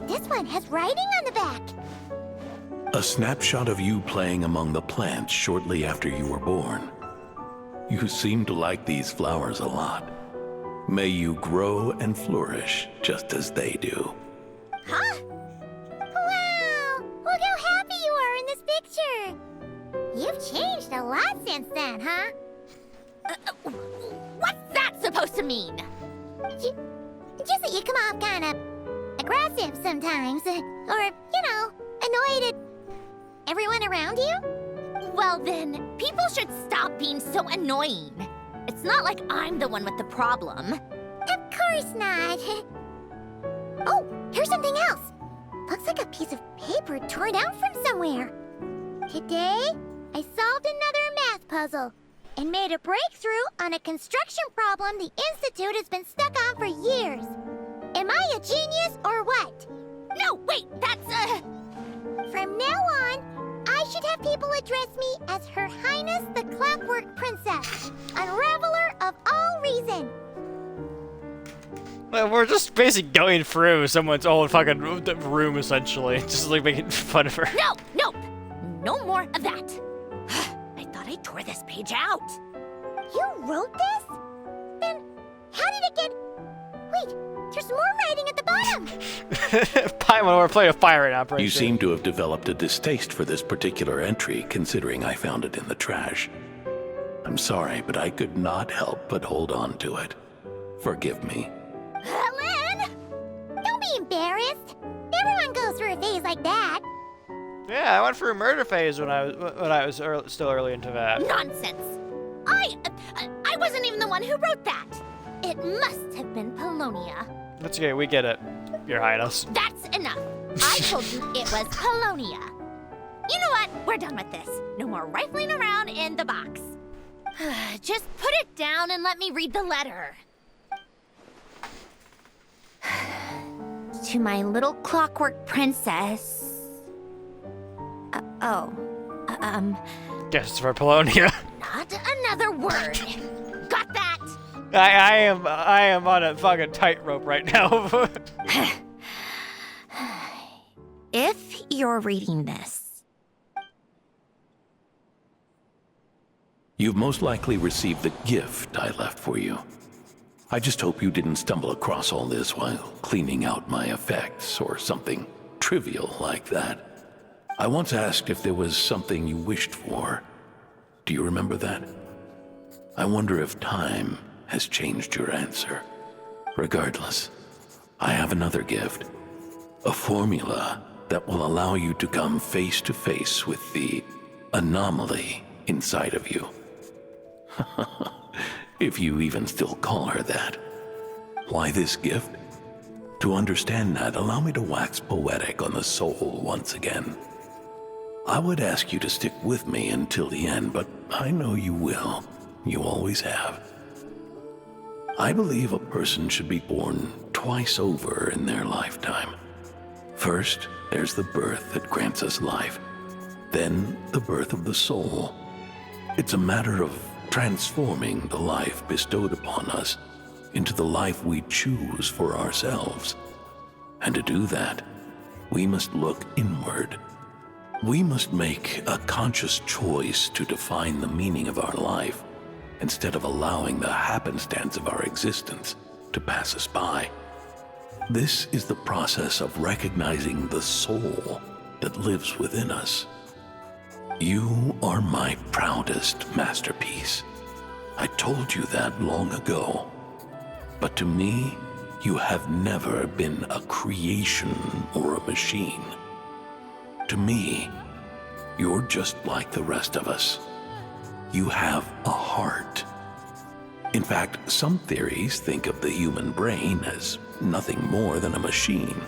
This one has writing on the back. A snapshot of you playing among the plants shortly after you were born. You seem to like these flowers a lot. May you grow and flourish just as they do. Huh? Wow! Look how happy you are in this picture. You've changed a lot since then, huh? What's that supposed to mean? Just that you come off kind of aggressive sometimes. Or, you know, annoyed at everyone around you. Well then, people should stop being so annoying. It's not like I'm the one with the problem. Of course not. Oh, here's something else. Looks like a piece of paper torn out from somewhere. Today, I solved another math puzzle and made a breakthrough on a construction problem the Institute has been stuck on for years. Am I a genius or what? No, wait, that's From now on, I should have people address me as Her Highness the Clockwork Princess, Unraveler of all reason. Well, we're just basically going through someone's old fucking room, essentially. Just like making fun of her. No more of that. I thought I tore this page out. You wrote this? Then how did it again. Wait, there's more writing at the bottom. Paimon, we're playing a fire right now, You seem to have developed a distaste for this particular entry, considering I found it in the trash. I'm sorry, but I could not help but hold on to it. Forgive me. Lynn! Don't be embarrassed. Everyone goes through a phase like that. Yeah, I went through a murder phase when I was still early into that. Nonsense. I wasn't even the one who wrote that. It must have been Polonia. That's okay, we get it, Your Highness. That's enough. I told you it was Polonia. You know what? We're done with this. No more rifling around in the box. Just put it down and let me read the letter. To my little clockwork princess. Guess it's for Polonia. Not another word. Got that? I am on a fucking tightrope right now. If you're reading this. You've most likely received the gift I left for you. I just hope you didn't stumble across all this while cleaning out my effects or something trivial like that. I once asked if there was something you wished for. Do you remember that? I wonder if time has changed your answer. Regardless, I have another gift. A formula that will allow you to come face to face with the anomaly inside of you. If you even still call her that. Why this gift? To understand that, allow me to wax poetic on the soul once again. I would ask you to stick with me until the end, but I know you will. You always have. I believe a person should be born twice over in their lifetime. First, there's the birth that grants us life. Then, the birth of the soul. It's a matter of transforming the life bestowed upon us into the life we choose for ourselves. And to do that, we must look inward. We must make a conscious choice to define the meaning of our life instead of allowing the happenstance of our existence to pass us by. This is the process of recognizing the soul that lives within us. You are my proudest masterpiece. I told you that long ago. But to me, you have never been a creation or a machine. To me, you're just like the rest of us. You have a heart. In fact, some theories think of the human brain as nothing more than a machine,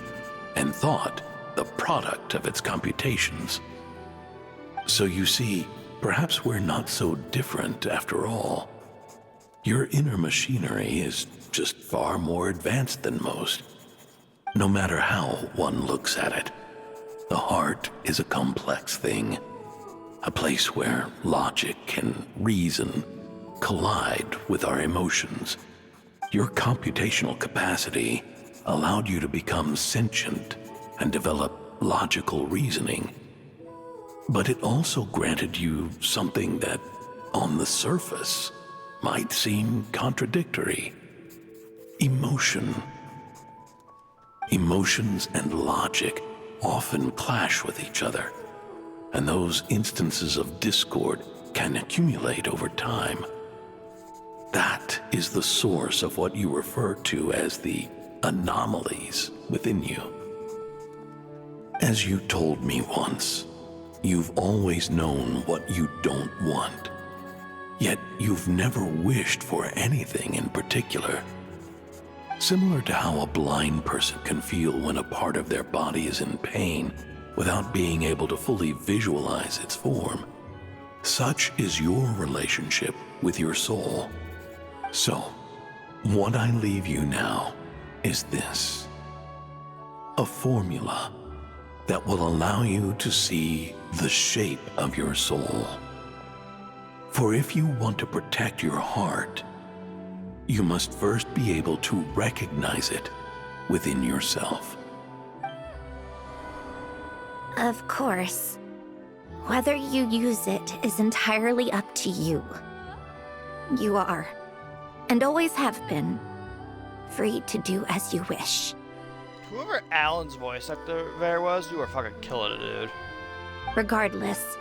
and thought the product of its computations. So you see, perhaps we're not so different after all. Your inner machinery is just far more advanced than most, no matter how one looks at it. The heart is a complex thing, a place where logic and reason collide with our emotions. Your computational capacity allowed you to become sentient and develop logical reasoning. But it also granted you something that, on the surface, might seem contradictory. Emotion. Emotions and logic often clash with each other, and those instances of discord can accumulate over time. That is the source of what you refer to as the anomalies within you. As you told me once, you've always known what you don't want, yet you've never wished for anything in particular. Similar to how a blind person can feel when a part of their body is in pain without being able to fully visualize its form, such is your relationship with your soul. So, what I leave you now is this: a formula that will allow you to see the shape of your soul. For if you want to protect your heart, you must first be able to recognize it within yourself. Of course. Whether you use it is entirely up to you. You are, and always have been, free to do as you wish. Whoever Alan's voice actor there was, you were fucking killing it, dude. Regardless,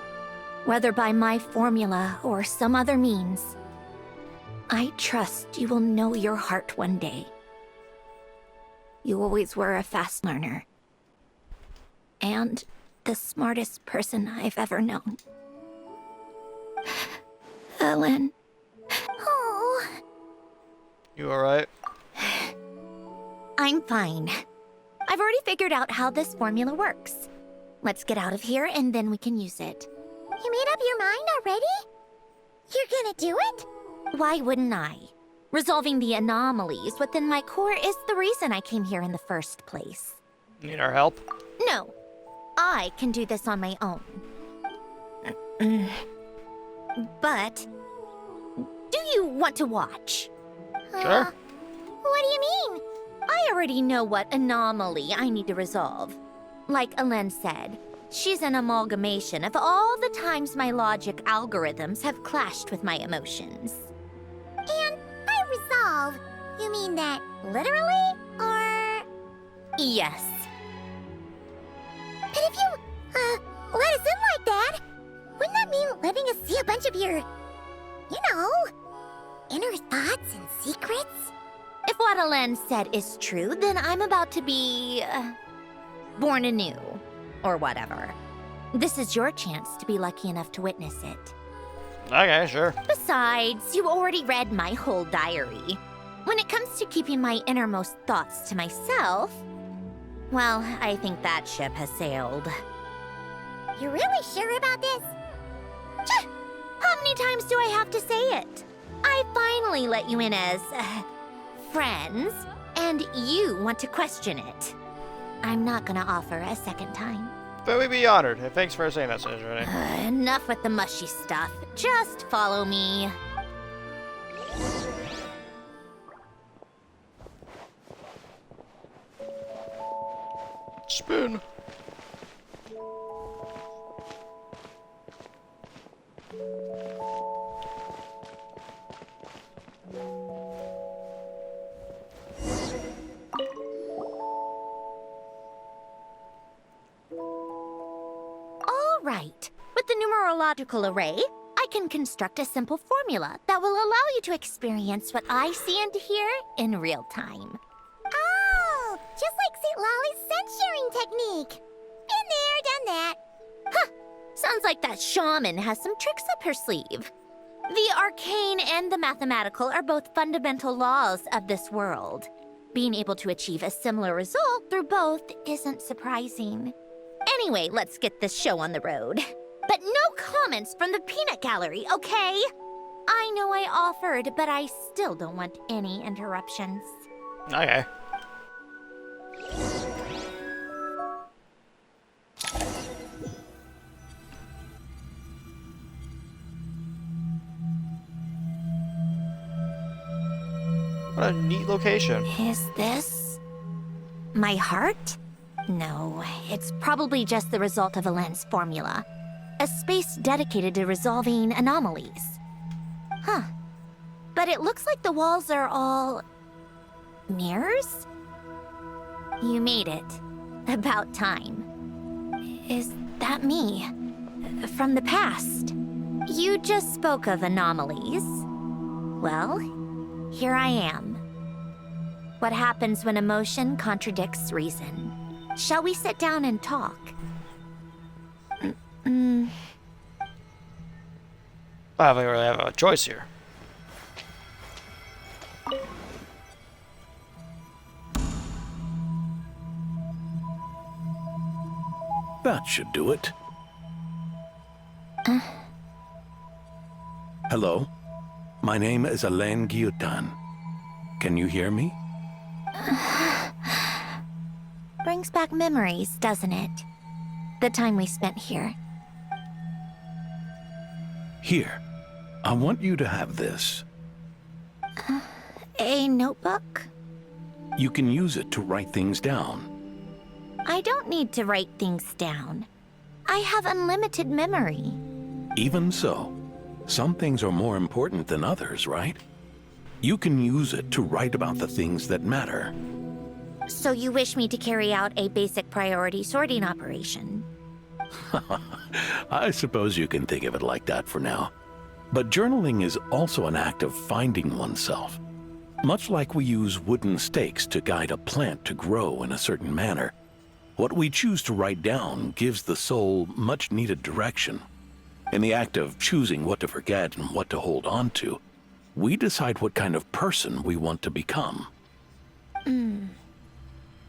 whether by my formula or some other means, I trust you will know your heart one day. You always were a fast learner. And the smartest person I've ever known. Ellen. Oh. You alright? I'm fine. I've already figured out how this formula works. Let's get out of here and then we can use it. You made up your mind already? You're gonna do it? Why wouldn't I? Resolving the anomalies within my core is the reason I came here in the first place. Need our help? No. I can do this on my own. But, do you want to watch? Sure. What do you mean? I already know what anomaly I need to resolve. Like Alen said, she's an amalgamation of all the times my logic algorithms have clashed with my emotions. And by resolve, you mean that literally, or...? Yes. But if you, let us in like that, wouldn't that mean letting us see a bunch of your, you know, inner thoughts and secrets? If what Alen said is true, then I'm about to be... born anew. Or whatever. This is your chance to be lucky enough to witness it. Okay, sure. Besides, you already read my whole diary. When it comes to keeping my innermost thoughts to myself, well, I think that ship has sailed. You're really sure about this? How many times do I have to say it? I finally let you in as... friends, and you want to question it. I'm not gonna offer a second time. But we'd be honored. And thanks for saying that, Sandrone. Enough with the mushy stuff. Just follow me. Spoon. Right. With the numerological array, I can construct a simple formula that will allow you to experience what I see and hear in real time. Oh, just like Citlali's sense-sharing technique. Been there, done that. Huh. Sounds like that shaman has some tricks up her sleeve. The arcane and the mathematical are both fundamental laws of this world. Being able to achieve a similar result through both isn't surprising. Anyway, let's get this show on the road. But no comments from the peanut gallery, okay? I know I offered, but I still don't want any interruptions. Okay. What a neat location. Is this... my heart? No, it's probably just the result of Alen's formula. A space dedicated to resolving anomalies. Huh. But it looks like the walls are all... mirrors? You made it. About time. Is that me? From the past? You just spoke of anomalies. Well, here I am. What happens when emotion contradicts reason? Shall we sit down and talk? I don't really have a choice here. That should do it. Hello? My name is Alain Guillotin. Can you hear me? Brings back memories, doesn't it? The time we spent here. Here. I want you to have this. A notebook? You can use it to write things down. I don't need to write things down. I have unlimited memory. Even so, some things are more important than others, right? You can use it to write about the things that matter. So you wish me to carry out a basic priority sorting operation? I suppose you can think of it like that for now. But journaling is also an act of finding oneself. Much like we use wooden stakes to guide a plant to grow in a certain manner, what we choose to write down gives the soul much-needed direction. In the act of choosing what to forget and what to hold on to, we decide what kind of person we want to become.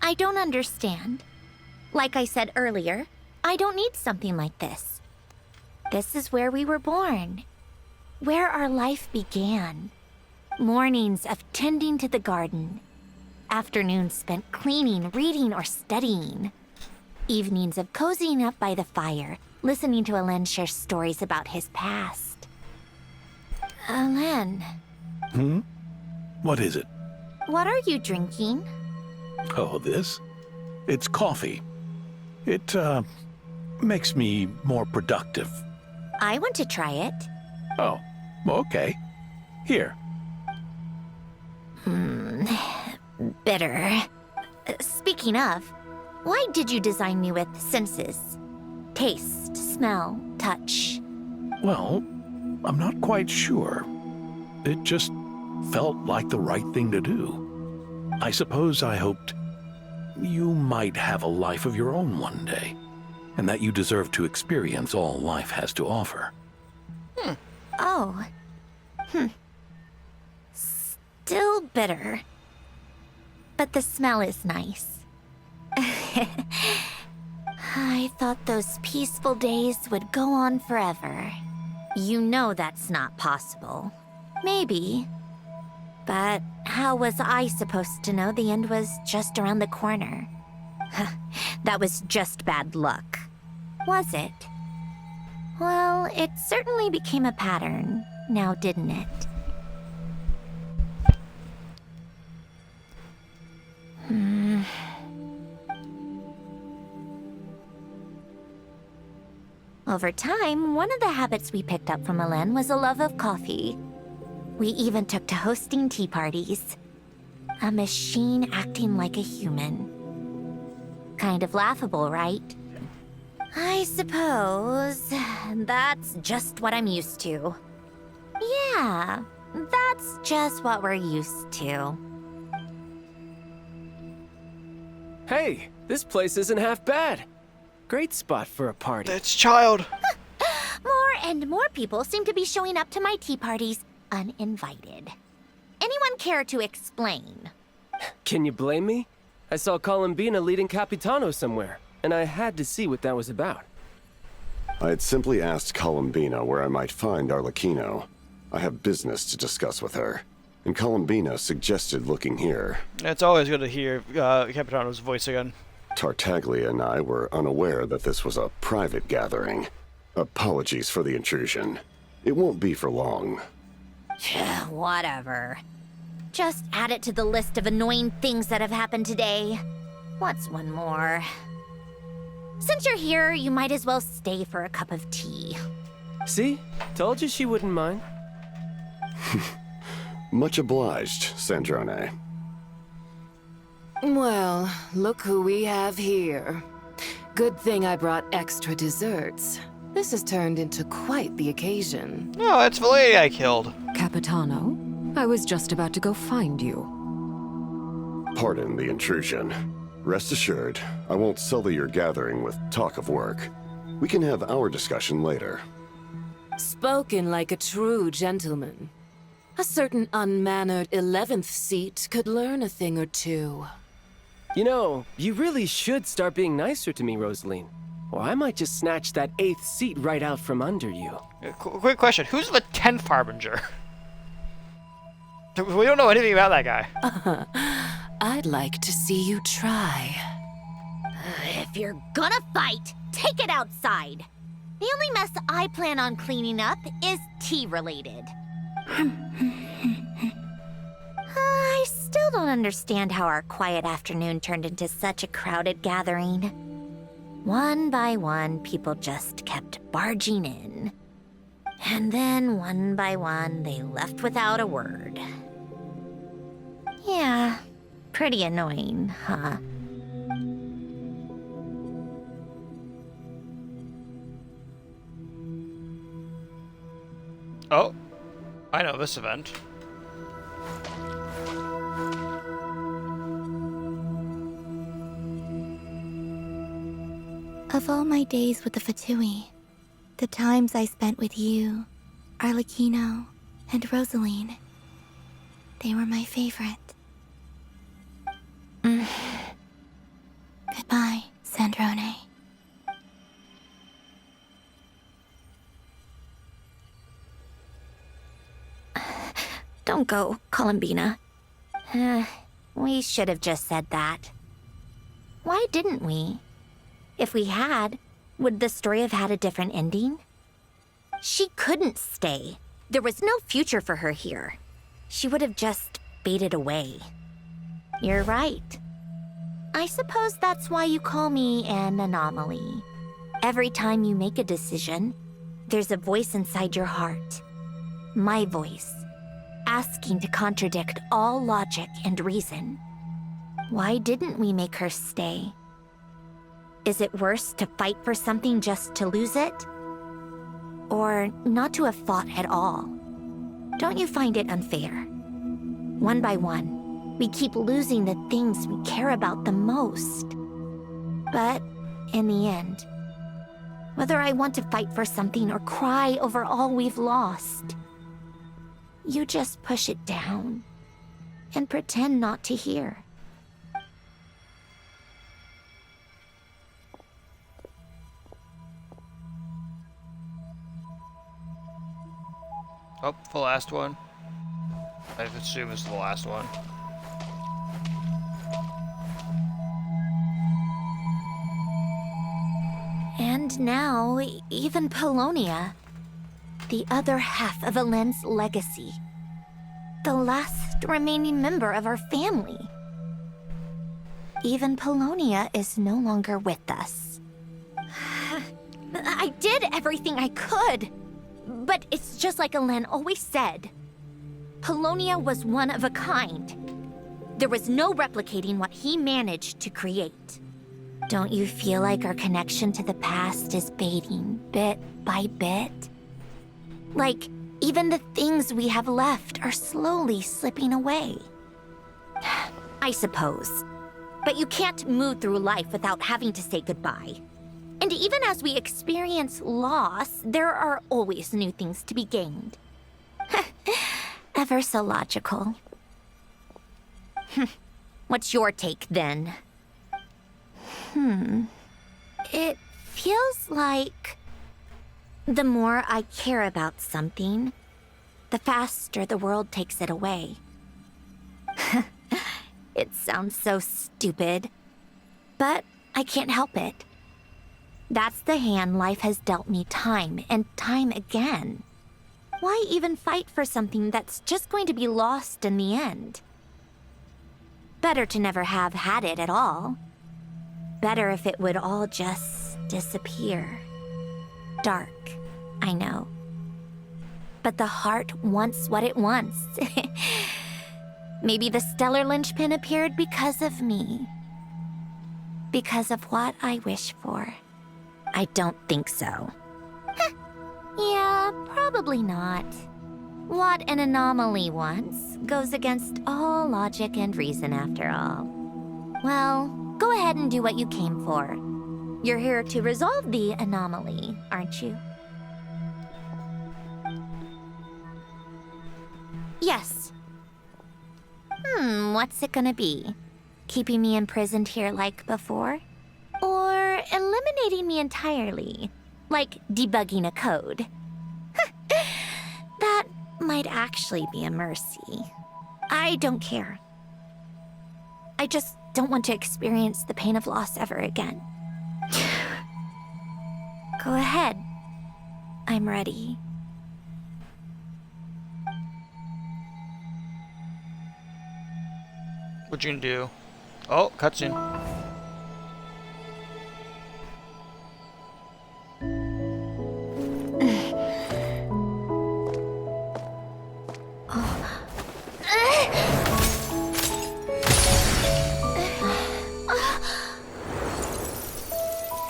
I don't understand. Like I said earlier, I don't need something like this. This is where we were born, where our life began. Mornings of tending to the garden, afternoons spent cleaning, reading, or studying, evenings of cozying up by the fire, listening to Alen share stories about his past. Alen. What is it? What are you drinking? Oh, this? It's coffee. It, makes me more productive. I want to try it. Oh, okay. Here. Bitter. Speaking of, why did you design me with senses? Taste, smell, touch. Well, I'm not quite sure. It just felt like the right thing to do. I suppose I hoped you might have a life of your own one day, and that you deserve to experience all life has to offer. Oh. Still bitter. But the smell is nice. I thought those peaceful days would go on forever. You know that's not possible. Maybe. But how was I supposed to know the end was just around the corner? That was just bad luck. Was it? Well, it certainly became a pattern, now didn't it? Over time, one of the habits we picked up from Alen was a love of coffee. We even took to hosting tea parties. A machine acting like a human. Kind of laughable, right? I suppose that's just what I'm used to. Yeah, that's just what we're used to. Hey, this place isn't half bad. Great spot for a party. It's Child. More and more people seem to be showing up to my tea parties uninvited. Anyone care to explain? Can you blame me? I saw Columbina leading Capitano somewhere, and I had to see what that was about. I had simply asked Columbina where I might find Arlecchino. I have business to discuss with her, and Columbina suggested looking here. It's always good to hear Capitano's voice again. Tartaglia and I were unaware that this was a private gathering. Apologies for the intrusion. It won't be for long. Whatever. Just add it to the list of annoying things that have happened today. What's one more? Since you're here, you might as well stay for a cup of tea. See? Told you she wouldn't mind. Much obliged, Sandrone. Well, look who we have here. Good thing I brought extra desserts. This has turned into quite the occasion. Oh, that's the lady I killed. Capitano, I was just about to go find you. Pardon the intrusion. Rest assured, I won't sully your gathering with talk of work. We can have our discussion later. Spoken like a true gentleman. A certain unmannered 11th seat could learn a thing or two. You know, you really should start being nicer to me, Rosaline. Or I might just snatch that 8th seat right out from under you. Quick question. Who's the 10th Harbinger? We don't know anything about that guy. I'd like to see you try. If you're gonna fight, take it outside. The only mess I plan on cleaning up is tea-related. I still don't understand how our quiet afternoon turned into such a crowded gathering. One by one, people just kept barging in. And then, one by one, they left without a word. Yeah, pretty annoying, huh? Oh, I know this event. Of all my days with the Fatui, the times I spent with you, Arlecchino, and Rosaline, they were my favorite. Goodbye, Sandrone. Don't go, Columbina. We should have just said that. Why didn't we? If we had, would the story have had a different ending? She couldn't stay. There was no future for her here. She would have just faded away. You're right. I suppose that's why you call me an anomaly. Every time you make a decision, there's a voice inside your heart. My voice, asking to contradict all logic and reason. Why didn't we make her stay? Is it worse to fight for something just to lose it? Or not to have fought at all? Don't you find it unfair? One by one, we keep losing the things we care about the most. But in the end, whether I want to fight for something or cry over all we've lost, you just push it down and pretend not to hear. Oh, the last one. I assume it's the last one. And now, even Polonia, the other half of Alen's legacy, the last remaining member of our family. Even Polonia is no longer with us. I did everything I could, but it's just like Alen always said. Polonia was one of a kind. There was no replicating what he managed to create. Don't you feel like our connection to the past is fading bit by bit? Like, even the things we have left are slowly slipping away. I suppose. But you can't move through life without having to say goodbye. And even as we experience loss, there are always new things to be gained. Ever so logical. What's your take, then? It feels like the more I care about something, the faster the world takes it away. It sounds so stupid, but I can't help it. That's the hand life has dealt me time and time again. Why even fight for something that's just going to be lost in the end? Better to never have had it at all. Better if it would all just disappear. Dark, I know. But the heart wants what it wants. Maybe the stellar linchpin appeared because of me. Because of what I wish for. I don't think so. Yeah, probably not. What an anomaly wants goes against all logic and reason after all. Well, go ahead and do what you came for. You're here to resolve the anomaly, aren't you? Yes. What's it gonna be? Keeping me imprisoned here like before? Or eliminating me entirely? Like debugging a code? That might actually be a mercy. I don't care. I just don't want to experience the pain of loss ever again. Go ahead. I'm ready. What you gonna do? Oh, cutscene.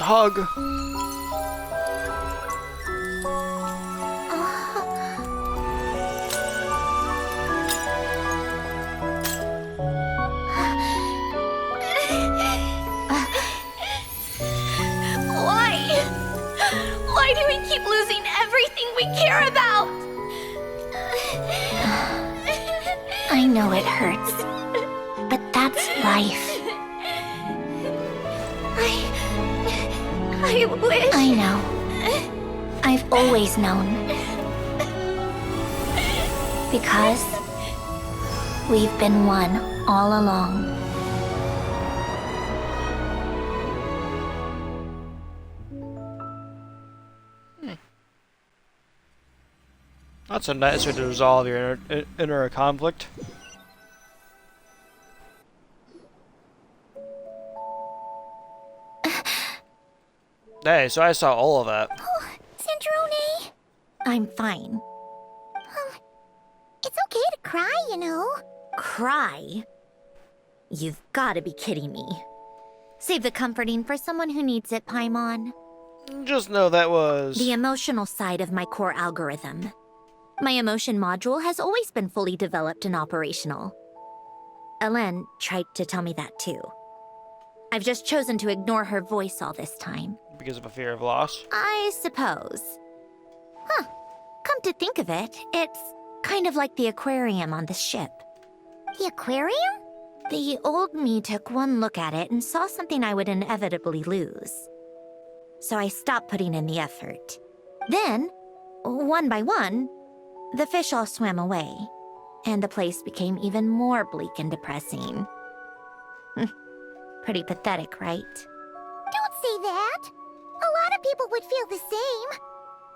hug. Why do we keep losing everything we care about? I know it hurts, but that's life. I wish... I know. I've always known. Because we've been one all along. That's a nice way to resolve your inner conflict. Hey, so I saw all of that. Oh, Sandrone! I'm fine. It's okay to cry, you know. Cry? You've gotta be kidding me. Save the comforting for someone who needs it, Paimon. Just know that was... the emotional side of my core algorithm. My emotion module has always been fully developed and operational. Elen tried to tell me that too. I've just chosen to ignore her voice all this time. Because of a fear of loss? I suppose. Huh. Come to think of it, it's kind of like the aquarium on the ship. The aquarium? The old me took one look at it and saw something I would inevitably lose. So I stopped putting in the effort. Then, one by one, the fish all swam away, and the place became even more bleak and depressing. Pretty pathetic, right? Don't say that! A lot of people would feel the same.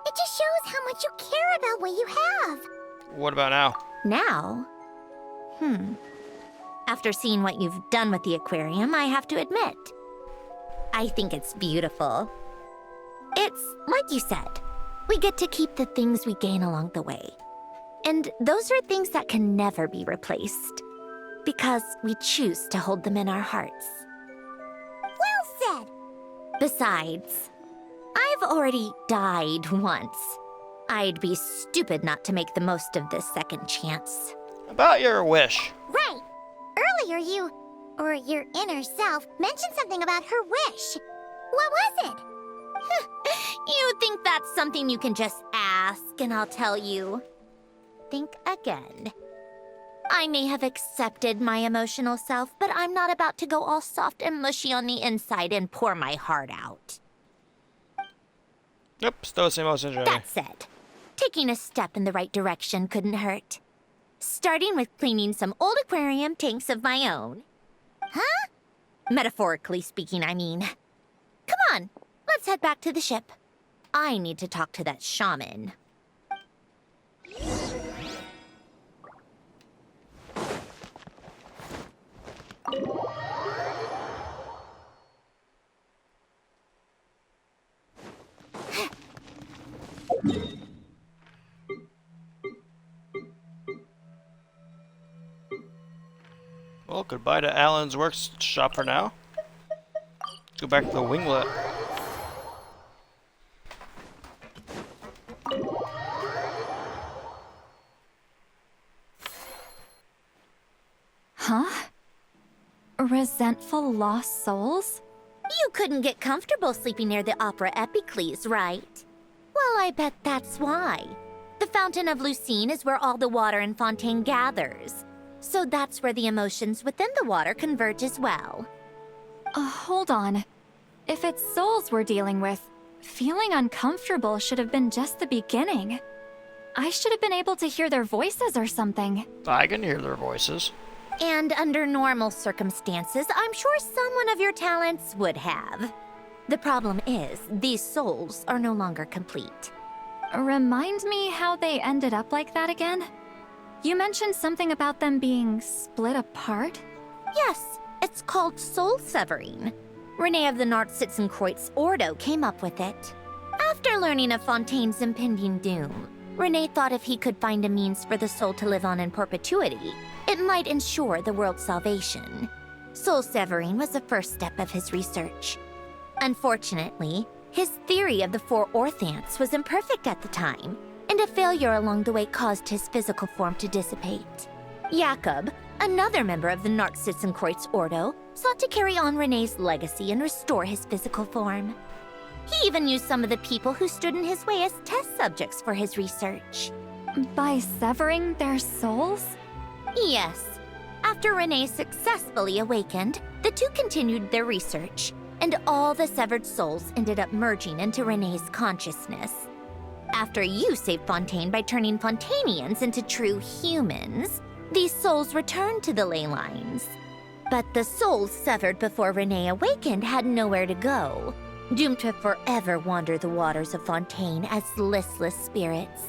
It just shows how much you care about what you have. What about now? Now? After seeing what you've done with the aquarium, I have to admit, I think it's beautiful. It's like you said, we get to keep the things we gain along the way. And those are things that can never be replaced, because we choose to hold them in our hearts. Well said! Besides, I've already died once. I'd be stupid not to make the most of this second chance. About your wish. Right! Earlier you, or your inner self, mentioned something about her wish. What was it? You think that's something you can just ask and I'll tell you? Think again. I may have accepted my emotional self, but I'm not about to go all soft and mushy on the inside and pour my heart out. Yep, still the same emotion journey. That said, taking a step in the right direction couldn't hurt. Starting with cleaning some old aquarium tanks of my own. Huh? Metaphorically speaking, I mean. Come on, let's head back to the ship. I need to talk to that shaman. Well, goodbye to Alan's workshop for now. Go back to the winglet. Huh? Resentful lost souls? You couldn't get comfortable sleeping near the Opera Epicles, right? Well, I bet that's why. The Fountain of Lucine is where all the water in Fontaine gathers. So that's where the emotions within the water converge as well. Hold on. If it's souls we're dealing with, feeling uncomfortable should have been just the beginning. I should have been able to hear their voices or something. I can hear their voices. And under normal circumstances, I'm sure someone of your talents would have. The problem is, these souls are no longer complete. Remind me how they ended up like that again? You mentioned something about them being split apart? Yes, it's called soul severing. Rene of the Nordsitzen-Kreuz Ordo came up with it. After learning of Fontaine's impending doom, Rene thought if he could find a means for the soul to live on in perpetuity, it might ensure the world's salvation. Soul severing was the first step of his research. Unfortunately, his theory of the 4 orthants was imperfect at the time, and a failure along the way caused his physical form to dissipate. Jakob, another member of the Narcitzenkreuz Ordo, sought to carry on Rene's legacy and restore his physical form. He even used some of the people who stood in his way as test subjects for his research. By severing their souls? Yes. After Rene successfully awakened, the two continued their research, and all the severed souls ended up merging into Rene's consciousness. After you saved Fontaine by turning Fontainians into true humans, these souls returned to the ley lines. But the souls severed before Rene awakened had nowhere to go, doomed to forever wander the waters of Fontaine as listless spirits.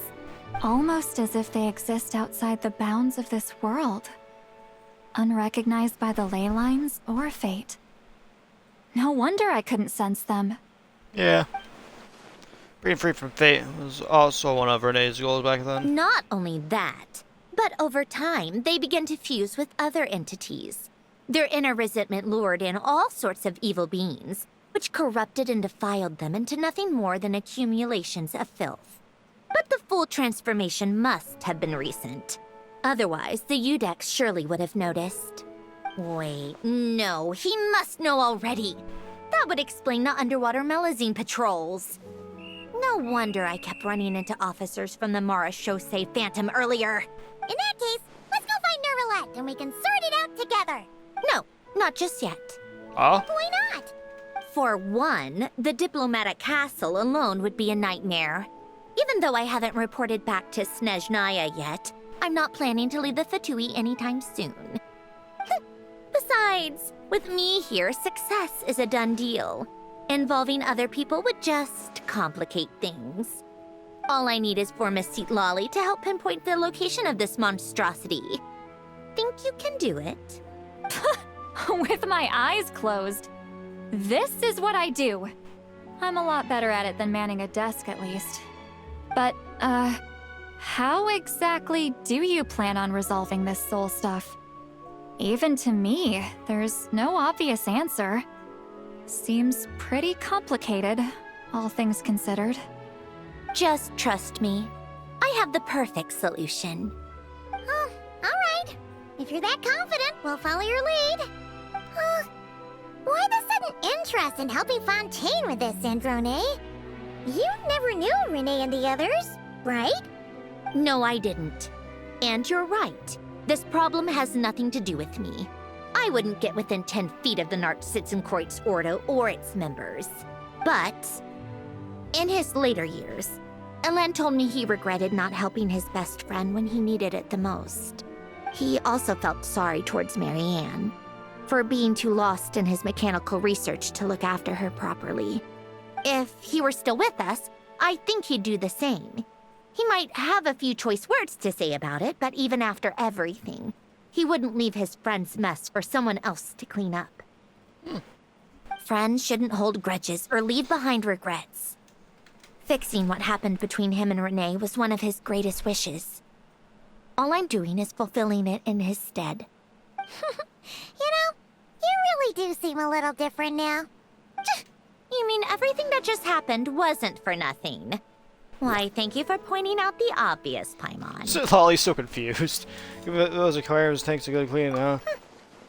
Almost as if they exist outside the bounds of this world. Unrecognized by the ley lines or fate. No wonder I couldn't sense them. Yeah. Being free from fate was also one of Rene's goals back then. Not only that, but over time, they began to fuse with other entities. Their inner resentment lured in all sorts of evil beings, which corrupted and defiled them into nothing more than accumulations of filth. But the full transformation must have been recent. Otherwise, the Udex surely would have noticed. Wait, no, he must know already. That would explain the underwater melazine patrols. No wonder I kept running into officers from the Mara Chaussee Phantom earlier. In that case, let's go find Nervalette and we can sort it out together. No, not just yet. Oh? Why not? For one, the diplomatic castle alone would be a nightmare. Even though I haven't reported back to Snezhnaya yet, I'm not planning to leave the Fatui anytime soon. Besides, with me here, success is a done deal. Involving other people would just complicate things. All I need is for Miss Citlali to help pinpoint the location of this monstrosity. Think you can do it? With my eyes closed. This is what I do. I'm a lot better at it than manning a desk, at least. But, how exactly do you plan on resolving this soul stuff? Even to me, there's no obvious answer. Seems pretty complicated, all things considered. Just trust me. I have the perfect solution. Oh, alright. If you're that confident, we'll follow your lead. Why the sudden interest in helping Fontaine with this, Sandrone? You never knew Rene and the others, right? No, I didn't. And you're right. This problem has nothing to do with me. I wouldn't get within 10 feet of the Narcitzenkreuz Ordo or its members. But in his later years, Elan told me he regretted not helping his best friend when he needed it the most. He also felt sorry towards Marianne for being too lost in his mechanical research to look after her properly. If he were still with us, I think he'd do the same. He might have a few choice words to say about it, but even after everything, he wouldn't leave his friend's mess for someone else to clean up. Friends shouldn't hold grudges or leave behind regrets. Fixing what happened between him and Rene was one of his greatest wishes. All I'm doing is fulfilling it in his stead. You know, you really do seem a little different now. You mean everything that just happened wasn't for nothing? Why, thank you for pointing out the obvious, Paimon. Citlali's so confused. Those aquariums tanks are good cleaning now.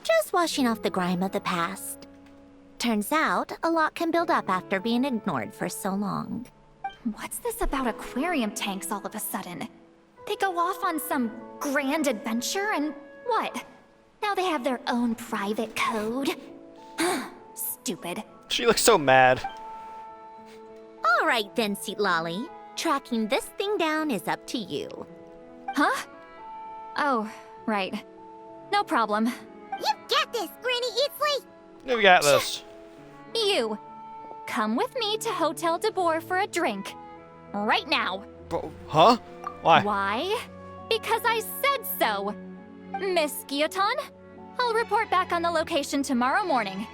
Just washing off the grime of the past. Turns out, a lot can build up after being ignored for so long. What's this about aquarium tanks all of a sudden? They go off on some grand adventure and what? Now they have their own private code? Stupid. She looks so mad. All right then, Citlali. Tracking this thing down is up to you. Huh? Oh, right. No problem. You got this, Granny Eatsley! Yeah, we got this. You. Come with me to Hotel de Boer for a drink. Right now. Huh? Why? Why? Because I said so. Miss Guillotin, I'll report back on the location tomorrow morning.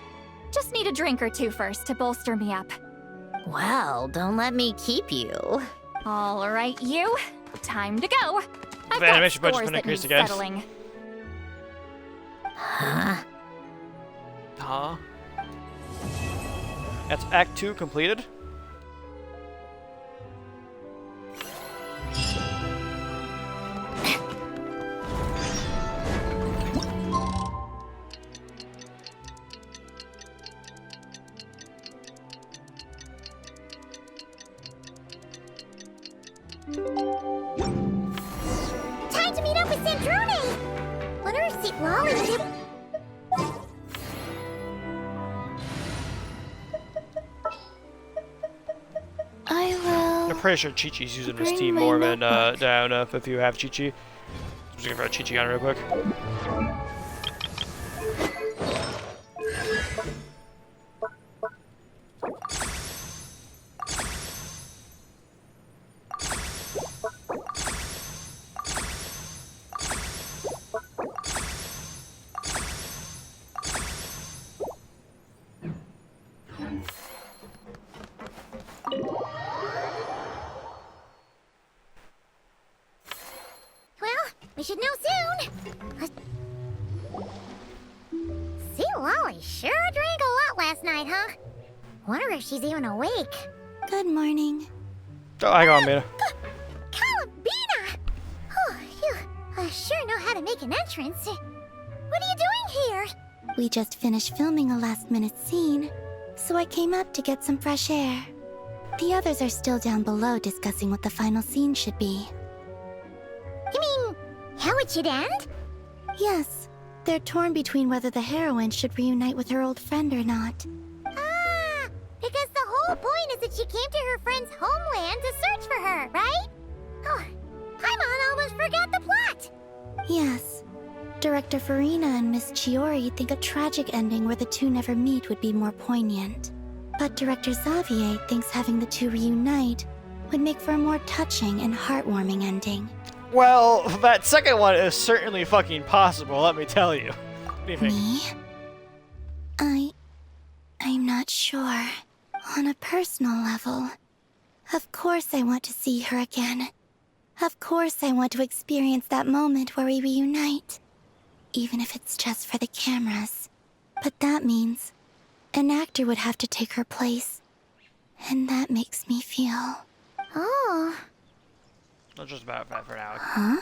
Just need a drink or two first to bolster me up. Well, don't let me keep you. All right, you. Time to go. I've The got animation budget's scores been that need increased again. settling. Huh? Huh? That's Act 2 completed. Time to meet up with Sandrone! Wonder if Citlali... I'm pretty sure Chi-Chi's using his team more than down if you have Chi-Chi. I'm just gonna throw Chi-Chi on real quick. We should know soon. Citlali sure drank a lot last night, huh? Wonder if she's even awake. Good morning. Oh, hang on, Mina. Columbina! Oh, you sure know how to make an entrance. What are you doing here? We just finished filming a last-minute scene, so I came up to get some fresh air. The others are still down below discussing what the final scene should be. You mean, how it should end? Yes. They're torn between whether the heroine should reunite with her old friend or not. Ah, because the whole point is that she came to her friend's homeland to search for her, right? Oh, Paimon almost forgot the plot. Yes. Director Farina and Miss Chiori think a tragic ending where the two never meet would be more poignant. But Director Xavier thinks having the two reunite would make for a more touching and heartwarming ending. Well, that second one is certainly fucking possible, let me tell you. What do you think? Me? I'm not sure. On a personal level, of course I want to see her again. Of course I want to experience that moment where we reunite. Even if it's just for the cameras. But that means an actor would have to take her place. And that makes me feel... Oh. Not just about that for now. Huh?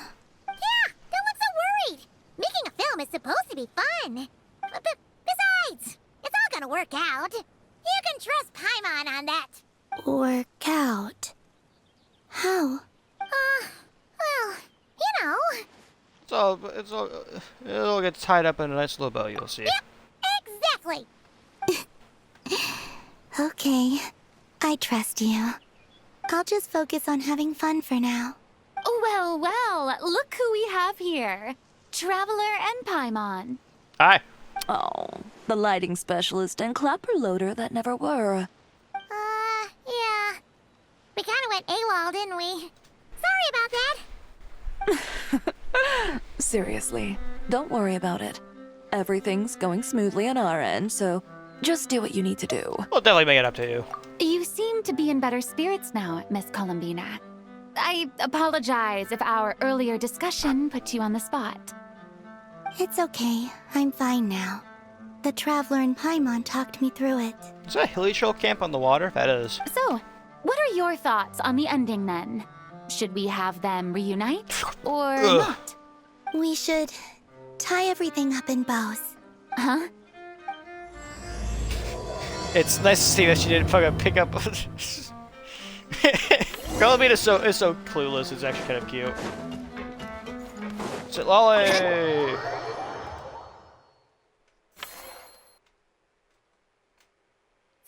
Yeah, don't look so worried. Making a film is supposed to be fun. But besides, it's all gonna work out. You can trust Paimon on that. Work out? How? Well, you know. It'll get tied up in a nice little bow, you'll see. Yep, exactly. Okay, I trust you. I'll just focus on having fun for now. Well, well, look who we have here. Traveler and Paimon. Hi. Oh, the lighting specialist and clapper loader that never were. Yeah. We kinda went AWOL, didn't we? Sorry about that. Seriously, don't worry about it. Everything's going smoothly on our end, so just do what you need to do. We'll definitely make it up to you. You seem to be in better spirits now, Miss Columbina. I apologize if our earlier discussion put you on the spot. It's okay. I'm fine now. The Traveler and Paimon talked me through it. Is that a hilly trail camp on the water? That is. So, what are your thoughts on the ending then? Should we have them reunite or not? We should tie everything up in bows. Huh? It's nice to see that she didn't fucking pick up. Columbine is so clueless. It's actually kind of cute. Citlali!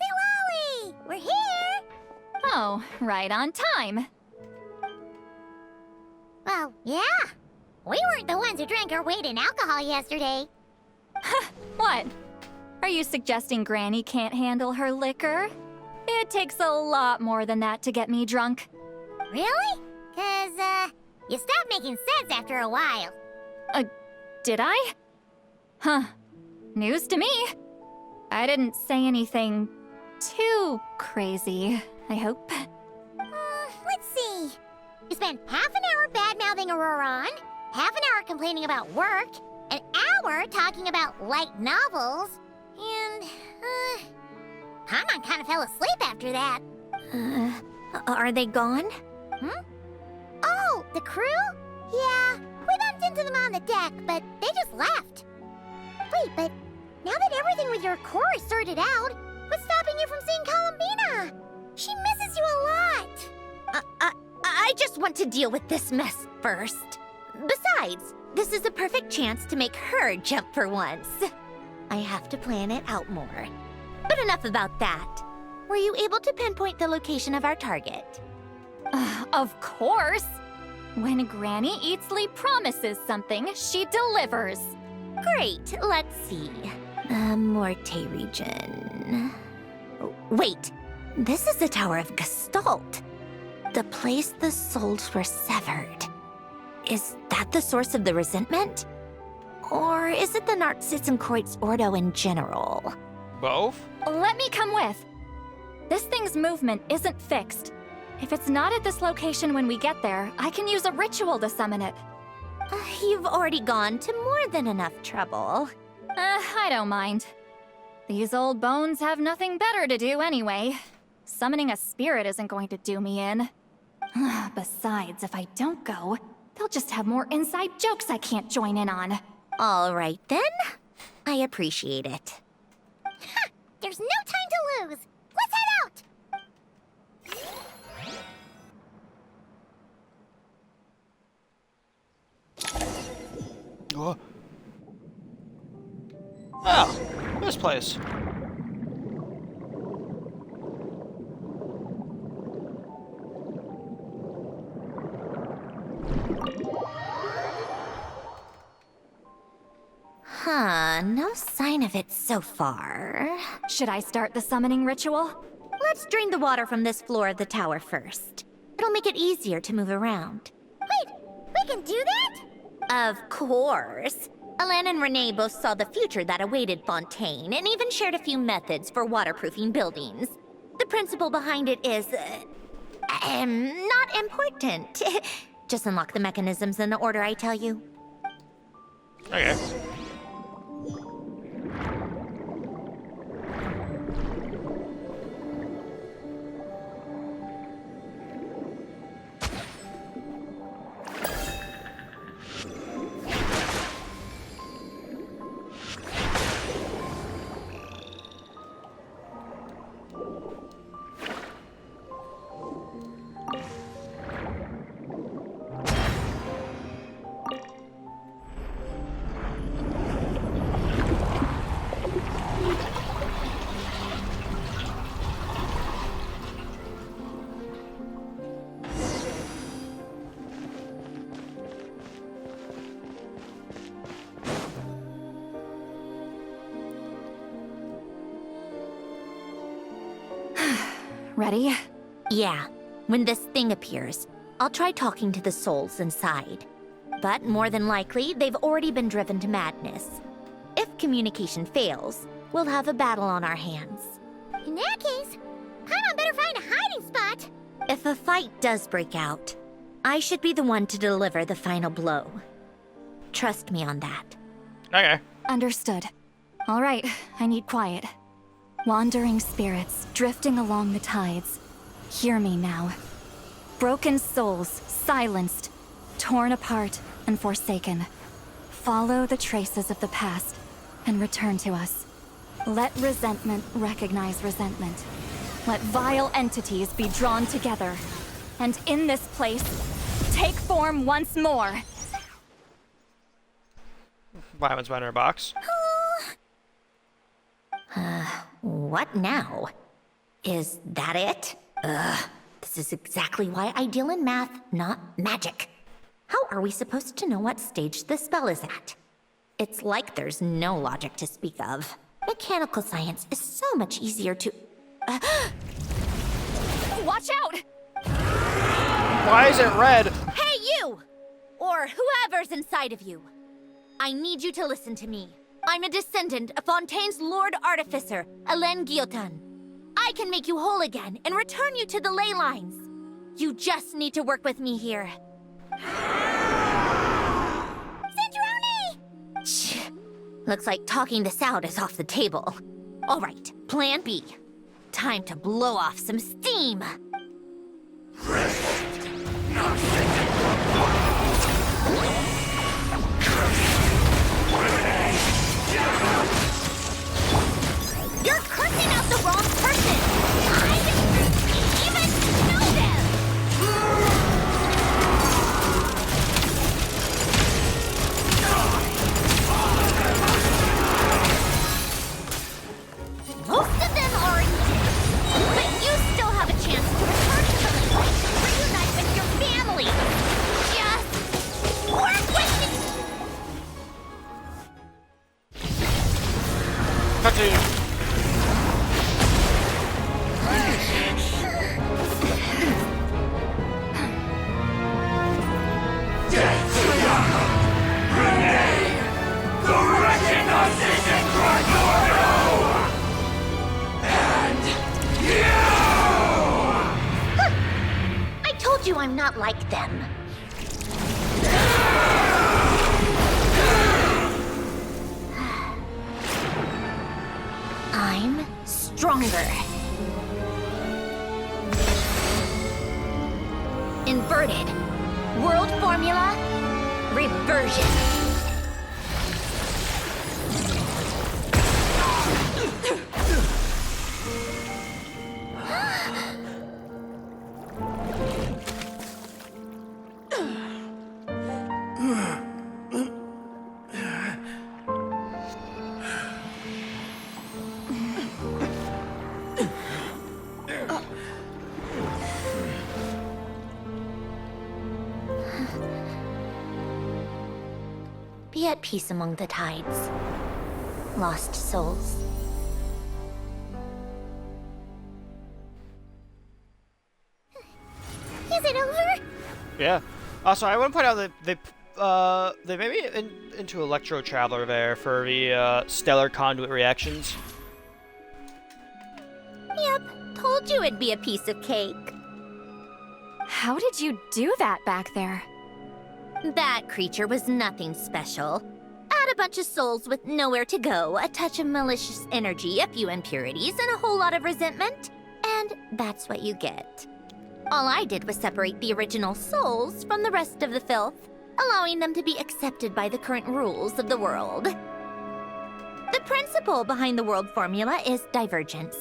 Citlali! We're here! Oh, right on time. Well, yeah. We weren't the ones who drank our weight in alcohol yesterday. What? Are you suggesting Granny can't handle her liquor? It takes a lot more than that to get me drunk. Really? 'Cause, you stopped making sense after a while. Did I? Huh. News to me. I didn't say anything too crazy, I hope. Let's see. You spent half an hour bad-mouthing Auroron, half an hour complaining about work, an hour talking about light novels, and, Paimon kind of fell asleep after that. Are they gone? Oh, the crew? Yeah, we bumped into them on the deck, but they just left. Wait, but now that everything with your core is sorted out, what's stopping you from seeing Columbina? She misses you a lot. I just want to deal with this mess first. Besides, this is a perfect chance to make her jump for once. I have to plan it out more. But enough about that. Were you able to pinpoint the location of our target? Of course! When Granny Eatsley promises something, she delivers. Great, let's see. Morte region. Wait, this is the Tower of Gestalt. The place the souls were severed. Is that the source of the resentment? Or is it the Narcissenkreuz Ordo in general? Both? Let me come with. This thing's movement isn't fixed. If it's not at this location when we get there, I can use a ritual to summon it. You've already gone to more than enough trouble. I don't mind. These old bones have nothing better to do anyway. Summoning a spirit isn't going to do me in. Besides, if I don't go, they'll just have more inside jokes I can't join in on. All right then. I appreciate it. Ha! There's no time to lose. Let's head out. Oh, this place. Huh, no sign of it so far. Should I start the summoning ritual? Let's drain the water from this floor of the tower first. It'll make it easier to move around. Wait, we can do that? Of course. Alan and Renee both saw the future that awaited Fontaine and even shared a few methods for waterproofing buildings. The principle behind it is, not important. Just unlock the mechanisms in the order I tell you. Okay. Ready? Yeah. When this thing appears, I'll try talking to the souls inside. But more than likely, they've already been driven to madness. If communication fails, we'll have a battle on our hands. In that case, Paimon better find a hiding spot. If a fight does break out, I should be the one to deliver the final blow. Trust me on that. Okay. Understood. All right, I need quiet. Wandering spirits, drifting along the tides. Hear me now. Broken souls, silenced, torn apart, and forsaken. Follow the traces of the past, and return to us. Let resentment recognize resentment. Let vile entities be drawn together. And in this place, take form once more. Paimon's behind her box. What now? Is that it? This is exactly why I deal in math, not magic. How are we supposed to know what stage the spell is at? It's like there's no logic to speak of. Mechanical science is so much easier to... Watch out! Why is it red? Hey, you! Or whoever's inside of you. I need you to listen to me. I'm a descendant of Fontaine's Lord Artificer, Alain Guillotin. I can make you whole again and return you to the ley lines. You just need to work with me here. Sandrone! Shh. Looks like talking this out is off the table. All right, plan B. Time to blow off some steam. You're cursing out the wrong person! I didn't even know them! Most of them are dead, but you still have a chance to return to the light and reunite with your family! Just work with me! Continue. I told you I'm not like them. I'm stronger. Inverted. World formula. Reversion. Be at peace among the tides. Lost souls. Is it over? Yeah. Also, I want to point out that they made me into Electro Traveler there for the stellar conduit reactions. Yep, told you it'd be a piece of cake. How did you do that back there? That creature was nothing special. Add a bunch of souls with nowhere to go, a touch of malicious energy, a few impurities, and a whole lot of resentment, and that's what you get. All I did was separate the original souls from the rest of the filth, allowing them to be accepted by the current rules of the world. The principle behind the world formula is divergence.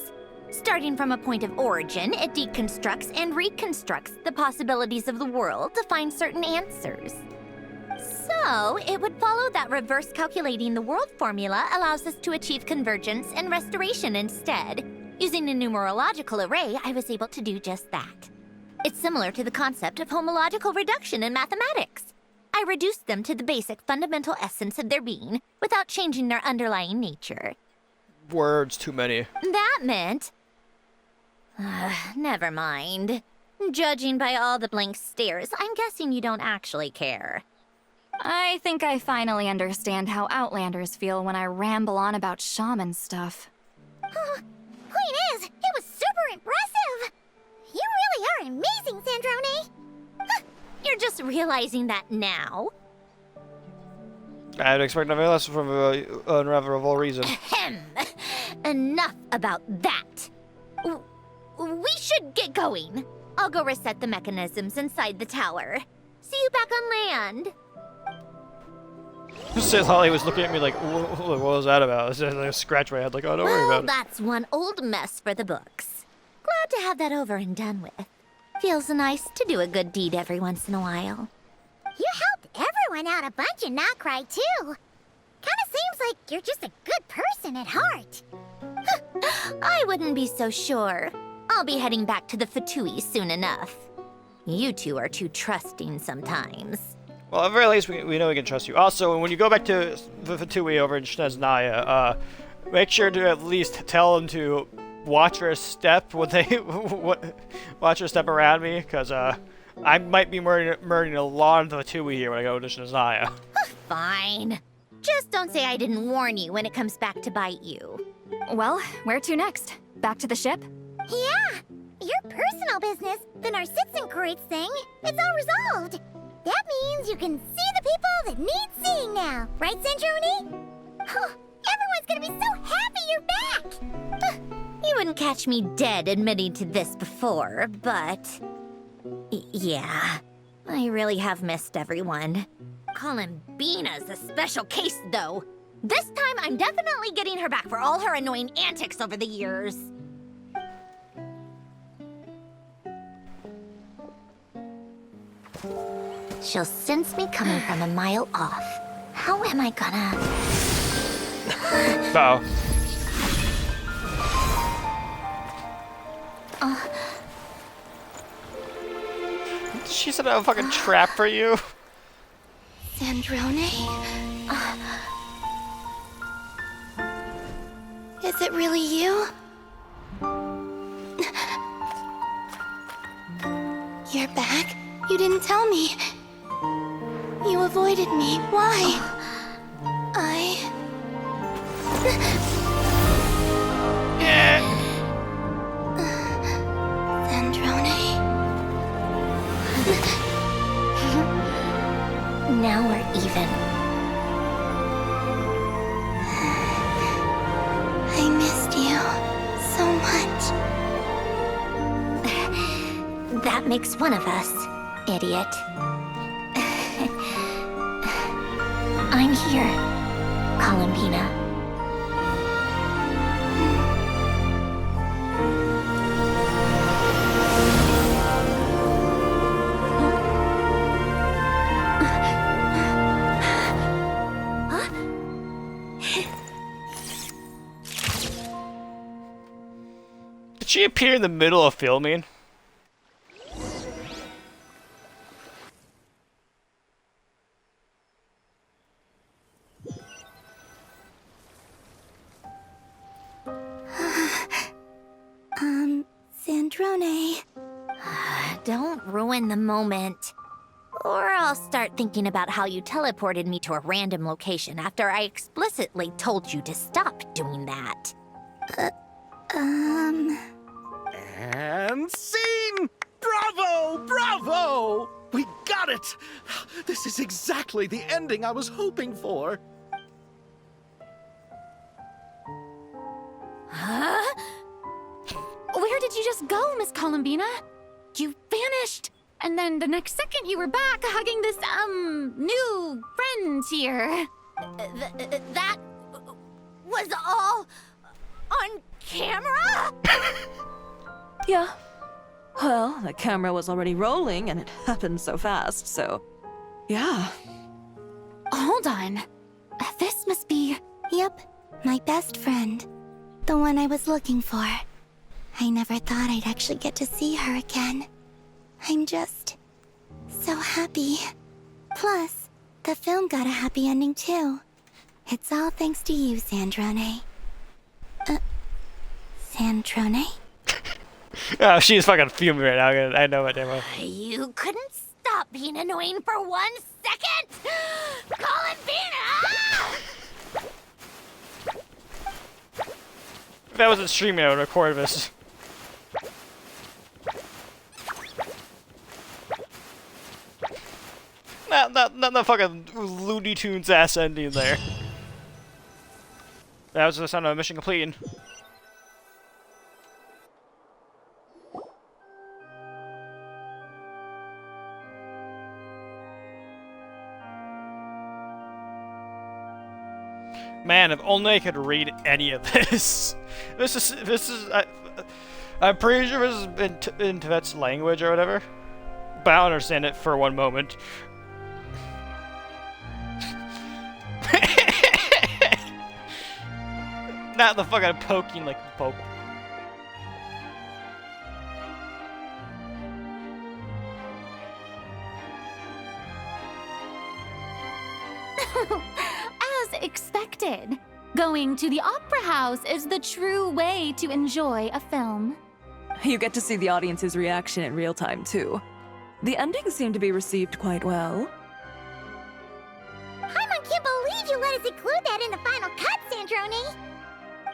Starting from a point of origin, it deconstructs and reconstructs the possibilities of the world to find certain answers. So, it would follow that reverse calculating the world formula allows us to achieve convergence and restoration instead. Using a numerological array, I was able to do just that. It's similar to the concept of homological reduction in mathematics. I reduced them to the basic fundamental essence of their being without changing their underlying nature. Words too many. That meant... never mind. Judging by all the blank stares, I'm guessing you don't actually care. I think I finally understand how Outlanders feel when I ramble on about shaman stuff. Point is, it was super impressive! You really are amazing, Sandrone! You're just realizing that now? I'd expect nothing less from an unravelable reason. Ahem. Enough about that. We should get going. I'll go reset the mechanisms inside the tower. See you back on land. Citlali was looking at me like, what was that about? I scratched my head like, oh, don't worry about it. That's one old mess for the books. Glad to have that over and done with. Feels nice to do a good deed every once in a while. You helped everyone out a bunch and not cry too. Kinda seems like you're just a good person at heart. I wouldn't be so sure. I'll be heading back to the Fatui soon enough. You two are too trusting sometimes. Well, at the very least, we know we can trust you. Also, when you go back to the Fatui over in Shneznaya, make sure to at least tell them to watch their step when they watch their step around me, because I might be murdering a lot of the Fatui here when I go to Shneznaya. Fine. Just don't say I didn't warn you when it comes back to bite you. Well, where to next? Back to the ship? Yeah, your personal business, the Narcitsan thing, it's all resolved. That means you can see the people that need seeing now, right, Sandrone? Everyone's gonna be so happy you're back! You wouldn't catch me dead admitting to this before, but... yeah, I really have missed everyone. Columbina's a special case, though. This time, I'm definitely getting her back for all her annoying antics over the years. She'll sense me coming from a mile off. How am I gonna... Uh-oh. She set up a fucking trap for you. Sandrone? Is it really you? You're back? You didn't tell me. You avoided me. Why? Sandrone? Now we're even. I missed you so much. That makes one of us, idiot. I'm here, Columbina. Did she appear in the middle of filming? Sandrone. Don't ruin the moment. Or I'll start thinking about how you teleported me to a random location after I explicitly told you to stop doing that. And scene! Bravo! Bravo! We got it! This is exactly the ending I was hoping for. Huh? Where did you just go, Miss Columbina? You vanished! And then the next second you were back hugging this, new friend here. That was all on camera? Yeah. Well, the camera was already rolling and it happened so fast, so... yeah. Hold on. This must be... Yep, my best friend. The one I was looking for. I never thought I'd actually get to see her again. I'm just... so happy. Plus, the film got a happy ending too. It's all thanks to you, Sandrone. Sandrone? Oh, she's fucking fuming right now. I know what damn well. You couldn't stop being annoying for 1 second? Columbina! If I wasn't streaming, I would record this. Not the fucking Looney Tunes ass ending there. That was the sound of a mission complete. Man, if only I could read any of this. This is. I'm pretty sure this is in Tibet's language or whatever, but I don't understand it for one moment. Not the fucking poking like poke. As expected, going to the opera house is the true way to enjoy a film. You get to see the audience's reaction in real time, too. The ending seemed to be received quite well. I can't believe you let us include that in the final cut, Sandrone!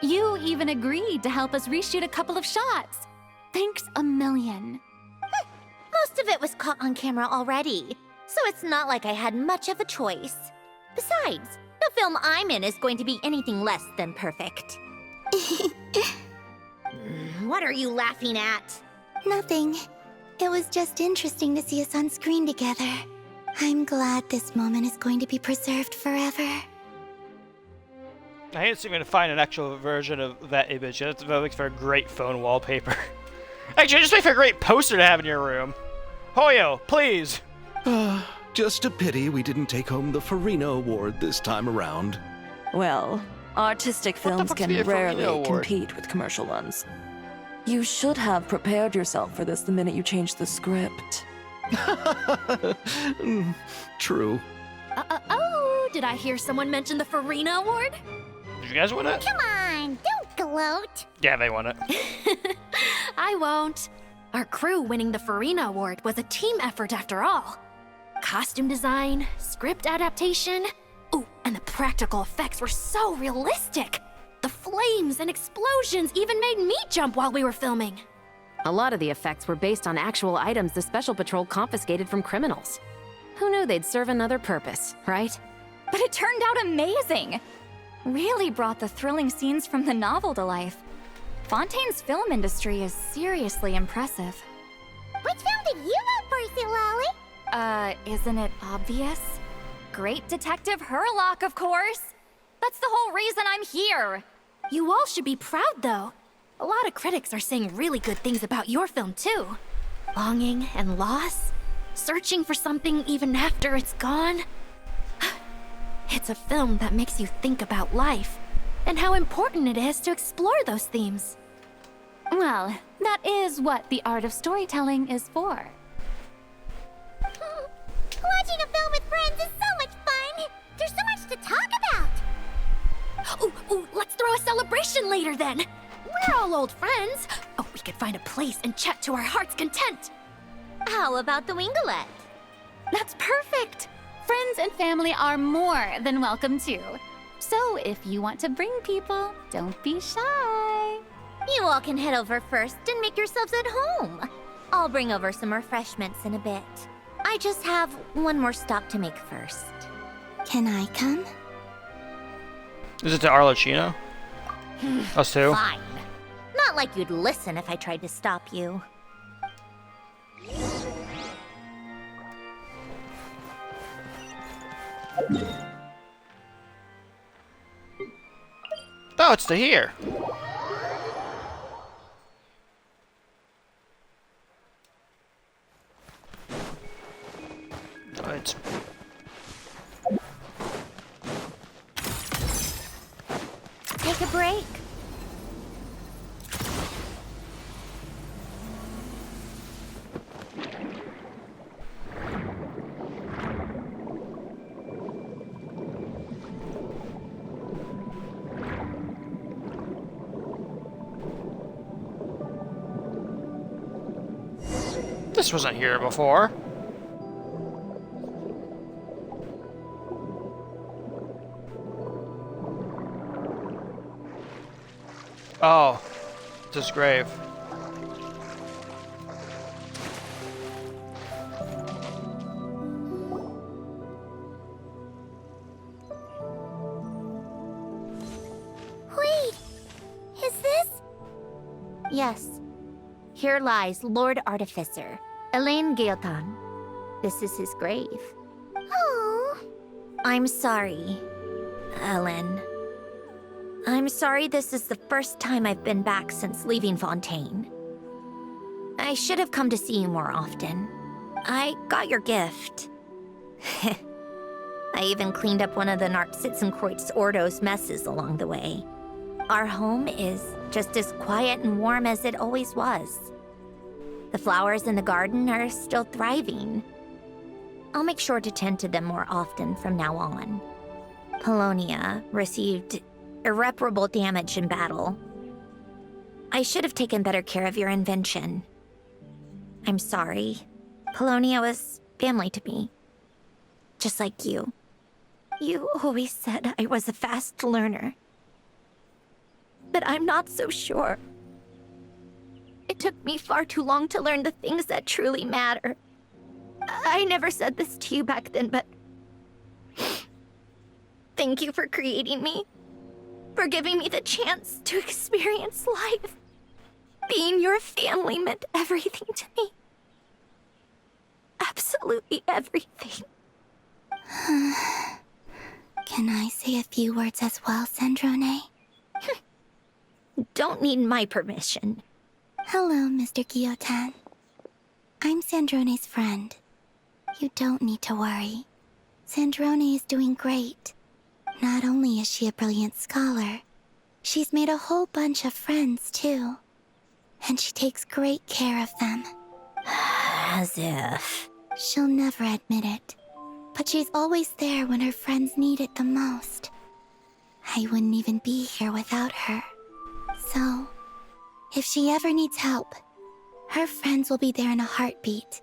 You even agreed to help us reshoot a couple of shots. Thanks a million. Most of it was caught on camera already, so it's not like I had much of a choice. Besides, the film I'm in is going to be anything less than perfect. What are you laughing at? Nothing. It was just interesting to see us on screen together. I'm glad this moment is going to be preserved forever. I hate seeming to find an actual version of that image. That makes for a great phone wallpaper. Actually, it just makes for a great poster to have in your room. Hoyo, please! Just a pity we didn't take home the Farina Award this time around. Well, artistic films fuck's can the Farina rarely Award? compete with commercial ones. You should have prepared yourself for this the minute you changed the script. True. Oh, did I hear someone mention the Farina Award? Did you guys win it? Come on, don't gloat. Yeah, they won it. I won't. Our crew winning the Farina Award was a team effort after all. Costume design, script adaptation. Oh, and the practical effects were so realistic. The flames and explosions even made me jump while we were filming. A lot of the effects were based on actual items the Special Patrol confiscated from criminals. Who knew they'd serve another purpose, right? But it turned out amazing! Really brought the thrilling scenes from the novel to life. Fontaine's film industry is seriously impressive. Which film did you vote for, Citlali? Isn't it obvious? Great Detective Herlock, of course! That's the whole reason I'm here! You all should be proud, though. A lot of critics are saying really good things about your film, too. Longing and loss, searching for something even after it's gone. It's a film that makes you think about life and how important it is to explore those themes. Well, that is what the art of storytelling is for. Watching a film with friends is so much fun. There's so much to talk about. Ooh, let's throw a celebration later then. We're all old friends. Oh, we could find a place and chat to our heart's content. How about the Wingalette? That's perfect! Friends and family are more than welcome too. So if you want to bring people, don't be shy. You all can head over first and make yourselves at home. I'll bring over some refreshments in a bit. I just have one more stop to make first. Can I come? Is it to Arlecchino? Us too? Fine. Not like you'd listen if I tried to stop you. Oh, it's to here. Oh, it's... Take a break. This wasn't here before. Oh, it's his grave. Wait, is this? Yes. Here lies Lord Artificer, Elaine Gaeltan. This is his grave. Oh. I'm sorry, Ellen. I'm sorry this is the first time I've been back since leaving Fontaine. I should have come to see you more often. I got your gift. I even cleaned up one of the Narpsitzenkreuz Ordo's messes along the way. Our home is just as quiet and warm as it always was. The flowers in the garden are still thriving. I'll make sure to tend to them more often from now on. Polonia received irreparable damage in battle. I should have taken better care of your invention. I'm sorry. Polonia was family to me. Just like you. You always said I was a fast learner. But I'm not so sure. It took me far too long to learn the things that truly matter. I never said this to you back then, but... Thank you for creating me. For giving me the chance to experience life. Being your family meant everything to me. Absolutely everything. Can I say a few words as well, Sandrone? Don't need my permission. Hello, Mr. Guillotin. I'm Sandrone's friend. You don't need to worry. Sandrone is doing great. Not only is she a brilliant scholar, she's made a whole bunch of friends, too. And she takes great care of them. As if... She'll never admit it, but she's always there when her friends need it the most. I wouldn't even be here without her. So, if she ever needs help, her friends will be there in a heartbeat,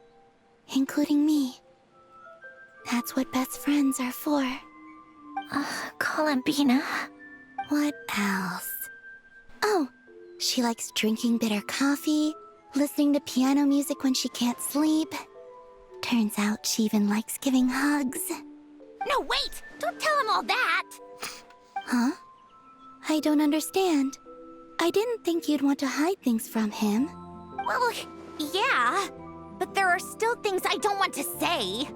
including me. That's what best friends are for. Columbina. What else? Oh, she likes drinking bitter coffee, listening to piano music when she can't sleep. Turns out she even likes giving hugs. No, wait! Don't tell him all that! Huh? I don't understand. I didn't think you'd want to hide things from him. Well, yeah. But there are still things I don't want to say.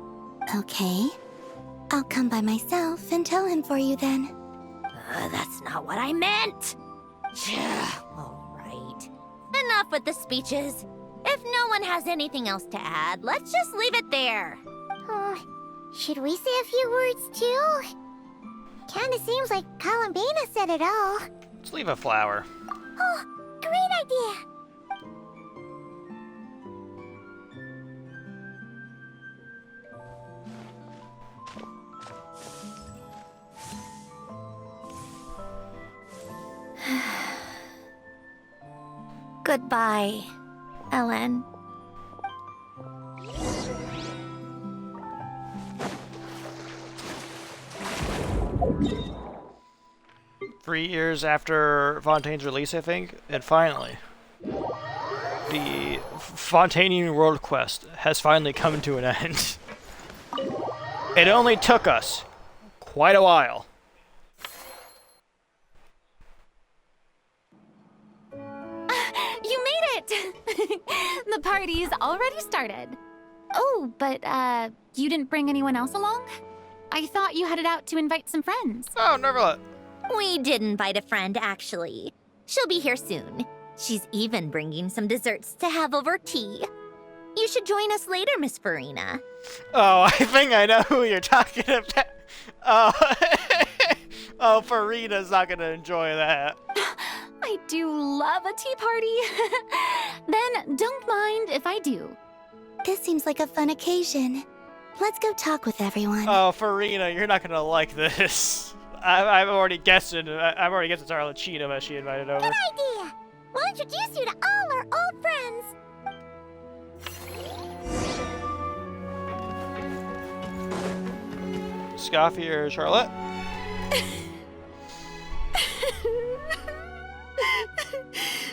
Okay. I'll come by myself and tell him for you then. That's not what I meant. All right. Enough with the speeches. If no one has anything else to add, let's just leave it there. Should we say a few words too? Kinda seems like Columbina said it all. Let's leave a flower. Oh, great idea! Goodbye, Ellen. Three years after Fontaine's release, I think, and finally, the Fontainian World Quest has finally come to an end. It only took us quite a while. You made it! The party's already started. Oh, but, you didn't bring anyone else along? I thought you headed out to invite some friends. Oh, never. We did invite a friend, actually. She'll be here soon. She's even bringing some desserts to have over tea. You should join us later, Miss Farina. Oh, I think I know who you're talking about. Oh, oh, Farina's not gonna enjoy that. I do love a tea party. Then don't mind if I do. This seems like a fun occasion. Let's go talk with everyone. Oh, Farina, you're not gonna like this. I've already guessed it. I've already guessed it's Arlecchino that she invited over. Good idea! We'll introduce you to all our old friends. Scoffy or Charlotte?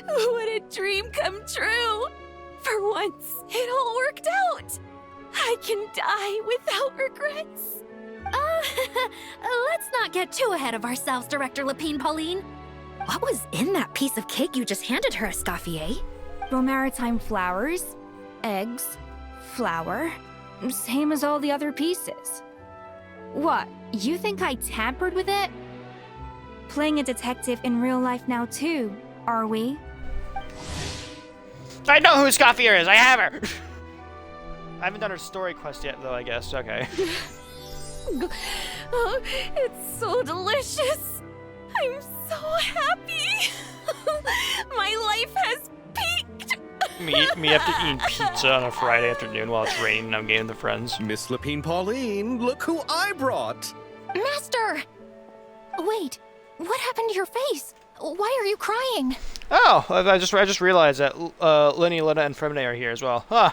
What a dream come true! For once, it all worked out! I can die without regrets. Let's not get too ahead of ourselves, Director Lapine Pauline. What was in that piece of cake you just handed her, Escoffier? Maritime flowers, eggs, flour, same as all the other pieces. What, you think I tampered with it? Playing a detective in real life now too, are we? I know who Scoffier is! I have her! I haven't done her story quest yet, though, I guess. Okay. Oh, it's so delicious. I'm so happy. My life has peaked. Me after eating pizza on a Friday afternoon while it's raining and I'm getting the friends. Miss Lapine Pauline, look who I brought! Master! Wait, what happened to your face? Why are you crying? Oh, I just realized that Lenny, Lena, and Fremne are here as well. Huh.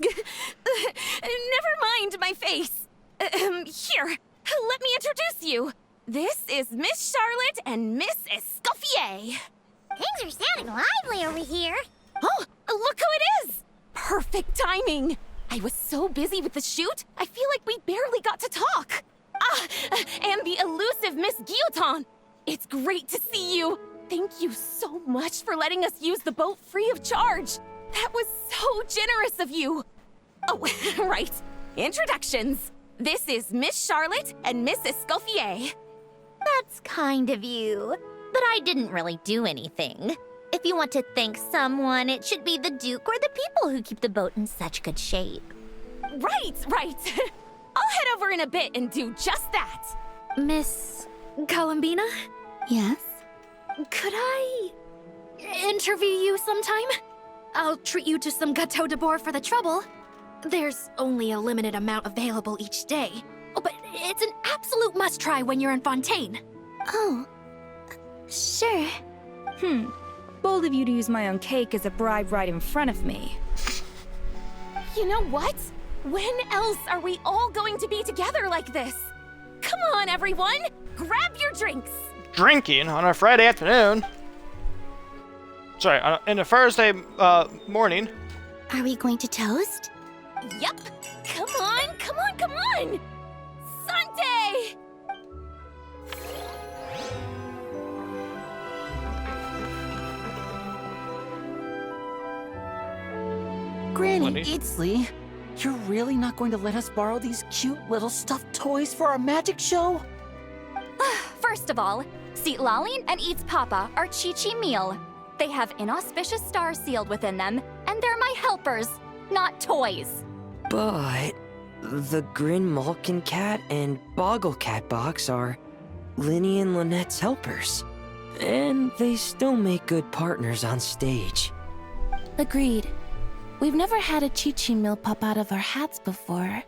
Never mind my face. Here, let me introduce you. This is Miss Charlotte and Miss Escoffier. Things are sounding lively over here. Oh, look who it is! Perfect timing. I was so busy with the shoot, I feel like we barely got to talk. Ah, and the elusive Miss Guillotin. It's great to see you. Thank you so much for letting us use the boat free of charge. That was so generous of you. Oh, right. Introductions. This is Miss Charlotte and Miss Escoffier. That's kind of you. But I didn't really do anything. If you want to thank someone, it should be the Duke or the people who keep the boat in such good shape. Right. I'll head over in a bit and do just that. Miss Columbina? Yes? Could I interview you sometime? I'll treat you to some gâteau de bord for the trouble. There's only a limited amount available each day. Oh, but it's an absolute must-try when you're in Fontaine. Oh, sure. Bold of you to use my own cake as a bribe right in front of me. You know what? When else are we all going to be together like this? Come on, everyone! Grab your drinks! Drinking on a Friday afternoon? Sorry, in a Thursday morning. Are we going to toast? Yup! Come on! Sante! Granny Itzley, you're really not going to let us borrow these cute little stuffed toys for our magic show? First of all, Citlali and Eats Papa are Chi-Chi meal. They have inauspicious stars sealed within them, and they're my helpers, not toys. But the Grin Malkin Cat and Boggle Cat box are Linny and Lynette's helpers. And they still make good partners on stage. Agreed. We've never had a Chi-Chi meal pop out of our hats before.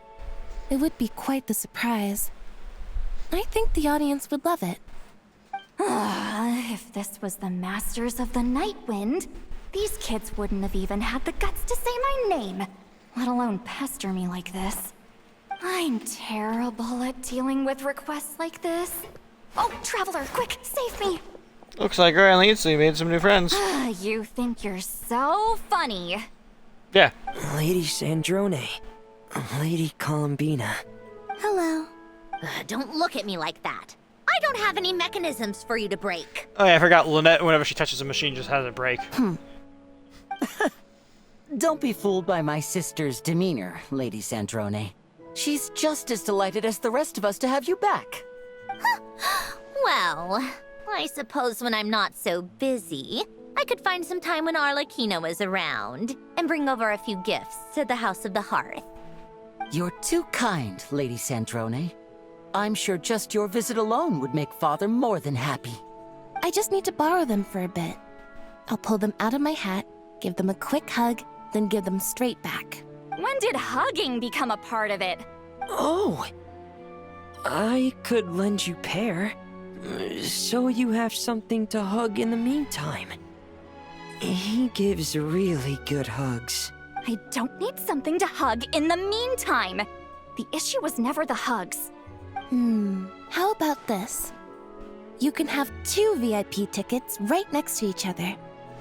It would be quite the surprise. I think the audience would love it. If this was the Masters of the Night Wind, these kids wouldn't have even had the guts to say my name, let alone pester me like this. I'm terrible at dealing with requests like this. Oh, Traveler, quick, save me! Looks like Granny Itzley made some new friends. You think you're so funny. Yeah. Lady Sandrone. Lady Columbina. Hello. Don't look at me like that. I don't have any mechanisms for you to break. Oh yeah, I forgot Lynette, whenever she touches a machine, just has it break. Don't be fooled by my sister's demeanor, Lady Sandrone. She's just as delighted as the rest of us to have you back. Well, I suppose when I'm not so busy, I could find some time when Arlecchino is around and bring over a few gifts to the House of the Hearth. You're too kind, Lady Sandrone. I'm sure just your visit alone would make Father more than happy. I just need to borrow them for a bit. I'll pull them out of my hat, give them a quick hug, then give them straight back. When did hugging become a part of it? Oh! I could lend you Pear, so you have something to hug in the meantime. He gives really good hugs. I don't need something to hug in the meantime. The issue was never the hugs. How about this? You can have 2 VIP tickets right next to each other.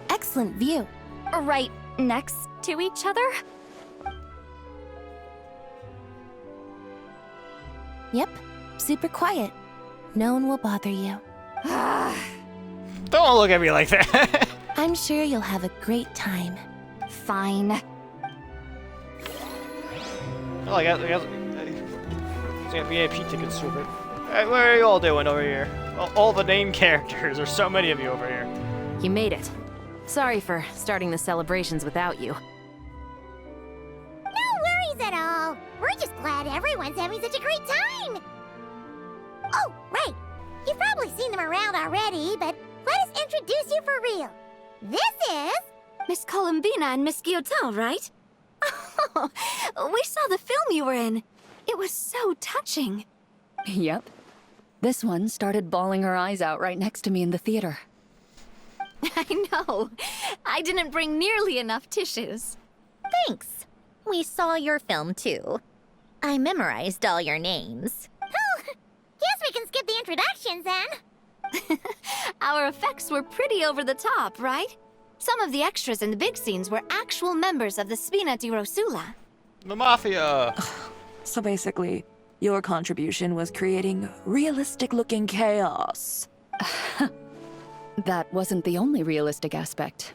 Excellent view. Right next to each other? Yep, super quiet. No one will bother you. Don't look at me like that. I'm sure you'll have a great time. Fine. Oh, I got VIP tickets, stupid. What are you all doing over here? All the name characters. There's so many of you over here. You made it. Sorry for starting the celebrations without you. No worries at all. We're just glad everyone's having such a great time. Oh, right. You've probably seen them around already, but let us introduce you for real. This is... Miss Columbina and Miss Guillotin, right? Oh, we saw the film you were in. It was so touching. Yep. This one started bawling her eyes out right next to me in the theater. I know. I didn't bring nearly enough tissues. Thanks. We saw your film too. I memorized all your names. Oh, guess we can skip the introductions then. Our effects were pretty over the top, right? Some of the extras in the big scenes were actual members of the Spina di Rosula. The Mafia! So basically, your contribution was creating realistic-looking chaos. That wasn't the only realistic aspect.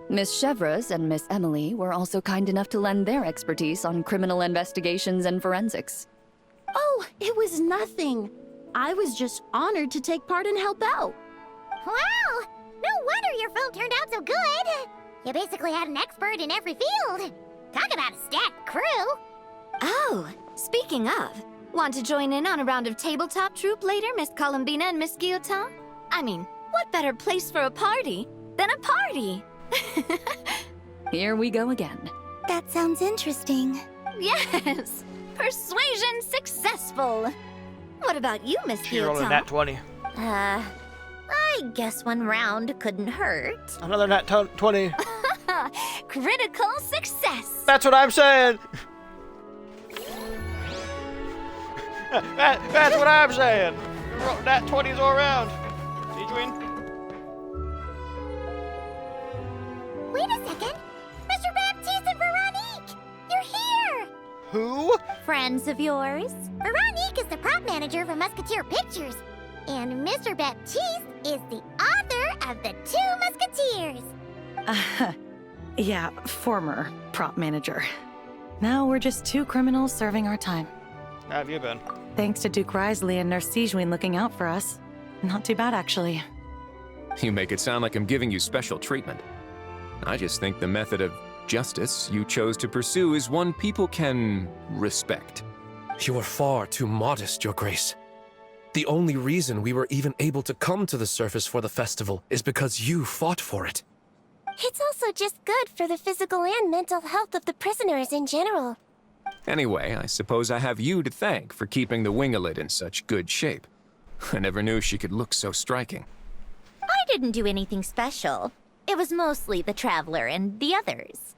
Miss Chevres and Miss Emily were also kind enough to lend their expertise on criminal investigations and forensics. Oh, it was nothing. I was just honored to take part and help out. Wow! No wonder your film turned out so good! You basically had an expert in every field. Talk about a stacked crew! Oh, speaking of, want to join in on a round of tabletop troupe later, Miss Columbina and Miss Guillotin? I mean, what better place for a party than a party? Here we go again. That sounds interesting. Yes! Persuasion successful! What about you, Miss She rolled a Guillotin? nat 20. I guess one round couldn't hurt. Another nat 20. Critical success! That's what I'm saying! That's what I'm saying! Nat 20s all around. Adrian? Wait a second! Mr. Baptiste and Veronique! You're here! Who? Friends of yours? Veronique is the prop manager for Musketeer Pictures. And Mr. Baptiste is the author of The Two Musketeers. Yeah, former prop manager. Now we're just two criminals serving our time. How have you been? Thanks to Duke Risley and Nurse Sejuin looking out for us. Not too bad, actually. You make it sound like I'm giving you special treatment. I just think the method of justice you chose to pursue is one people can respect. You are far too modest, Your Grace. The only reason we were even able to come to the surface for the festival is because you fought for it. It's also just good for the physical and mental health of the prisoners in general. Anyway, I suppose I have you to thank for keeping the winglet in such good shape. I never knew she could look so striking. I didn't do anything special. It was mostly the Traveler and the others.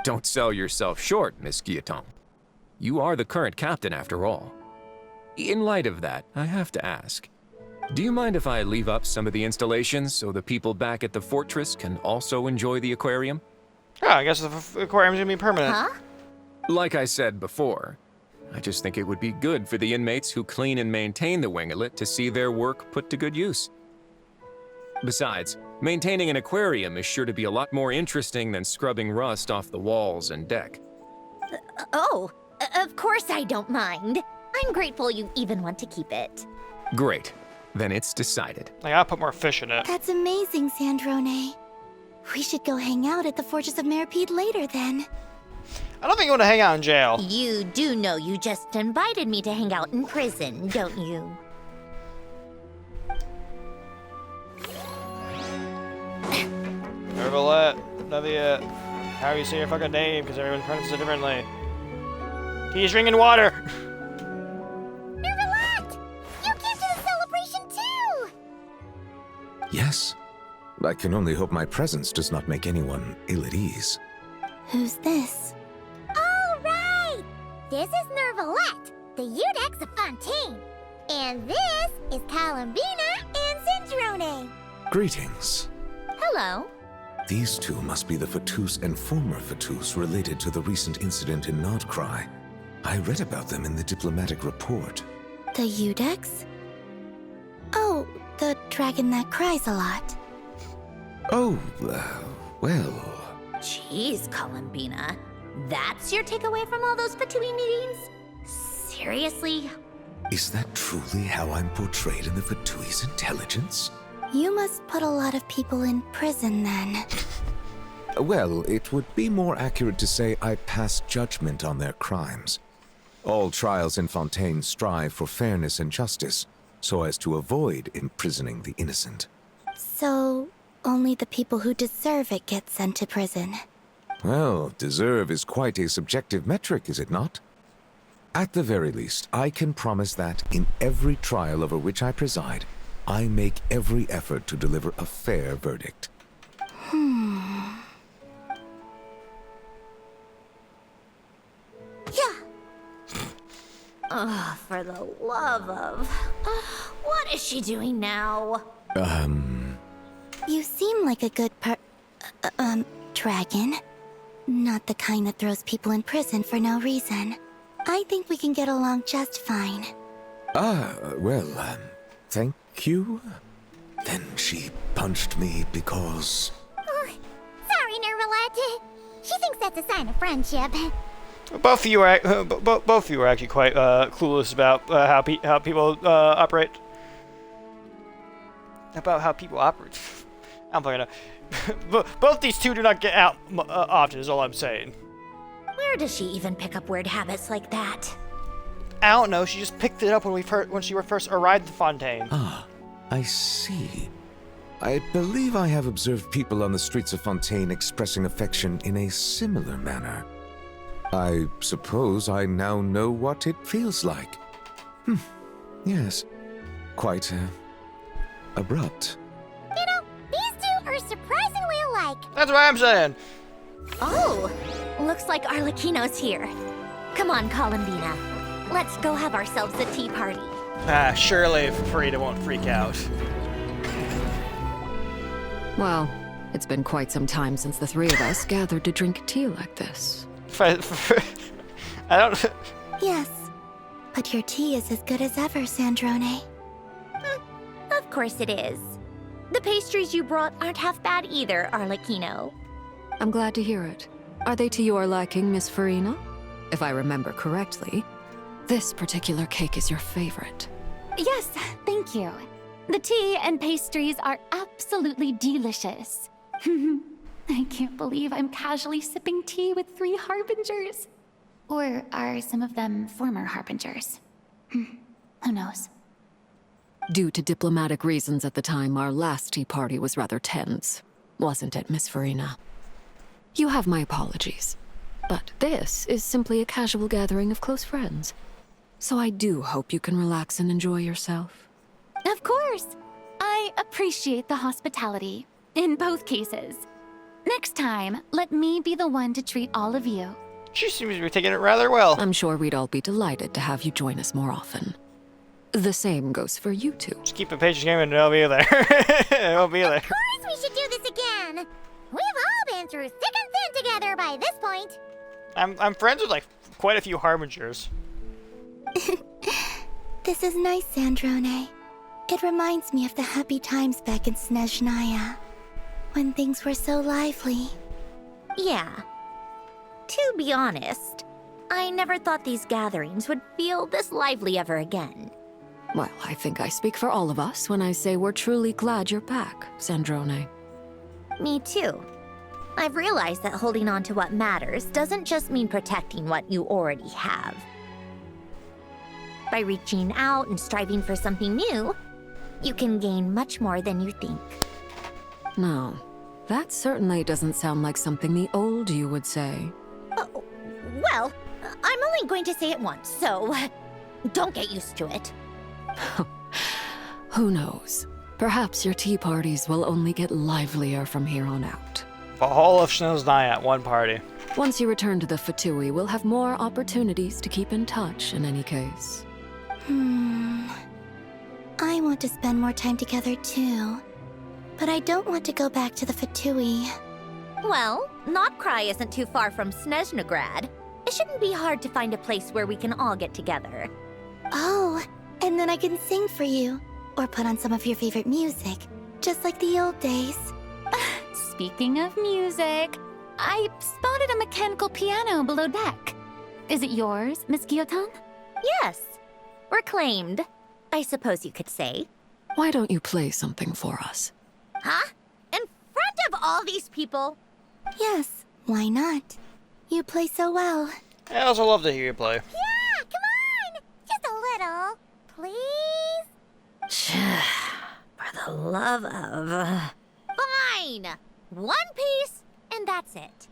Don't sell yourself short, Miss Guillotin. You are the current captain, after all. In light of that, I have to ask, do you mind if I leave up some of the installations so the people back at the fortress can also enjoy the aquarium? Yeah, I guess the aquarium's gonna be permanent. Huh? Like I said before, I just think it would be good for the inmates who clean and maintain the winglet to see their work put to good use. Besides, maintaining an aquarium is sure to be a lot more interesting than scrubbing rust off the walls and deck. Of course I don't mind. I'm grateful you even want to keep it. Great. Then it's decided. I gotta put more fish in it. That's amazing, Sandrone. We should go hang out at the Fortress of Meripede later, then. I don't think you want to hang out in jail. You do know you just invited me to hang out in prison, don't you? Nervalette, Neviat. How you say your fucking name, because everyone pronounces it differently. He's drinking water! Nervalette! You came to the celebration too! Yes. I can only hope my presence does not make anyone ill at ease. Who's this? All right! This is Nervalette, the Eudex of Fontaine. And this is Columbina and Sandrone. Greetings. Hello. These two must be the Fatus and former Fatus related to the recent incident in Nodcry. I read about them in the diplomatic report. The Eudex? Oh, the dragon that cries a lot. Oh, well... Jeez, Columbina. That's your takeaway from all those Fatui meetings? Seriously? Is that truly how I'm portrayed in the Fatui's intelligence? You must put a lot of people in prison, then. Well, it would be more accurate to say I pass judgment on their crimes. All trials in Fontaine strive for fairness and justice, so as to avoid imprisoning the innocent. So, only the people who deserve it get sent to prison. Well, deserve is quite a subjective metric, is it not? At the very least, I can promise that in every trial over which I preside, I make every effort to deliver a fair verdict. Yeah. Oh, for the love of... what is she doing now? You seem like a good dragon. Not the kind that throws people in prison for no reason. I think we can get along just fine. Well, thank you? Then she punched me because... Oh, sorry, Nervalette. She thinks that's a sign of friendship. Both of you are actually quite clueless about how people operate. About how people operate. I'm fucking. Both these two do not get out often. Is all I'm saying. Where does she even pick up weird habits like that? I don't know. She just picked it up when she first arrived at the Fontaine. Ah, I see. I believe I have observed people on the streets of Fontaine expressing affection in a similar manner. I suppose I now know what it feels like. Yes. Quite, abrupt. You know, these two are surprisingly alike. That's what I'm saying. Oh, looks like Arlecchino's here. Come on, Columbina. Let's go have ourselves a tea party. Surely Frida won't freak out. Well, it's been quite some time since the three of us gathered to drink tea like this. I don't... Yes, but your tea is as good as ever, Sandrone. Of course it is. The pastries you brought aren't half bad either, Arlecchino. I'm glad to hear it. Are they to your liking, Miss Farina? If I remember correctly, this particular cake is your favorite. Yes, thank you. The tea and pastries are absolutely delicious. I can't believe I'm casually sipping tea with 3 harbingers. Or are some of them former harbingers? Who knows? Due to diplomatic reasons at the time, our last tea party was rather tense. Wasn't it, Miss Farina? You have my apologies. But this is simply a casual gathering of close friends. So I do hope you can relax and enjoy yourself. Of course! I appreciate the hospitality, in both cases. Next time, let me be the one to treat all of you. She seems to be taking it rather well. I'm sure we'd all be delighted to have you join us more often. The same goes for you two. Just keep a page game and it'll be there. It'll be there. Of course we should do this again! We've all been through thick and thin together by this point. I'm friends with, like, quite a few harbingers. This is nice, Sandrone. It reminds me of the happy times back in Snezhnaya, when things were so lively. Yeah. To be honest, I never thought these gatherings would feel this lively ever again. Well, I think I speak for all of us when I say we're truly glad you're back, Sandrone. Me too. I've realized that holding on to what matters doesn't just mean protecting what you already have. By reaching out and striving for something new, you can gain much more than you think. No, that certainly doesn't sound like something the old you would say. Well, I'm only going to say it once, so don't get used to it. Who knows? Perhaps your tea parties will only get livelier from here on out. The whole of Snezhnaya at one party. Once you return to the Fatui, we'll have more opportunities to keep in touch in any case. I want to spend more time together too. But I don't want to go back to the Fatui. Well, Notcry isn't too far from Snezhnograd. It shouldn't be hard to find a place where we can all get together. Oh, and then I can sing for you. Or put on some of your favorite music. Just like the old days. Speaking of music, I spotted a mechanical piano below deck. Is it yours, Miss Guillotin? Yes. Reclaimed, I suppose you could say. Why don't you play something for us? Huh? In front of all these people? Yes, why not? You play so well. I also love to hear you play. Yeah, come on! Just a little, please? For the love of... Fine! One piece, and that's it.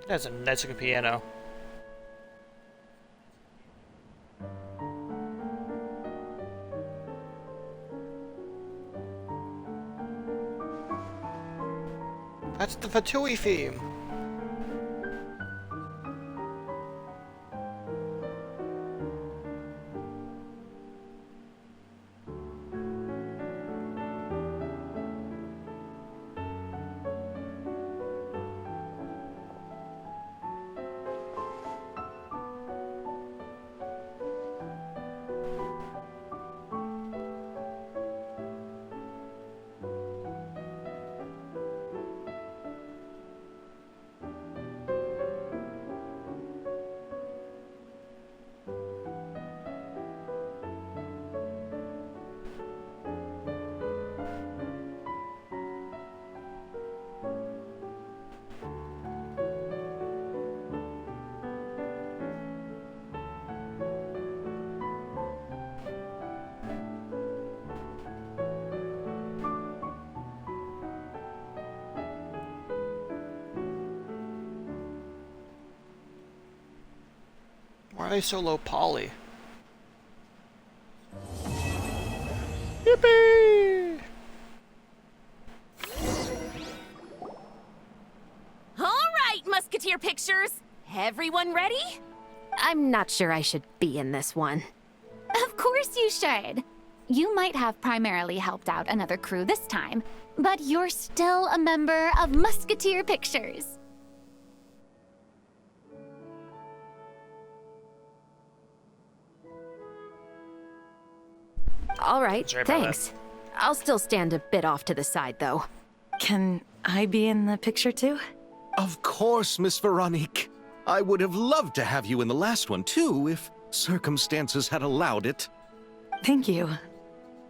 That's a nice looking piano. That's the Fatui theme. Why are they so low poly? Yippee! All right, Musketeer Pictures. Everyone ready? I'm not sure I should be in this one. Of course you should. You might have primarily helped out another crew this time, but you're still a member of Musketeer Pictures. All right, thanks. I'll still stand a bit off to the side, though. Can I be in the picture too? Of course, Miss Veronique. I would have loved to have you in the last one, too, if circumstances had allowed it. Thank you,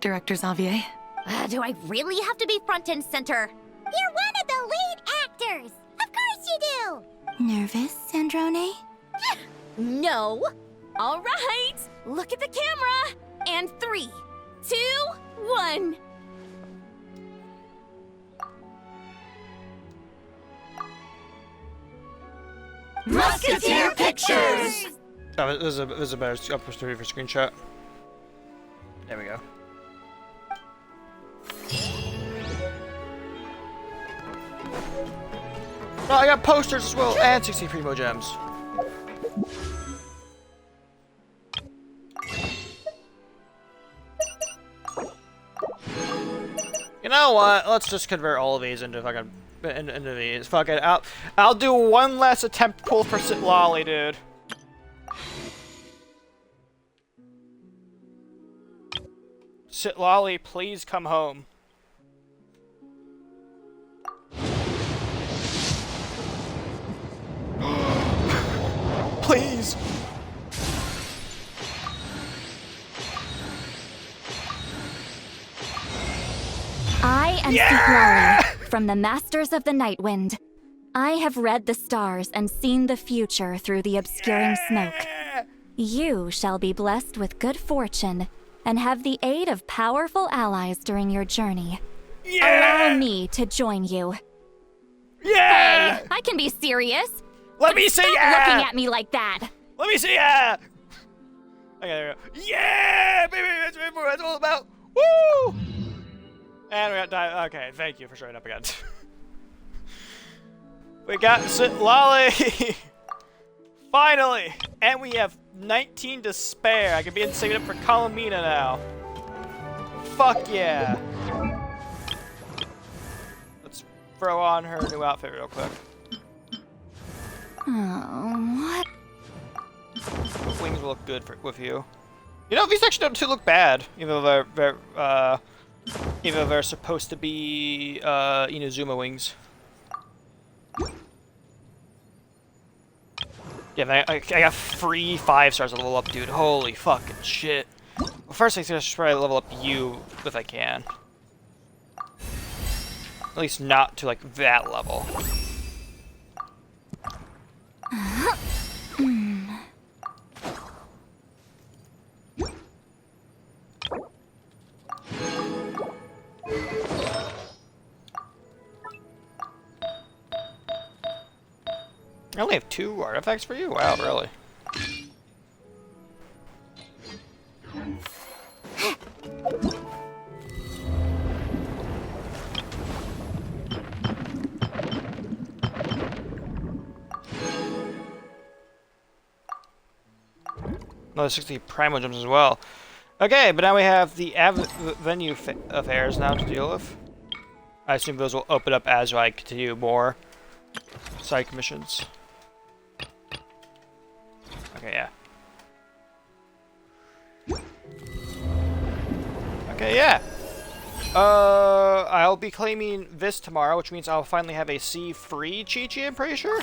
Director Xavier. Do I really have to be front and center? You're one of the lead actors! Of course you do! Nervous, Sandrone? No. All right. Look at the camera. And 3, 2, 1. Musketeer Pictures! Oh, this is a better opportunity for screenshot. There we go. Oh, I got posters as well, and 60 Primo Gems. You know what? Let's just convert all of these into fucking into these. Fuck it. I'll do one last attempt to pull for Citlali, dude. Citlali, please come home. Please. I am Citlali, from the Masters of the Nightwind. I have read the stars and seen the future through the obscuring smoke. You shall be blessed with good fortune and have the aid of powerful allies during your journey. Allow me to join you. Yeah! Hey, I can be serious. Let me see ya! Stop looking at me like that. Let me see ya! Okay, there we go. Yeah! Baby, that's what it's all about. Woo! And we got dive. Okay, thank you for showing up again. We got Citlali! Finally! And we have 19 to spare. I can begin saving up for Colomina now. Fuck yeah! Let's throw on her new outfit real quick. Oh, what? Wings will look good with you. You know, these actually don't look bad, even though they're supposed to be Inazuma wings. Yeah, I got free 5 stars to level up, dude. Holy fucking shit. Well, first I should probably level up you if I can. At least not to like that level. I only have 2 artifacts for you? Wow, really? Another 60 Primo Gems as well. Okay, but now we have the venue affairs now to deal with. I assume those will open up as I continue more side commissions. Okay, yeah. Okay, yeah. I'll be claiming this tomorrow, which means I'll finally have a C-free Chi-Chi, I'm pretty sure.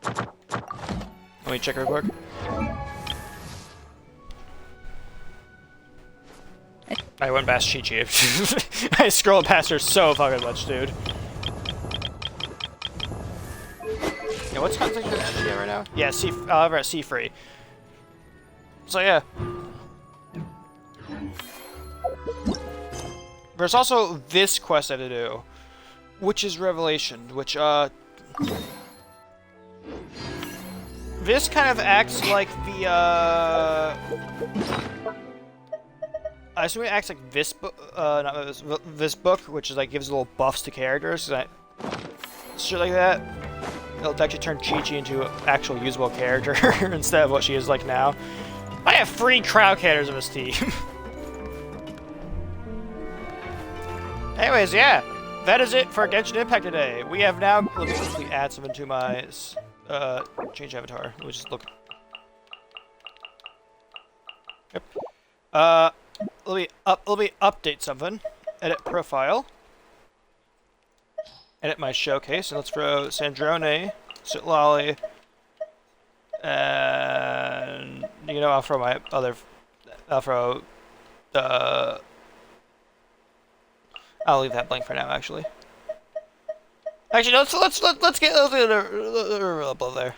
Let me check real quick. I went past Chi-Chi. I scrolled past her so fucking much, dude. Yeah, what's contact with Chi-Chi right now? Yeah, I'll have her at C-free. So yeah. There's also this quest I have to do, which is Revelation, which this kind of acts like the, I assume it acts like this book, not this book, which is like gives little buffs to characters, shit like that. It'll actually turn Chi-Chi into an actual usable character instead of what she is like now. I have 3 crowd characters of this team. Anyways, yeah, that is it for Genshin Impact today. We have now, let me quickly add something to my, change avatar. Let me just look. Yep. Let me update something. Edit profile. Edit my showcase, and let's throw Sandrone, Citlali, and you know, I'll throw my other, I'll leave that blank for now. Actually, let's get up there.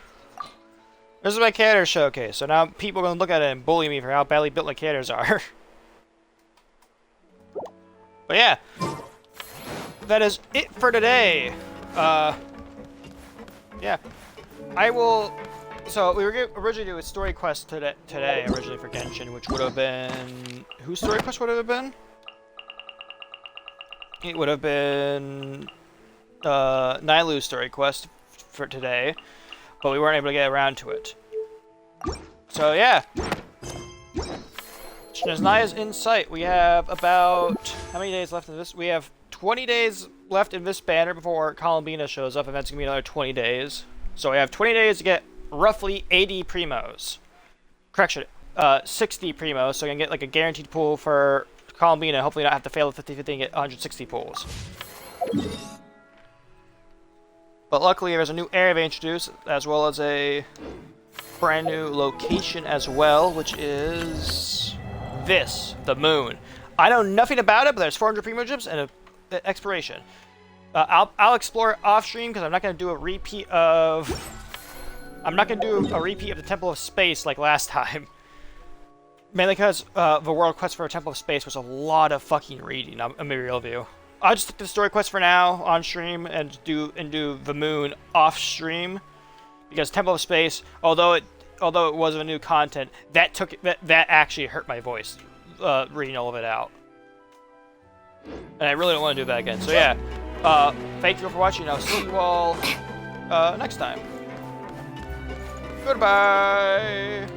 This is my character showcase, so now people are gonna look at it and bully me for how badly built my characters are. But yeah. That is it for today. Yeah. I will... So, we were going to originally do a story quest today originally for Genshin, which would have been... Whose story quest would it have been? It would have been... Nailu's story quest for today, but we weren't able to get around to it. So, yeah. Naya's in sight. We have about... How many days left in this? We have 20 days left in this banner before Columbina shows up, and that's going to be another 20 days. So we have 20 days to get roughly 80 primos. Correction, 60 primos, so we can get like a guaranteed pool for Columbina, hopefully not have to fail the 50-50 and get 160 pools. But luckily there's a new area they introduced, as well as a brand new location as well, which is this, the moon. I know nothing about it, but there's 400 primo gems and an exploration. I'll explore it off stream because I'm not going to do a repeat of... the Temple of Space like last time. Mainly because the world quest for Temple of Space was a lot of fucking reading. I'm gonna be real with you. I'll just stick to the story quest for now on stream and do the moon off stream, because Temple of Space, although it was a new content, that actually hurt my voice reading all of it out, and I really don't want to do that again. So yeah, thank you for watching. I'll see you all next time. Goodbye.